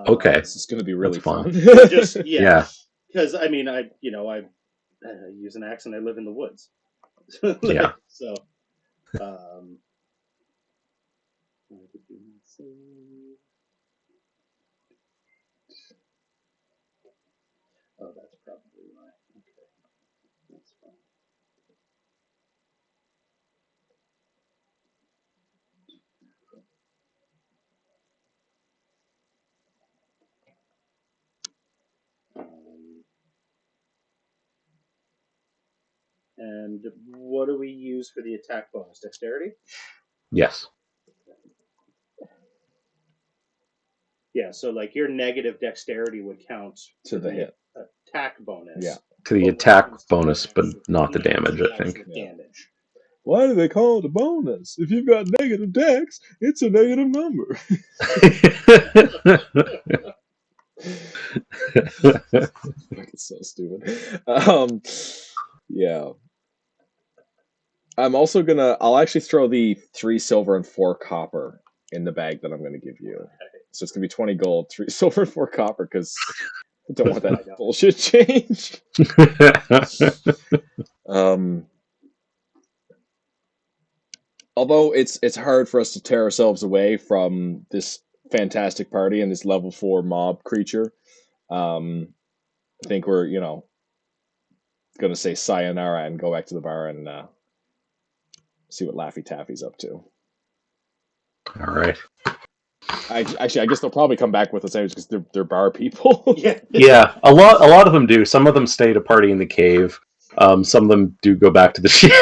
Speaker 2: Okay,
Speaker 5: This is going to be really fun.
Speaker 3: Just
Speaker 2: Yeah.
Speaker 3: because I mean I use an axe and I live in the woods.
Speaker 2: Yeah.
Speaker 3: So, oh, that's probably why. Okay, that's fine. And what do we use for the attack bonus? Dexterity?
Speaker 2: Yes.
Speaker 3: Yeah, so like your negative dexterity would count
Speaker 5: To the hit.
Speaker 3: Attack bonus.
Speaker 5: Yeah.
Speaker 2: To the attack bonus, but not the damage, I think.
Speaker 3: Damage.
Speaker 5: Why do they call it a bonus? If you've got negative dex, it's a negative number. It's so stupid. Yeah. I'll actually throw the 3 silver and 4 copper in the bag that I'm gonna give you. So it's gonna be 20 gold, 3 silver, and 4 copper, because I don't want that bullshit change. Although it's hard for us to tear ourselves away from this fantastic party and this level 4 mob creature, I think we're gonna say sayonara and go back to the bar and see what Laffy Taffy's up to.
Speaker 2: All right.
Speaker 5: I guess they'll probably come back with us because they're bar people.
Speaker 2: Yeah, a lot of them do. Some of them stay to party in the cave. Some of them do go back to the ship.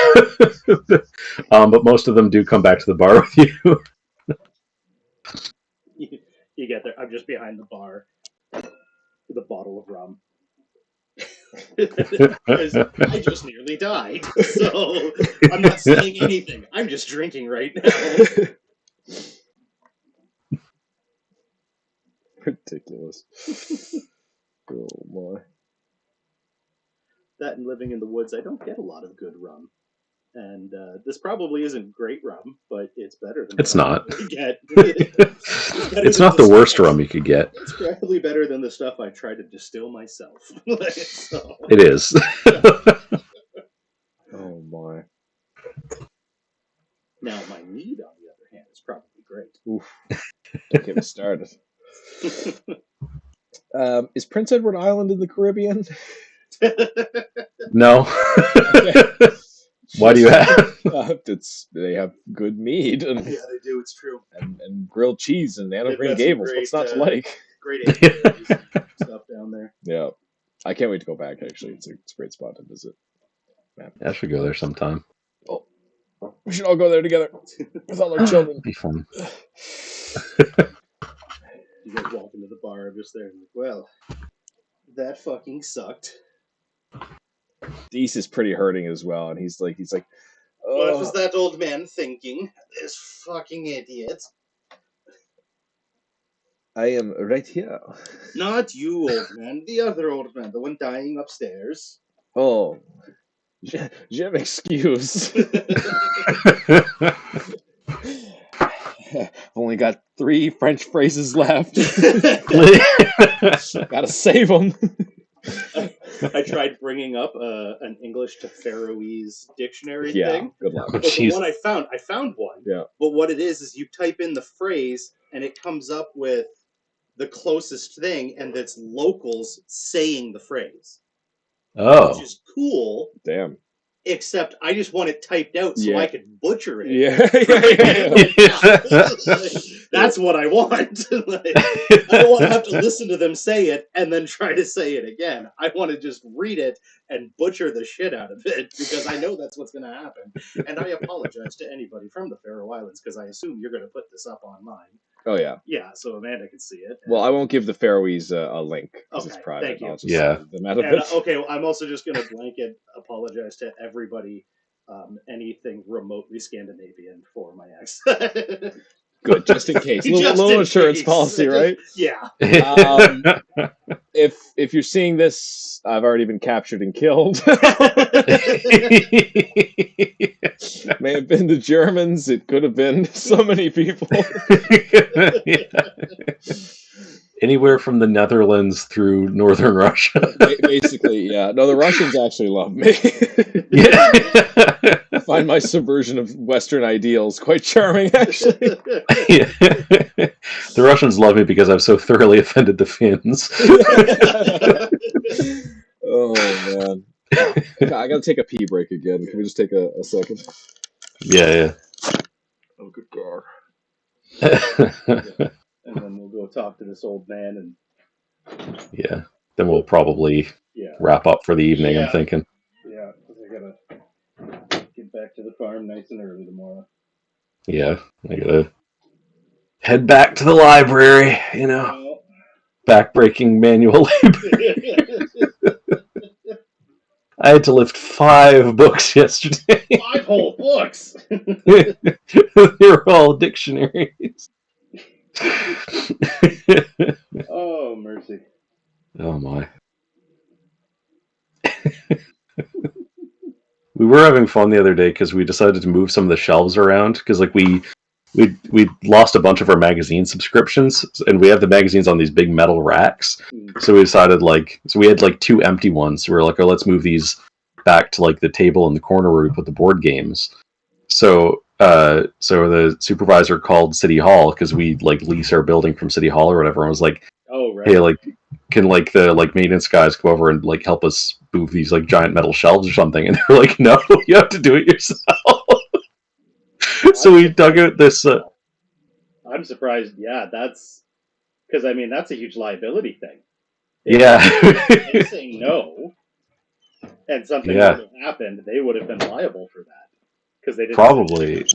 Speaker 2: But most of them do come back to the bar with you.
Speaker 3: You get there. I'm just behind the bar with a bottle of rum. Because I just nearly died. So I'm not saying anything. I'm just drinking right now.
Speaker 5: Ridiculous. Oh my.
Speaker 3: That and living in the woods, I don't get a lot of good rum. And this probably isn't great rum, but it's better than
Speaker 2: It's not.
Speaker 3: Get.
Speaker 2: It's not the worst rum you could get.
Speaker 3: It's probably better than the stuff I tried to distill myself. So.
Speaker 2: It is.
Speaker 5: Oh my.
Speaker 3: Now my mead, on the other hand, is probably great.
Speaker 5: Oof. Don't get me started. Is Prince Edward Island in the Caribbean?
Speaker 2: No. Why do you have?
Speaker 5: They have good mead and
Speaker 3: Yeah, they do. It's true.
Speaker 5: and grilled cheese and Anne of
Speaker 3: They've
Speaker 5: Green
Speaker 3: got some
Speaker 5: Gables.
Speaker 3: great,
Speaker 5: What's not to like?
Speaker 3: Great stuff down there.
Speaker 5: Yeah, I can't wait to go back. Actually, it's a great spot to visit.
Speaker 2: I should go there sometime.
Speaker 5: We should all go there together with all our children.
Speaker 2: Be fun.
Speaker 3: You guys walk into the bar, I'm just there, and like, well, that fucking sucked.
Speaker 5: Deese is pretty hurting as well, and he's like,
Speaker 3: What was that old man thinking? This fucking idiot.
Speaker 5: I am right here.
Speaker 3: Not you, old man. The other old man, the one dying upstairs.
Speaker 5: Oh, je m'excuse. I've only got 3 French phrases left. Gotta save them.
Speaker 3: I tried bringing up an English to Faroese dictionary
Speaker 5: Yeah,
Speaker 3: thing.
Speaker 5: good luck.
Speaker 3: But the one I found one.
Speaker 5: Yeah.
Speaker 3: But what it is you type in the phrase and it comes up with the closest thing, and that's locals saying the phrase.
Speaker 2: Oh.
Speaker 3: Which is cool.
Speaker 5: Damn.
Speaker 3: Except I just want it typed out so I could butcher it.
Speaker 5: Yeah.
Speaker 3: That's what I want. Like, I don't want to have to listen to them say it and then try to say it again. I want to just read it and butcher the shit out of it because I know that's what's going to happen. And I apologize to anybody from the Faroe Islands because I assume you're going to put this up online.
Speaker 5: Oh, yeah.
Speaker 3: Yeah, so Amanda can see it.
Speaker 5: Well, I won't give the Faroese a link because
Speaker 3: Okay,
Speaker 5: it's private.
Speaker 3: thank you.
Speaker 5: I'll just
Speaker 2: Yeah.
Speaker 5: leave them out of
Speaker 3: And,
Speaker 5: it.
Speaker 3: okay, well, I'm also just going to blanket apologize to everybody, anything remotely Scandinavian for my accent.
Speaker 5: Good, just in case. Little
Speaker 3: Just in
Speaker 5: insurance
Speaker 3: case.
Speaker 5: policy, right?
Speaker 3: Yeah.
Speaker 5: If you're seeing this, I've already been captured and killed. May have been the Germans. It could have been so many people.
Speaker 2: Anywhere from the Netherlands through northern Russia.
Speaker 5: Basically, yeah. No, the Russians actually love me. I find my subversion of Western ideals quite charming, actually.
Speaker 2: The Russians love me because I've so thoroughly offended the Finns.
Speaker 5: Oh, man. I gotta take a pee break again. Can we just take a second?
Speaker 2: Yeah.
Speaker 3: Oh, good God. And then we'll go talk to this old man and
Speaker 2: Yeah. Then we'll probably
Speaker 3: yeah.
Speaker 2: wrap up for the evening,
Speaker 3: Yeah.
Speaker 2: I'm thinking.
Speaker 3: Yeah, I gotta get back to the farm nice and early tomorrow.
Speaker 2: Yeah. I gotta head back to the library, you know. Backbreaking manual labor. I had to lift 5 books yesterday.
Speaker 3: 5 whole books!
Speaker 2: They were all dictionaries.
Speaker 3: Oh, mercy.
Speaker 2: Oh my. We were having fun the other day because we decided to move some of the shelves around because like we lost a bunch of our magazine subscriptions and we have the magazines on these big metal racks. So we decided so we had like 2 empty ones. So we were like, oh, let's move these back to like the table in the corner where we put the board games. So the supervisor called City Hall because we like lease our building from City Hall or whatever. And was like,
Speaker 3: oh, right.
Speaker 2: hey, like, can like the like maintenance guys come over and like help us move these like giant metal shelves or something? And they're like, no, you have to do it yourself. So we dug out this.
Speaker 3: I'm surprised. Yeah, that's because I mean that's a huge liability thing.
Speaker 2: Yeah.
Speaker 3: If they say no, and something would have happened, they would have been liable for that because they didn't.
Speaker 2: Probably.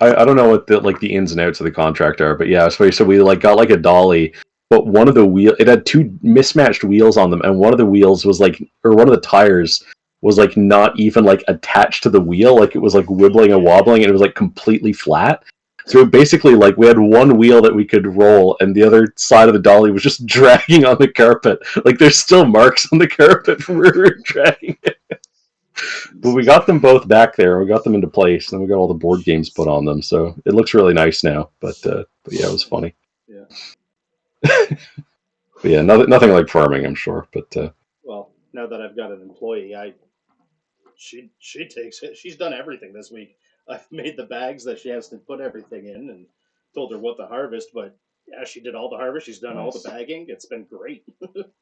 Speaker 2: I don't know what the ins and outs of the contract are, but yeah. So we like got like a dolly, but one of the it had 2 mismatched wheels on them, and one of the wheels was like, or one of the tires was like not even like attached to the wheel, like it was like wibbling and wobbling, and it was like completely flat. So basically, like we had one wheel that we could roll, and the other side of the dolly was just dragging on the carpet. Like there's still marks on the carpet from where we were dragging it. But we got them both back there. We got them into place, and then we got all the board games put on them. So it looks really nice now. But yeah, it was funny.
Speaker 3: Yeah.
Speaker 2: But yeah, nothing like farming, I'm sure. But
Speaker 3: well, now that I've got an employee, she takes it. She's done everything this week. I've made the bags that she has to put everything in, and told her what to harvest. But yeah, she did all the harvest. She's done all the bagging. It's been great.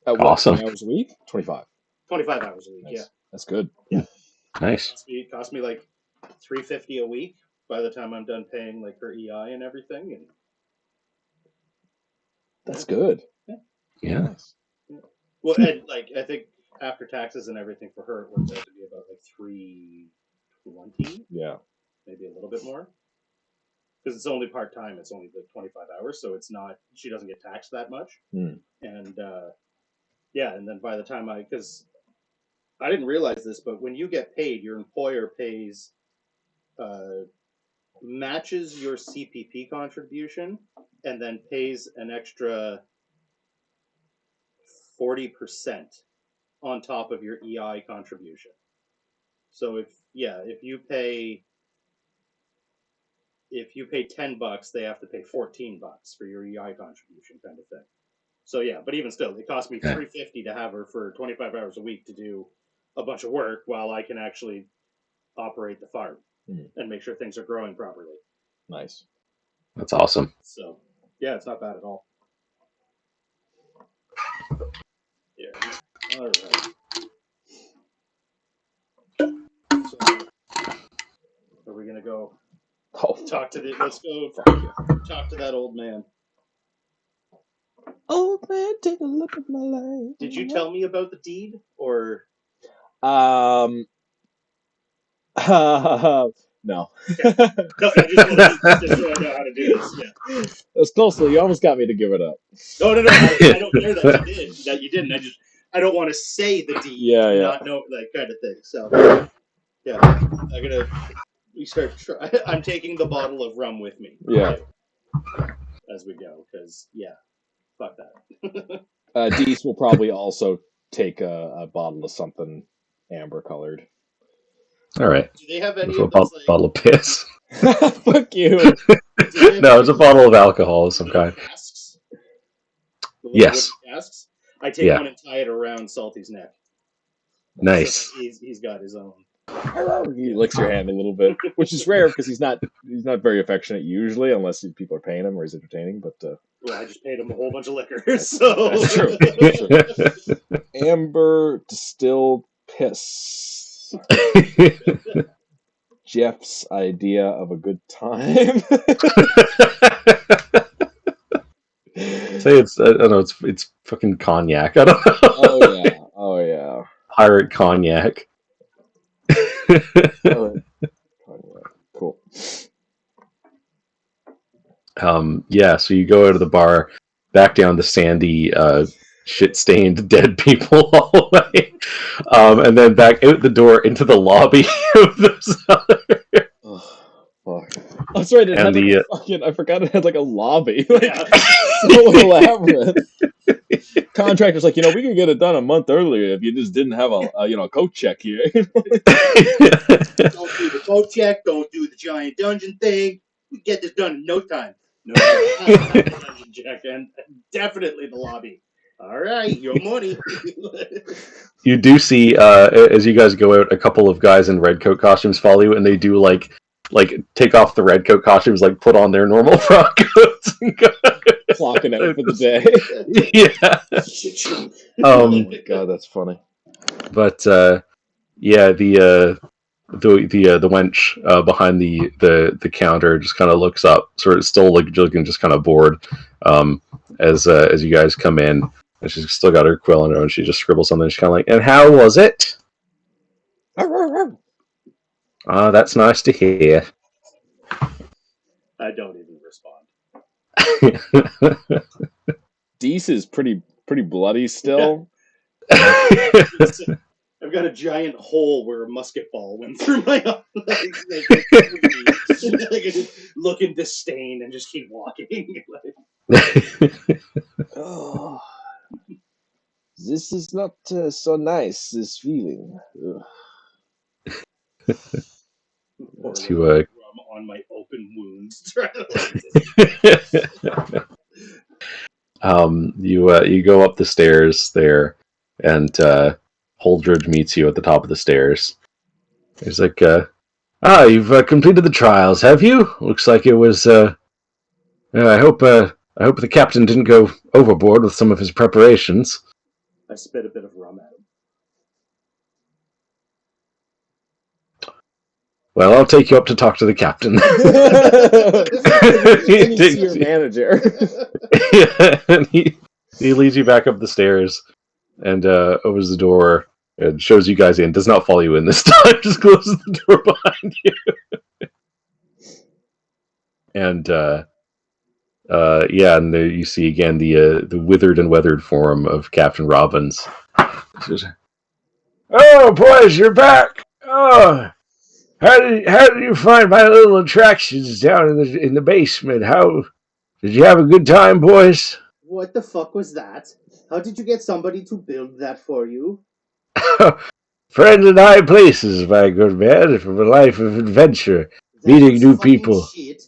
Speaker 2: Awesome.
Speaker 5: 20 hours a week? 25.
Speaker 3: 25 hours a week.
Speaker 5: Nice.
Speaker 3: Yeah.
Speaker 5: That's good.
Speaker 3: Yeah.
Speaker 2: Nice.
Speaker 3: It cost me like $350 a week by the time I'm done paying like her EI and everything. And
Speaker 5: that's good.
Speaker 2: Yeah.
Speaker 5: Nice.
Speaker 3: Well, and like I think after taxes and everything for her, it works out to be about like $320.
Speaker 5: Yeah.
Speaker 3: maybe a little bit more. Because it's only part-time. It's only the 25 hours, so it's not. She doesn't get taxed that much. And and then by the time because I didn't realize this, but when you get paid, your employer pays, matches your CPP contribution, and then pays an extra 40% on top of your EI contribution. So if you pay $10, they have to pay $14 for your EI contribution, kind of thing. So yeah, but even still, it cost me $350 to have her for 25 hours a week to do a bunch of work while I can actually operate the farm and make sure things are growing properly.
Speaker 5: Nice.
Speaker 2: That's awesome.
Speaker 3: So yeah, it's not bad at all. Yeah. All right. So, are we gonna go talk to let's go talk to that old man.
Speaker 5: Old man, take a look at my life.
Speaker 3: Did you tell me about the deed, or?
Speaker 5: No.
Speaker 3: No, I just want to know how to do this. Yeah.
Speaker 5: That's closely. You almost got me to give it up.
Speaker 3: No. I don't care that you didn't. I don't want to say the deed and not know that kind of thing. So, yeah, I'm taking the bottle of rum with me.
Speaker 5: Yeah.
Speaker 3: As we go, because fuck that.
Speaker 5: Deese will probably also take a bottle of something amber colored.
Speaker 2: All right.
Speaker 3: Do they have any
Speaker 2: for
Speaker 3: of those,
Speaker 2: bottle of piss?
Speaker 5: Fuck you.
Speaker 2: No, it's a bottle of alcohol of some kind.
Speaker 3: Casks?
Speaker 2: Yes.
Speaker 3: Casks? I take one and tie it around Salty's neck.
Speaker 2: Nice.
Speaker 3: So he's got his own.
Speaker 5: He licks your hand a little bit, which is rare because he's not very affectionate usually, unless people are paying him or he's entertaining. But
Speaker 3: well, I just paid him a whole bunch of liquor, so
Speaker 5: that's true. That's true. Amber distilled piss. Jeff's idea of a good time.
Speaker 2: Say it's I don't know. It's fucking cognac. I don't know.
Speaker 5: Oh yeah.
Speaker 2: Pirate cognac.
Speaker 5: Cool.
Speaker 2: So you go out of the bar, back down the sandy, shit-stained dead people all the way, and then back out the door into the lobby of the cellar.
Speaker 5: Oh, fuck. Oh, sorry, I forgot it had like a lobby. So elaborate. Contractor's like, we could get it done a month earlier if you just didn't have a coat check here.
Speaker 3: Don't do the coat check. Don't do the giant dungeon thing. We get this done in no time. No dungeon check, and definitely the lobby. All right, your money.
Speaker 2: You do see, as you guys go out, a couple of guys in red coat costumes follow you, and they do like take off the red coat costumes, like put on their normal frock coats and go.
Speaker 5: Clocking out for the day.
Speaker 2: Yeah.
Speaker 5: Oh my god, that's funny.
Speaker 2: But the wench behind the counter just kind of looks up, sort of still looking just kind of bored, as you guys come in, and she's still got her quill in her, and she just scribbles something. She's kind of like, "And how was it?" That's nice to hear.
Speaker 3: I don't even respond.
Speaker 5: Deese is pretty bloody still.
Speaker 3: Yeah. I've got a giant hole where a musket ball went through my arm. I just look in disdain and just keep walking.
Speaker 5: Oh, this is not so nice. This feeling.
Speaker 2: To
Speaker 3: on my open wounds.
Speaker 2: You go up the stairs there, and Holdridge meets you at the top of the stairs. He's like, you've completed the trials, have you? Looks like it was. I hope the captain didn't go overboard with some of his preparations.
Speaker 3: I spit a bit of rum at him.
Speaker 2: Well, I'll take you up to talk to the captain.
Speaker 5: You see your manager.
Speaker 2: Yeah, and he leads you back up the stairs and opens the door and shows you guys in. Does not follow you in this time. Just closes the door behind you. and and there you see again the withered and weathered form of Captain Robbins.
Speaker 6: Oh, boys, you're back. Oh, how did you find my little attractions down in the basement? How did you have a good time, boys?
Speaker 3: What the fuck was that? How did you get somebody to build that for you?
Speaker 6: Friends in high places, my good man, from a life of adventure, meeting new people.
Speaker 3: Shit.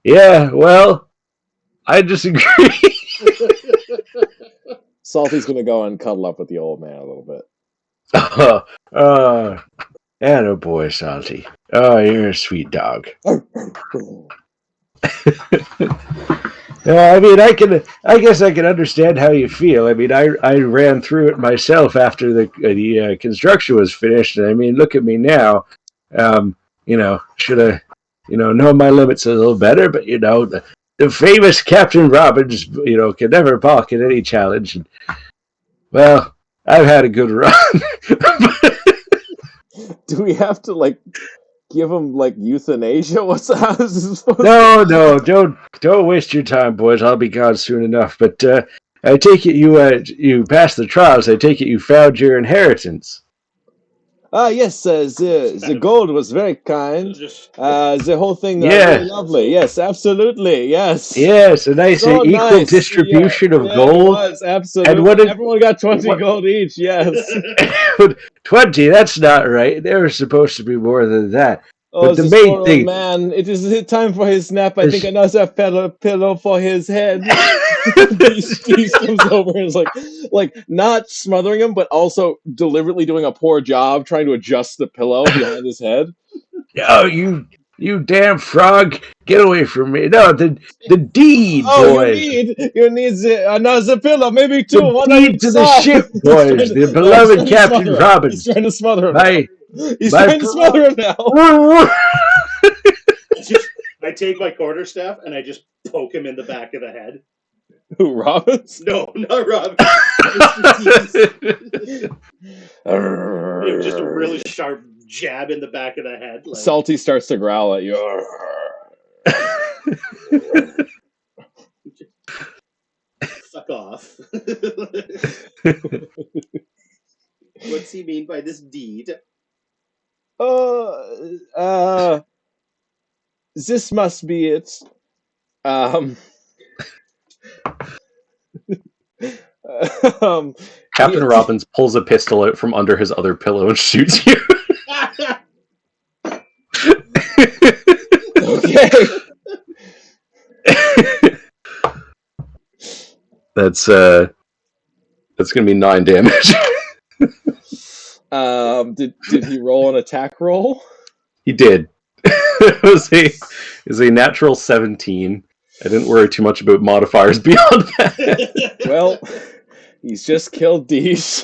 Speaker 6: Yeah, well, I disagree.
Speaker 5: Salty's gonna go and cuddle up with the old man a little bit.
Speaker 6: Attaboy, Salty. Oh, you're a sweet dog. I mean, I guess I can understand how you feel. I mean, I ran through it myself after the construction was finished, and I mean, look at me now. Should have, known my limits a little better, but the famous Captain Robbins, can never balk at any challenge. And, well, I've had a good run.
Speaker 5: Do we have to give him euthanasia? How is this supposed
Speaker 6: No, don't waste your time, boys. I'll be gone soon enough. But I take it you passed the trials. I take it you found your inheritance.
Speaker 5: Yes, the gold was very kind. The whole thing really lovely. Yes, absolutely. Yes.
Speaker 6: Yes, a nice
Speaker 5: So
Speaker 6: equal
Speaker 5: nice.
Speaker 6: distribution of
Speaker 5: It
Speaker 6: gold.
Speaker 5: was, absolutely. Everyone got 20 gold each, yes.
Speaker 6: 20, that's not right. There was supposed to be more than that.
Speaker 5: Oh,
Speaker 6: but the
Speaker 5: this
Speaker 6: main
Speaker 5: poor
Speaker 6: thing,
Speaker 5: old man. It is time for his nap. I think another pillow for his head. He comes over and is like not smothering him, but also deliberately doing a poor job trying to adjust the pillow behind his head.
Speaker 6: Oh, you damn frog! Get away from me! No, the deed, boys.
Speaker 5: You need another pillow, maybe two.
Speaker 6: The deed to the ship, boys. The beloved Captain Robbins.
Speaker 5: He's trying to smother him. He's trying to smother him now.
Speaker 3: I take my quarterstaff and I just poke him in the back of the head.
Speaker 5: Who, Robbins?
Speaker 3: No, not Robbins. Just a really sharp jab in the back of the head.
Speaker 5: Salty starts to growl at you.
Speaker 3: Fuck off. What's he mean by this deed?
Speaker 5: This must be it.
Speaker 2: Captain Robbins pulls a pistol out from under his other pillow and shoots you.
Speaker 5: Okay.
Speaker 2: That's gonna be 9 damage.
Speaker 5: Did he roll an attack roll?
Speaker 2: He did. It was a natural 17. I didn't worry too much about modifiers beyond that.
Speaker 5: Well, he's just killed Dees.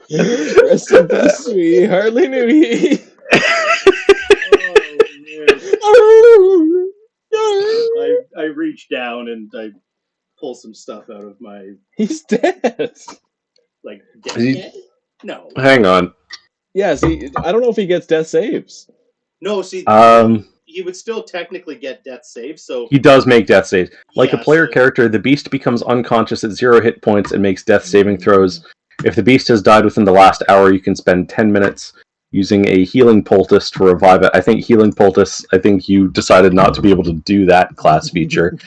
Speaker 5: Rest in peace, we hardly knew ye.
Speaker 3: I reach down and I pull some stuff out of my...
Speaker 5: He's dead.
Speaker 3: Like, dead? No.
Speaker 2: Hang on.
Speaker 5: Yeah, see, I don't know if he gets death saves.
Speaker 3: No, see, he would still technically get death saves, so...
Speaker 2: He does make death saves. Like a player character, the beast becomes unconscious at 0 hit points and makes death saving throws. If the beast has died within the last hour, you can spend 10 minutes using a healing poultice to revive it. I think healing poultice, you decided not to be able to do that class feature.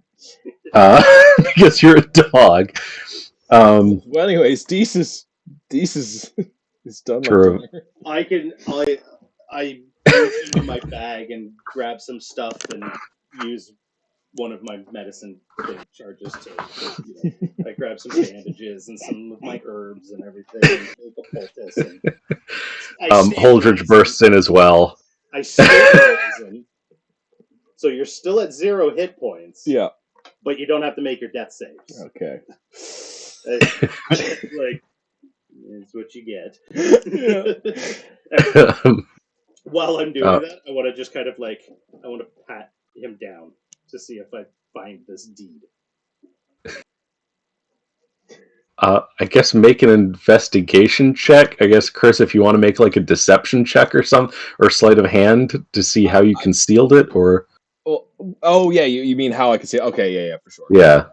Speaker 2: Because you're a dog.
Speaker 5: Well, anyways, Dees is done.
Speaker 2: True.
Speaker 3: I reach into my bag and grab some stuff and use one of my medicine charges to, I grab some bandages and some of my herbs and everything. And take a poultice and
Speaker 2: Holdridge bursts in as well.
Speaker 3: I stabilize him. So you're still at 0 hit points.
Speaker 5: Yeah.
Speaker 3: But you don't have to make your death saves.
Speaker 5: Okay.
Speaker 3: It's what you get.
Speaker 5: Yeah.
Speaker 3: While I'm doing that, I want to just kind of I want to pat him down to see if I find this deed.
Speaker 2: I guess make an investigation check. I guess, Chris, if you want to make like a deception check or something, or sleight of hand to see how you concealed it, or
Speaker 5: Oh yeah, you mean how I can see? Okay, yeah, for sure.
Speaker 2: yeah.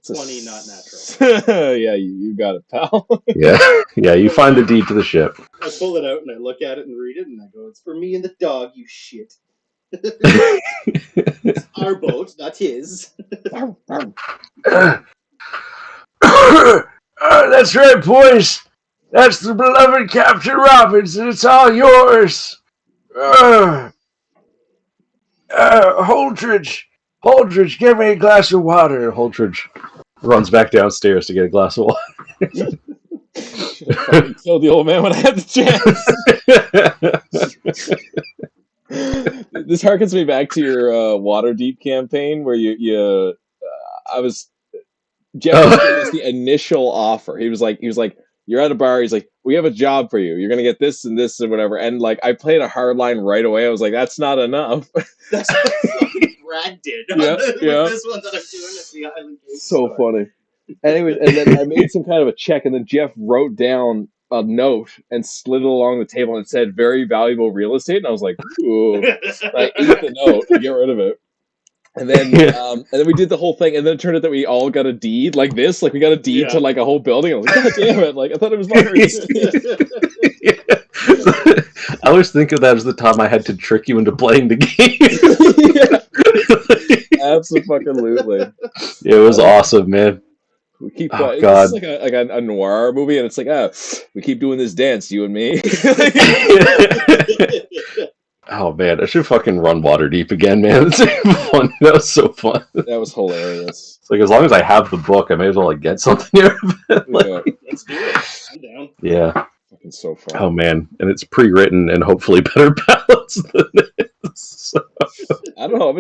Speaker 3: 20, not natural.
Speaker 5: Yeah, you got it, pal.
Speaker 2: Yeah. You find the deed to the ship.
Speaker 3: I pull it out and I look at it and read it and I go, "It's for me and the dog, you shit." It's our boat, not his.
Speaker 6: That's right, boys. That's the beloved Captain Robbins, and it's all yours. Holdridge, give me a glass of water.
Speaker 2: Holdridge runs back downstairs to get a glass of water.
Speaker 5: Should have fucking killed the old man when I had the chance. This harkens me back to your Waterdeep campaign where Jeff was giving us the initial offer. He was like, you're at a bar. He's like, we have a job for you. You're gonna get this and this and whatever. And like, I played a hard line right away. I was like, that's not enough.
Speaker 3: That's what fucking Brad did.
Speaker 5: Yeah.
Speaker 3: With this one that I'm doing at the Island Cave
Speaker 5: So
Speaker 3: store.
Speaker 5: funny. Anyway, and then I made some kind of a check, and then Jeff wrote down a note and slid it along the table and said, "Very valuable real estate." And I was like, "Ooh!" I ate the note to get rid of it. And then, we did the whole thing, and then it turned out that we all got a deed like this. Like we got a deed to like a whole building. I was like, "God damn it!" Like I thought it was mine.
Speaker 2: I always think of that as the time I had to trick you into playing the game.
Speaker 5: Absolutely.
Speaker 2: It was awesome, man.
Speaker 5: We keep
Speaker 2: God.
Speaker 5: It's like a noir movie, and it's like, we keep doing this dance, you and me.
Speaker 2: Oh man, I should fucking run Waterdeep again, man. It's fun. That was so fun.
Speaker 5: That was hilarious.
Speaker 2: It's like as long as I have the book, I may as well like get something out of it.
Speaker 5: Yeah.
Speaker 3: Let's do it. I'm down.
Speaker 2: Yeah.
Speaker 5: Fucking so fun.
Speaker 2: Oh man, and it's pre-written and hopefully better balanced than this.
Speaker 5: I don't know. I'm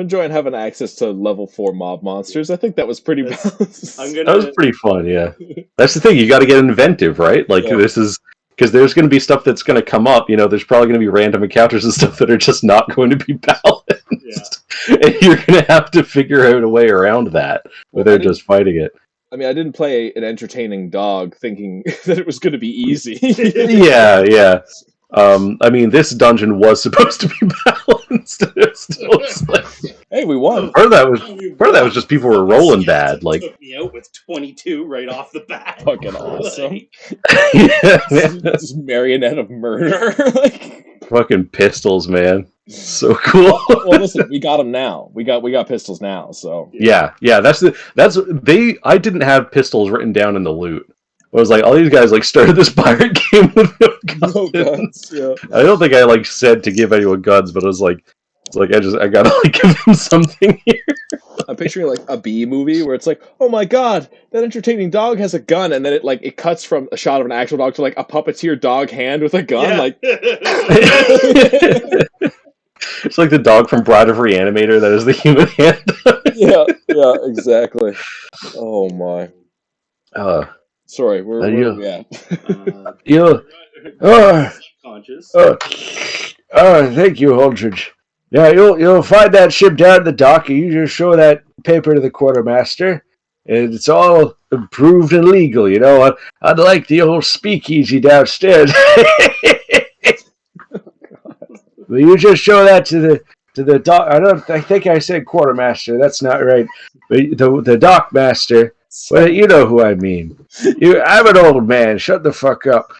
Speaker 5: enjoying having access to level 4 mob monsters. I think that was pretty balanced.
Speaker 2: That was pretty fun. Yeah, that's the thing. You got to get inventive, right? Like this is because there's going to be stuff that's going to come up. You know, there's probably going to be random encounters and stuff that are just not going to be balanced, and you're going to have to figure out a way around that without just fighting it.
Speaker 5: I mean, I didn't play an entertaining dog thinking that it was going to be easy.
Speaker 2: Yeah. I mean, this dungeon was supposed to be balanced.
Speaker 5: Hey, we won.
Speaker 2: Part of that was just people were rolling bad. Like
Speaker 3: took me out with 22 right off the bat.
Speaker 5: Fucking awesome.
Speaker 2: Yeah,
Speaker 5: Just marionette of murder.
Speaker 2: Fucking pistols, man. So cool.
Speaker 5: Well, listen, we got them now. We got pistols now. So
Speaker 2: yeah. I didn't have pistols written down in the loot. I was like, all these guys like started this pirate game with no guns.
Speaker 5: Yeah.
Speaker 2: I don't think I like said to give anyone guns, but I was like, I gotta like give them something here.
Speaker 5: I'm picturing like a B movie where it's like, oh my god, that entertaining dog has a gun, and then it cuts from a shot of an actual dog to like a puppeteer dog hand with a gun.
Speaker 3: Yeah.
Speaker 5: Like
Speaker 2: it's like the dog from Bride of Reanimator that is the human hand.
Speaker 5: yeah, exactly. Oh my. Sorry, where are we at?
Speaker 3: Conscious.
Speaker 6: Thank you, Holdridge. Yeah, you'll find that ship down at the dock, and you just show that paper to the quartermaster, and it's all approved and legal. You know, I'd like the old speakeasy downstairs. Will you just show that to the dock? I think I said quartermaster. That's not right. But the dock master. Well, you know who I mean. I'm an old man. Shut the fuck up.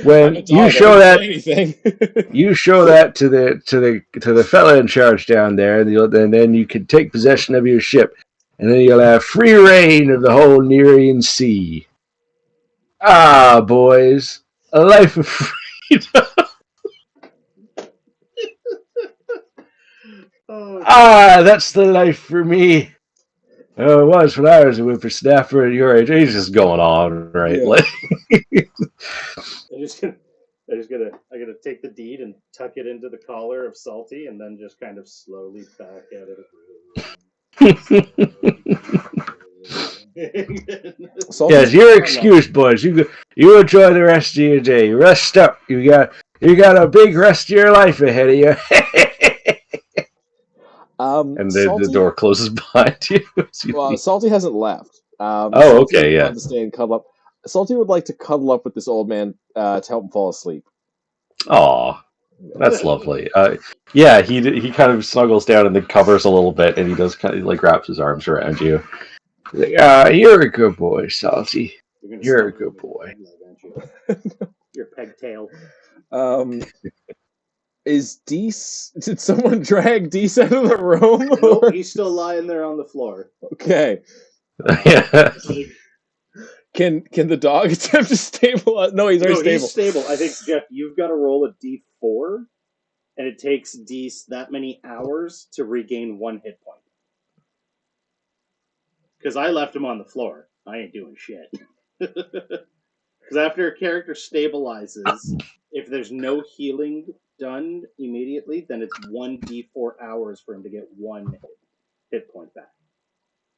Speaker 6: When you show that, you show that to the fella in charge down there, and then you can take possession of your ship, and then you'll have free reign of the whole Nerean Sea. Ah, boys, a life of freedom. That's the life for me. Oh, it was when I was a whippersnapper at your age. He's just going on, right?
Speaker 5: Yeah.
Speaker 6: Like,
Speaker 3: I gotta take the deed and tuck it into the collar of Salty, and then just kind of slowly back at it.
Speaker 6: yes, you're excused, boys. You enjoy the rest of your day. Rest up. You got You got a big rest of your life ahead of you.
Speaker 2: And the
Speaker 5: Salty,
Speaker 2: door closes behind you.
Speaker 5: well, Salty hasn't left.
Speaker 2: Oh,
Speaker 5: Salty
Speaker 2: okay,
Speaker 5: would
Speaker 2: yeah.
Speaker 5: love to stay and cuddle up. Salty would like to cuddle up with this old man to help him fall asleep.
Speaker 2: Aw, that's lovely. Yeah, he kind of snuggles down in the covers a little bit, and he does kind of like wraps his arms around you.
Speaker 6: You're a good boy, Salty.
Speaker 3: You're,
Speaker 6: You're a good boy.
Speaker 3: aren't you? Your pegtail.
Speaker 5: Is Deese? Did someone drag Deese out of the room?
Speaker 3: Nope, he's still lying there on the floor.
Speaker 5: Okay.
Speaker 2: Yeah.
Speaker 5: Can the dog attempt to stabilize? No, he's already stable.
Speaker 3: He's stable. I think, Jeff, you've got to roll a d4, and it takes Deese that many hours to regain 1 hit point. Because I left him on the floor. I ain't doing shit. Because after a character stabilizes, if there's no healing done immediately, then it's 1d4 hours for him to get 1 hit point back.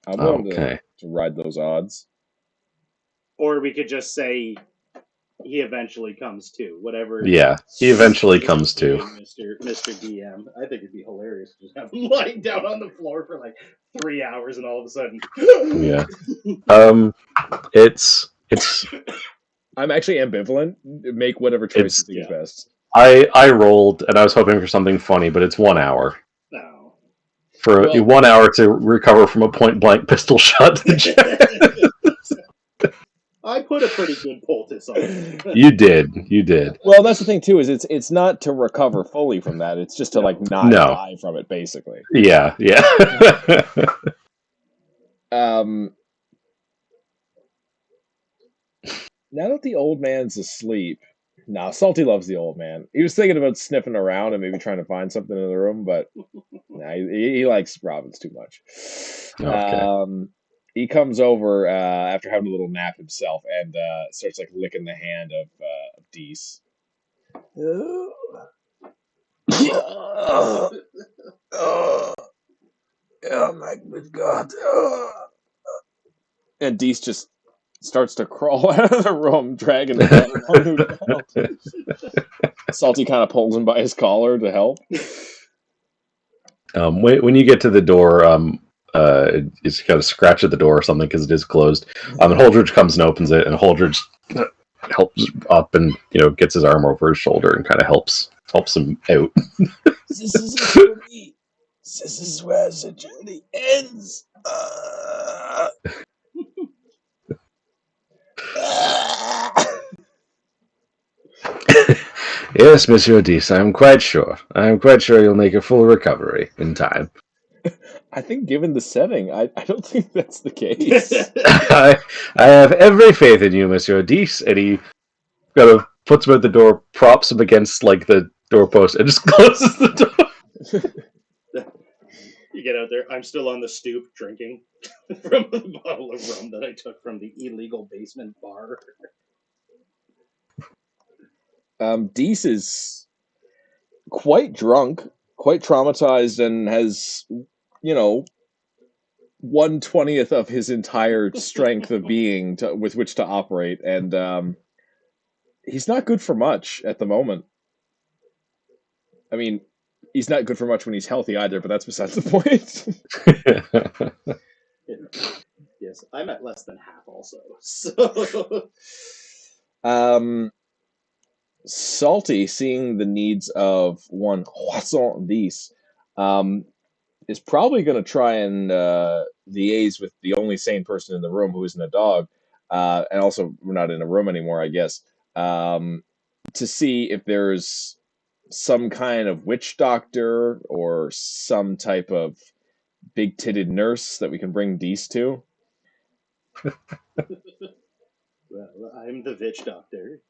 Speaker 5: I'm willing
Speaker 2: Okay.
Speaker 5: to ride those odds.
Speaker 3: Or we could just say he eventually comes to. Whatever.
Speaker 2: Yeah, he eventually comes to.
Speaker 3: Mr. DM. I think it'd be hilarious to just have him lying down on the floor for like 3 hours and all of a sudden.
Speaker 2: Yeah. It's
Speaker 5: I'm actually ambivalent. Make whatever choice you think is best.
Speaker 2: I rolled and I was hoping for something funny, but it's 1 hour.
Speaker 3: No.
Speaker 2: For 1 hour to recover from a point blank pistol shot to the chest.
Speaker 3: I put a pretty good poultice on it.
Speaker 2: You did.
Speaker 5: Well, that's the thing too. Is it's not to recover fully from that. It's just to like not die from it, basically.
Speaker 2: Yeah.
Speaker 5: Now that the old man's asleep, Salty loves the old man. He was thinking about sniffing around and maybe trying to find something in the room, but he likes Robbins too much.
Speaker 2: Okay.
Speaker 5: He comes over after having a little nap himself and starts like licking the hand of Deese.
Speaker 6: Oh my good God.
Speaker 5: And Deese just starts to crawl out of the room, dragging the bottom. Salty kind of pulls him by his collar to help.
Speaker 2: When you get to the door, it's got to scratch at the door or something because it is closed. And Holdridge comes and opens it, and Holdridge helps up and gets his arm over his shoulder and kind of helps him out.
Speaker 6: This is a journey. This is where the journey ends. Yes, Monsieur Deese, I am quite sure. You'll make a full recovery in time.
Speaker 5: I think given the setting, I don't think that's the case.
Speaker 2: I have every faith in you, Monsieur Deese. And he puts him at the door, props him against like the doorpost, and just closes the door.
Speaker 3: You get out there. I'm still on the stoop drinking from a bottle of rum that I took from the illegal basement bar.
Speaker 5: Deese is quite drunk, quite traumatized, and has 1/20th of his entire strength of being with which to operate, and he's not good for much at the moment. I mean, he's not good for much when he's healthy either, but that's besides the point.
Speaker 3: Yes, I'm at less than half also. So.
Speaker 5: Salty, seeing the needs of one Poisson Deese, is probably going to try and liaise with the only sane person in the room who isn't a dog, and also we're not in a room anymore, I guess, to see if there's some kind of witch doctor or some type of big-titted nurse that we can bring Deese to.
Speaker 3: Well, I'm the witch doctor.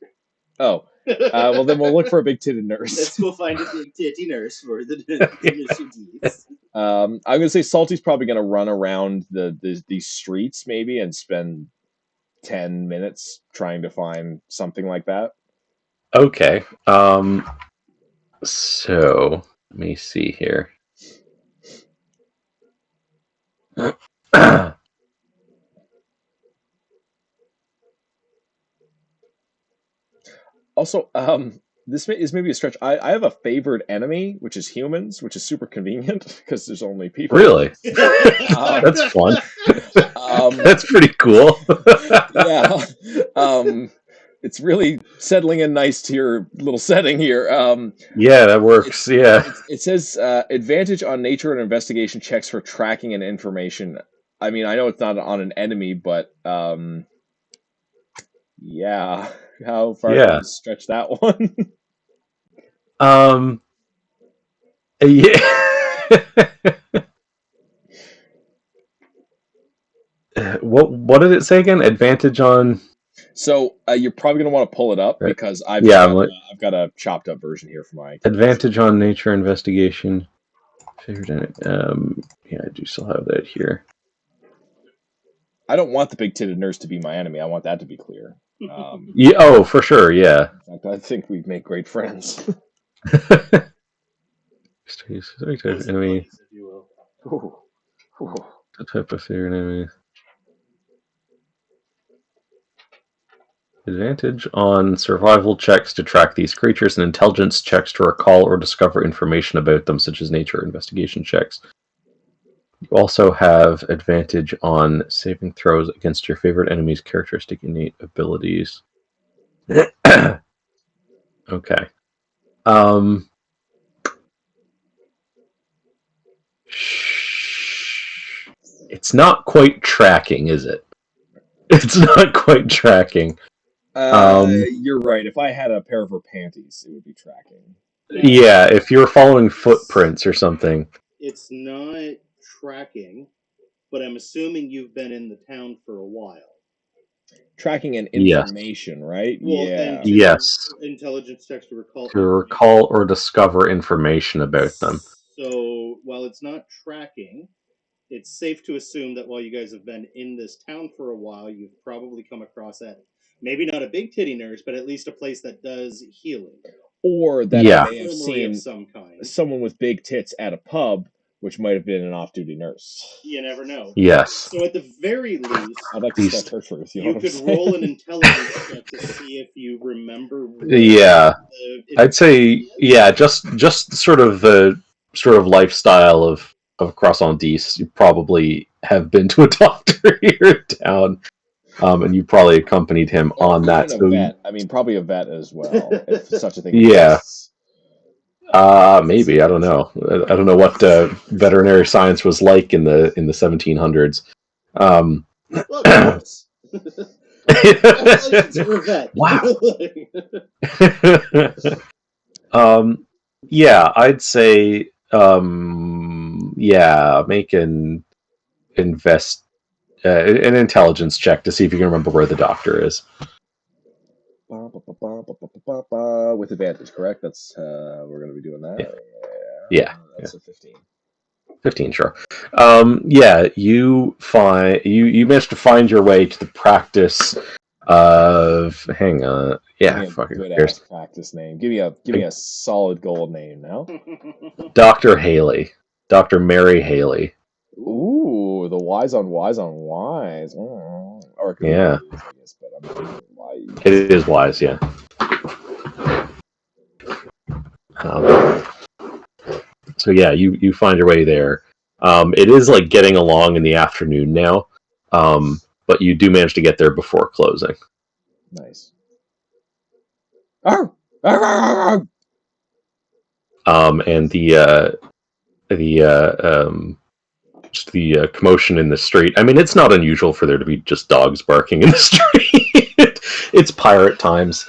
Speaker 5: Oh, well then we'll look for a big-titted nurse.
Speaker 3: Let's go find a big titty nurse for the Deese.
Speaker 5: I'm gonna say Salty's probably gonna run around these streets maybe and spend 10 minutes trying to find something like that.
Speaker 2: Okay. So let me see here.
Speaker 5: Also, this is maybe a stretch. I have a favored enemy, which is humans, which is super convenient because there's only people.
Speaker 2: Really? That's fun. That's pretty cool.
Speaker 5: Yeah. It's really settling in nice to your little setting here.
Speaker 2: Yeah, that works. Yeah.
Speaker 5: It says advantage on nature and investigation checks for tracking and information. I mean, I know it's not on an enemy, but yeah. How far can
Speaker 2: Yeah.
Speaker 5: you stretch that one?
Speaker 2: Yeah. What did it say again? Advantage on.
Speaker 5: So you're probably going to want to pull it up
Speaker 2: Right.
Speaker 5: because I've got a chopped up version here for my
Speaker 2: Advantage on nature investigation. Figured yeah, I do still have that here.
Speaker 5: I don't want the big-titted nurse to be my enemy. I want that to be clear.
Speaker 2: Yeah. Oh, for sure. Yeah.
Speaker 5: In fact, I think we'd make great friends.
Speaker 2: Enemy.
Speaker 3: If you will.
Speaker 5: Ooh. Ooh.
Speaker 2: The type of favorite enemy. Advantage on survival checks to track these creatures and intelligence checks to recall or discover information about them, such as nature investigation checks. You also have advantage on saving throws against your favorite enemy's characteristic innate abilities. Okay. It's not quite tracking, is it? It's not quite tracking.
Speaker 5: You're right. If I had a pair of her panties, it would be tracking.
Speaker 2: Yeah, if you're following footprints or something.
Speaker 3: It's not tracking, but I'm assuming you've been in the town for a while.
Speaker 5: Tracking and
Speaker 2: Yes.
Speaker 5: information, right?
Speaker 3: Well,
Speaker 5: yeah.
Speaker 3: and to
Speaker 2: Yes.
Speaker 3: Intelligence checks to recall.
Speaker 2: To recall or discover information about them.
Speaker 3: So while it's not tracking, it's safe to assume that while you guys have been in this town for a while, you've probably come across that. Maybe not a big titty nurse, but at least a place that does healing.
Speaker 5: Or that
Speaker 2: Yeah.
Speaker 5: I may have
Speaker 3: Infirmary
Speaker 5: seen
Speaker 3: of some kind.
Speaker 5: someone with big tits at a pub, which might have been an off-duty nurse.
Speaker 3: You never know.
Speaker 2: Yes.
Speaker 3: So at the very least,
Speaker 5: I'd like to
Speaker 2: Beast.
Speaker 5: step her truth.
Speaker 3: you could roll an intelligence check to see if you remember.
Speaker 2: Yeah. I'd say just sort of the lifestyle of Cross on Dees. You probably have been to a doctor here in town. And you probably accompanied him on that.
Speaker 5: A vet. I mean, probably a vet as well, if such a thing
Speaker 2: Yeah.
Speaker 5: exists.
Speaker 2: Maybe. I don't know. I don't know what veterinary science was like in the 1700s.
Speaker 3: Well,
Speaker 2: Wow. Yeah, I'd say make an intelligence check to see if you can remember where the doctor is.
Speaker 5: With advantage, correct? That's we're going to be doing that.
Speaker 2: Yeah.
Speaker 5: That's a 15.
Speaker 2: 15, sure. You managed to find your way to the practice of. Hang on. Yeah, fucking
Speaker 5: good ass practice name. Give me a solid gold name now.
Speaker 2: Dr. Haley. Dr. Mary Haley.
Speaker 5: Ooh, the wise on wise on wise. Or it could be
Speaker 2: Yeah.
Speaker 5: wise, I guess, but I'm wise.
Speaker 2: It is wise, yeah. So yeah, you find your way there. It is like getting along in the afternoon now, but you do manage to get there before closing.
Speaker 5: Nice.
Speaker 2: And the commotion in the street. I mean, it's not unusual for there to be just dogs barking in the street. It's pirate times.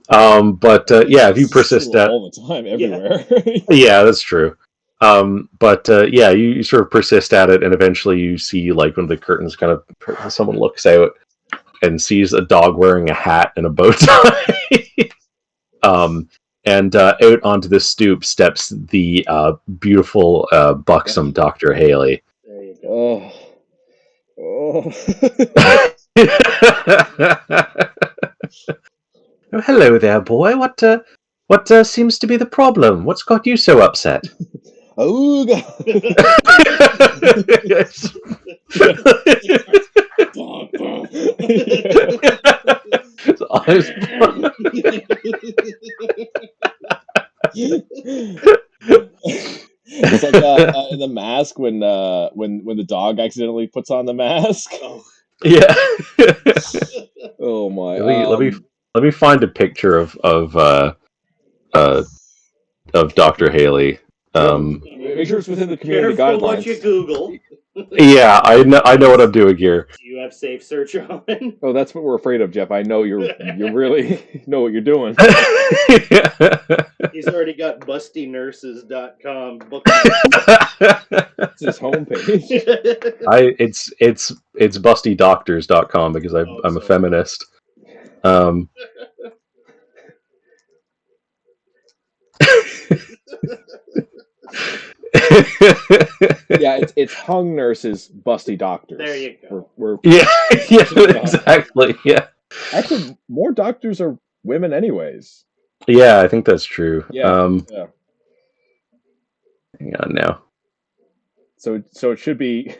Speaker 2: But if you persist at
Speaker 5: all the time, everywhere.
Speaker 2: Yeah, that's true. You sort of persist at it, and eventually you see like one of the curtains kind of someone looks out and sees a dog wearing a hat and a bow tie. And out onto the stoop steps the beautiful, buxom Dr. Haley.
Speaker 3: There you go.
Speaker 5: Oh.
Speaker 2: Oh, hello there, boy. What seems to be the problem? What's got you so upset?
Speaker 5: Oh, God. It's like in The Mask when the dog accidentally puts on the mask.
Speaker 3: Oh,
Speaker 2: Yeah.
Speaker 5: Oh my!
Speaker 2: Let me find a picture of Dr. Haley.
Speaker 5: Make sure it's within the community
Speaker 3: careful
Speaker 5: guidelines.
Speaker 3: what you Google.
Speaker 2: Yeah, I know what I'm doing here.
Speaker 3: Do you have safe search on?
Speaker 5: Oh, that's what we're afraid of, Jeff. I know you really know what you're doing.
Speaker 3: He's already got bustynurses.com book.
Speaker 5: It's his homepage.
Speaker 2: It's bustydoctors.com because I'm a
Speaker 3: sorry.
Speaker 2: feminist.
Speaker 5: Yeah, it's hung nurses, busty doctors.
Speaker 3: There you go.
Speaker 2: Yeah, exactly. Yeah.
Speaker 5: Actually, more doctors are women, anyways.
Speaker 2: Yeah, I think that's true.
Speaker 5: Yeah.
Speaker 2: Hang on now.
Speaker 5: So it should be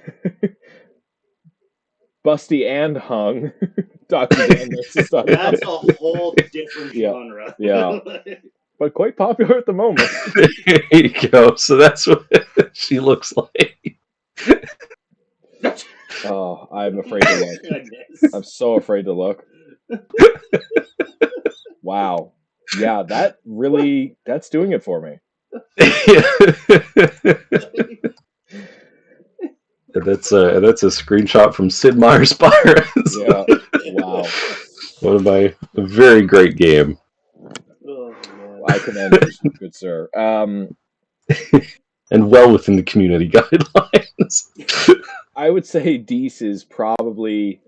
Speaker 5: busty and hung doctors and nurses.
Speaker 3: That's a whole different genre.
Speaker 5: Yeah. But quite popular at the moment.
Speaker 2: There you go. So that's what she looks like.
Speaker 5: Oh, I'm afraid to look.
Speaker 3: Goodness.
Speaker 5: I'm so afraid to look. Wow. Yeah, that's doing it for me.
Speaker 2: That's a screenshot from Sid Meier's Pirates.
Speaker 5: Yeah. Wow.
Speaker 2: A very great game.
Speaker 3: Oh,
Speaker 5: I commend you, good sir.
Speaker 2: And well within the community guidelines.
Speaker 5: I would say Deese is probably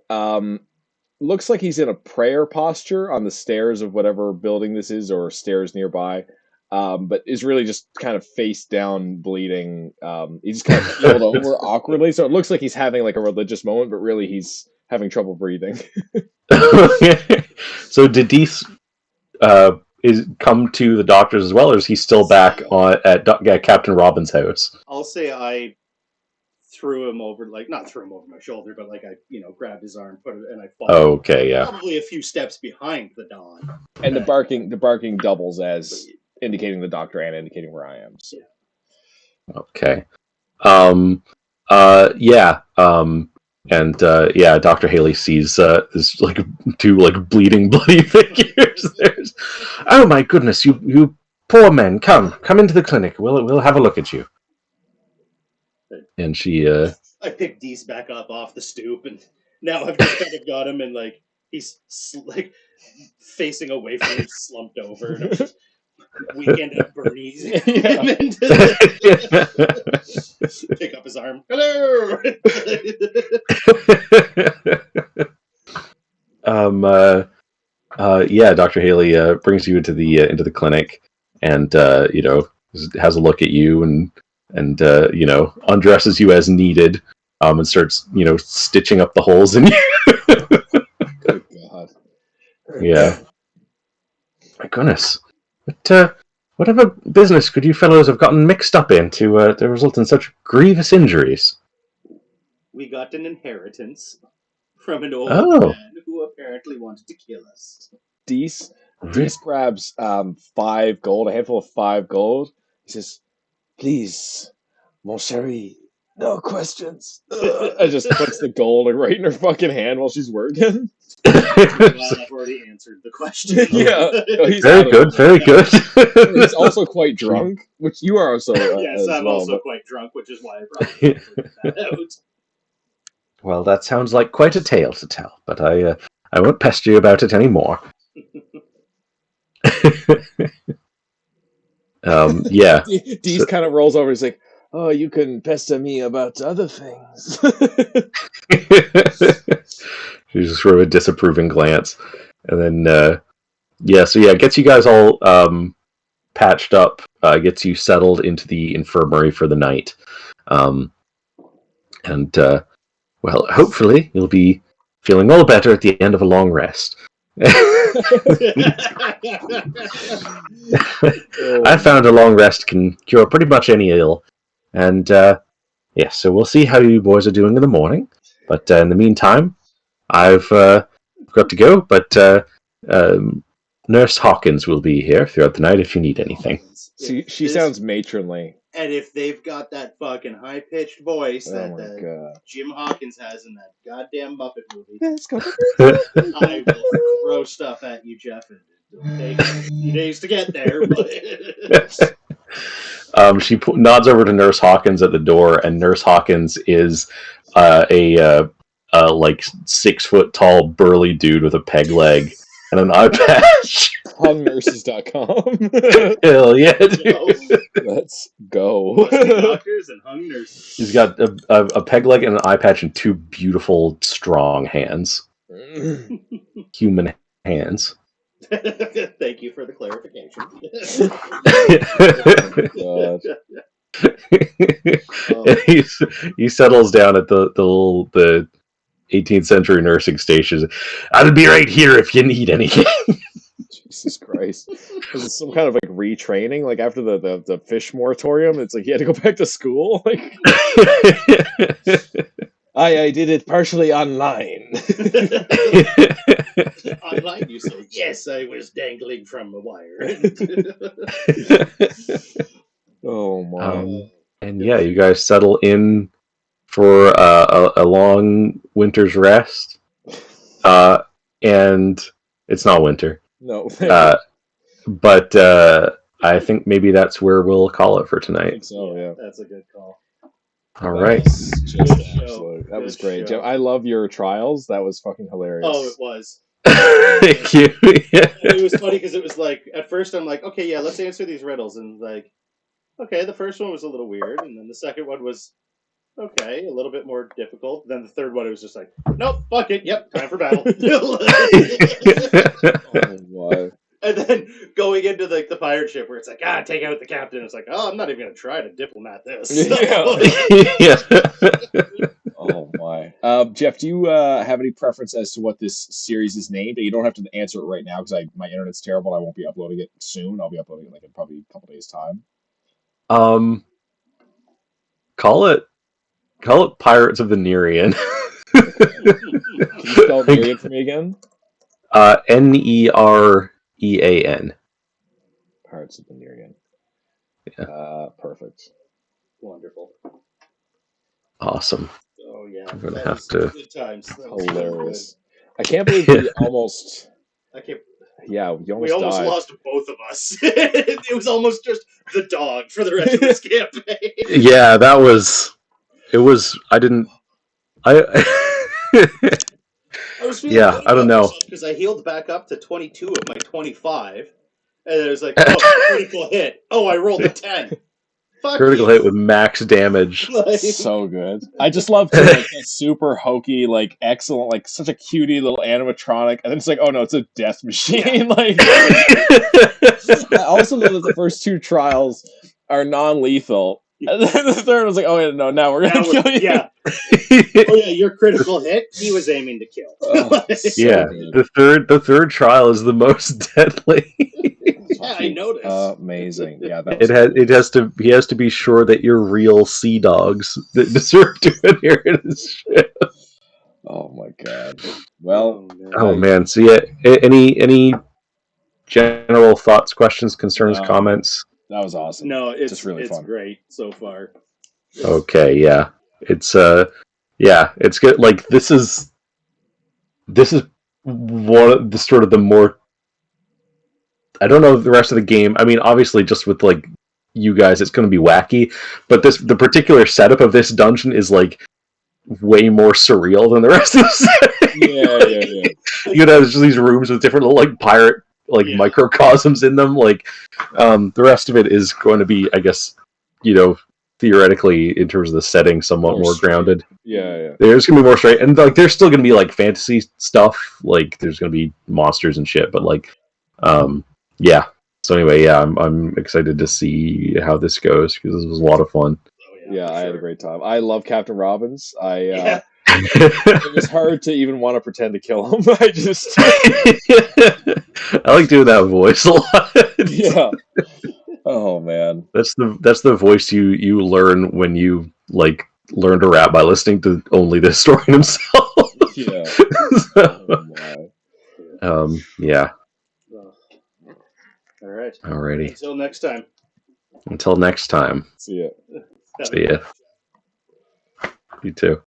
Speaker 5: looks like he's in a prayer posture on the stairs of whatever building this is or stairs nearby. But is really just kind of face down bleeding. He's just kind of keeled over awkwardly. So it looks like he's having like a religious moment, but really he's having trouble breathing.
Speaker 2: So did Deese come to the doctors as well, or is he still back at Captain Robbins' house?
Speaker 3: I'll say I threw him over, not threw him over my shoulder, but I grabbed his arm, put it, and I followed.
Speaker 2: Oh, okay, yeah.
Speaker 3: Probably a few steps behind the Don.
Speaker 5: And the barking doubles as indicating the doctor and indicating where I am. So.
Speaker 2: Okay. Dr. Haley sees this two bleeding bloody figures. Oh my goodness, you poor men, come into the clinic. We'll have a look at you. And she
Speaker 3: I picked Deese back up off the stoop, and now I've just kind of got him, and he's facing away from him, slumped over, and I'm just Weekend at Bernie's. Pick up his arm. Hello.
Speaker 2: Dr. Haley brings you into the clinic, and has a look at you and undresses you as needed, and starts stitching up the holes in you.
Speaker 5: Good God.
Speaker 2: Yeah. My goodness. Whatever business could you fellows have gotten mixed up in to result in such grievous injuries?
Speaker 3: We got an inheritance from an old man who apparently wanted to kill us.
Speaker 5: Deese grabs 5 gold, a handful of 5 gold. He says, "Please, mon chéri, no questions." I just puts the gold right in her fucking hand while she's working.
Speaker 3: I've already answered the question.
Speaker 5: Yeah, no, he's
Speaker 2: very good.
Speaker 5: He's also quite drunk, which you are also.
Speaker 3: Yes, I'm also quite drunk, which is why I probably put that out.
Speaker 2: Well, that sounds like quite a tale to tell, but I won't pester you about it anymore.
Speaker 5: Deese kind of rolls over. He's like, "Oh, you can pester me about other things."
Speaker 2: She just threw a disapproving glance, and then gets you guys all patched up, gets you settled into the infirmary for the night, hopefully you'll be feeling all better at the end of a long rest. I found a long rest can cure pretty much any ill, and so we'll see how you boys are doing in the morning. But in the meantime, I've got to go. But Nurse Hawkins will be here throughout the night if you need anything.
Speaker 5: She sounds matronly.
Speaker 3: And if they've got that fucking high-pitched voice
Speaker 5: Oh
Speaker 3: that
Speaker 5: my god.
Speaker 3: Jim Hawkins has in that goddamn Muppet movie,
Speaker 5: Let's go.
Speaker 3: I will throw stuff at you, Jeff, and it'll take a few days to get there, but...
Speaker 2: She nods over to Nurse Hawkins at the door, and Nurse Hawkins is a like 6 foot tall burly dude with a peg leg and an eye patch.
Speaker 5: Hungnurses.com.
Speaker 2: Hell yeah, dude.
Speaker 5: Let's go.
Speaker 3: Doctors and hung nurses.
Speaker 2: He's got a peg leg and an eye patch and 2 beautiful, strong hands. Human hands.
Speaker 3: Thank you for the clarification.
Speaker 2: He settles down at the 18th century nursing station. I'll be right here if you need anything.
Speaker 5: Jesus Christ. Is it some kind of like retraining? Like after the fish moratorium, it's like he had to go back to school? Like I did it partially online.
Speaker 3: Online, you say, yes, I was dangling from a wire.
Speaker 5: Oh my.
Speaker 2: And yeah, you guys settle in for a long winter's rest. And it's not winter.
Speaker 5: No.
Speaker 2: But I think maybe that's where we'll call it for
Speaker 5: I
Speaker 2: tonight.
Speaker 5: think so, yeah.
Speaker 3: That's a good call.
Speaker 2: All right.
Speaker 5: That was great. Jeff, I love your trials. That was fucking hilarious.
Speaker 3: Oh, it was.
Speaker 2: Thank you.
Speaker 3: It was funny because it was like, at first I'm like, okay, yeah, let's answer these riddles. And like, okay, the first one was a little weird. And then the second one was, okay, a little bit more difficult. Then the third one, it was just like, nope, fuck it. Yep, time for battle.
Speaker 5: Oh my.
Speaker 3: And then going into like the pirate ship where it's like, take out the captain. It's like, oh, I'm not even going to try to diplomat this.
Speaker 5: Yeah. Oh my. Jeff, do you have any preference as to what this series is named? You don't have to answer it right now because my internet's terrible. I won't be uploading it soon. I'll be uploading it like in probably a couple days' time.
Speaker 2: Call it Pirates of the Nerean.
Speaker 5: Can you spell Nerean for me again?
Speaker 2: Nerean.
Speaker 5: Pirates of the Nerean.
Speaker 2: Yeah.
Speaker 5: Perfect.
Speaker 3: Wonderful.
Speaker 2: Awesome.
Speaker 3: Oh yeah.
Speaker 2: I'm gonna
Speaker 3: that
Speaker 2: have
Speaker 3: was
Speaker 2: to-
Speaker 3: good times. That was
Speaker 5: Hilarious. I can't believe we almost.
Speaker 3: I can't.
Speaker 5: Yeah, we
Speaker 3: We almost
Speaker 5: died.
Speaker 3: lost both of us. It was almost just the dog for the rest of this campaign.
Speaker 2: Yeah, that was. It was. I didn't. I.
Speaker 3: I was feeling
Speaker 2: Yeah, I don't know.
Speaker 3: because I healed back up to 22 of my 25, and it was like, oh, critical hit. Oh, I rolled a 10. Fuck
Speaker 2: Critical
Speaker 3: you.
Speaker 2: hit with max damage.
Speaker 3: Like,
Speaker 5: So good. I just love to like that super hokey, like excellent, like such a cutie little animatronic, and then it's like, oh no, it's a death machine. Like, I also love that the first 2 trials are non-lethal, and then the third was like, oh wait, no, now we're gonna kill you.
Speaker 3: yeah. Oh yeah, your critical hit. He was aiming to kill.
Speaker 5: Oh, so
Speaker 2: Yeah,
Speaker 5: good.
Speaker 2: the third trial is the most deadly.
Speaker 3: Yeah, I noticed.
Speaker 5: Amazing. Yeah, that was
Speaker 2: He has to be sure that you're real sea dogs that deserve to inherit his ship.
Speaker 5: Oh my god. Well,
Speaker 2: Oh man, so yeah, any general thoughts, questions, concerns,
Speaker 5: No.
Speaker 2: comments?
Speaker 5: that was awesome.
Speaker 3: No, it's
Speaker 5: just really fun.
Speaker 3: great so far.
Speaker 2: Okay, yeah. It's it's good. Like this is one of the sort of the more, I don't know the rest of the game. I mean, obviously just with like you guys it's going to be wacky, but the particular setup of this dungeon is like way more surreal than the rest of the setting.
Speaker 5: Yeah.
Speaker 2: You know, there's just these rooms with different little like pirate microcosms in them. Like the rest of it is going to be, I guess, you know, theoretically in terms of the setting somewhat more grounded.
Speaker 5: Yeah.
Speaker 2: There's gonna be more straight, and like there's still gonna be like fantasy stuff, like there's gonna be monsters and shit, but like yeah. So anyway, yeah, I'm excited to see how this goes because this was a lot of fun.
Speaker 3: Oh,
Speaker 5: Yeah,
Speaker 3: for
Speaker 5: I had a
Speaker 3: sure.
Speaker 5: great time. I love Captain Robbins.
Speaker 3: Yeah.
Speaker 5: It was hard to even want to pretend to kill him. I just
Speaker 2: I like doing that voice a lot.
Speaker 5: yeah. Oh man.
Speaker 2: That's the voice you learn when you like learn to rap by listening to only this story himself.
Speaker 5: Yeah.
Speaker 2: So,
Speaker 5: Oh, my.
Speaker 2: yeah.
Speaker 3: All right.
Speaker 2: Alrighty.
Speaker 3: Until next time.
Speaker 2: Until next time.
Speaker 5: See ya.
Speaker 2: See ya. You too.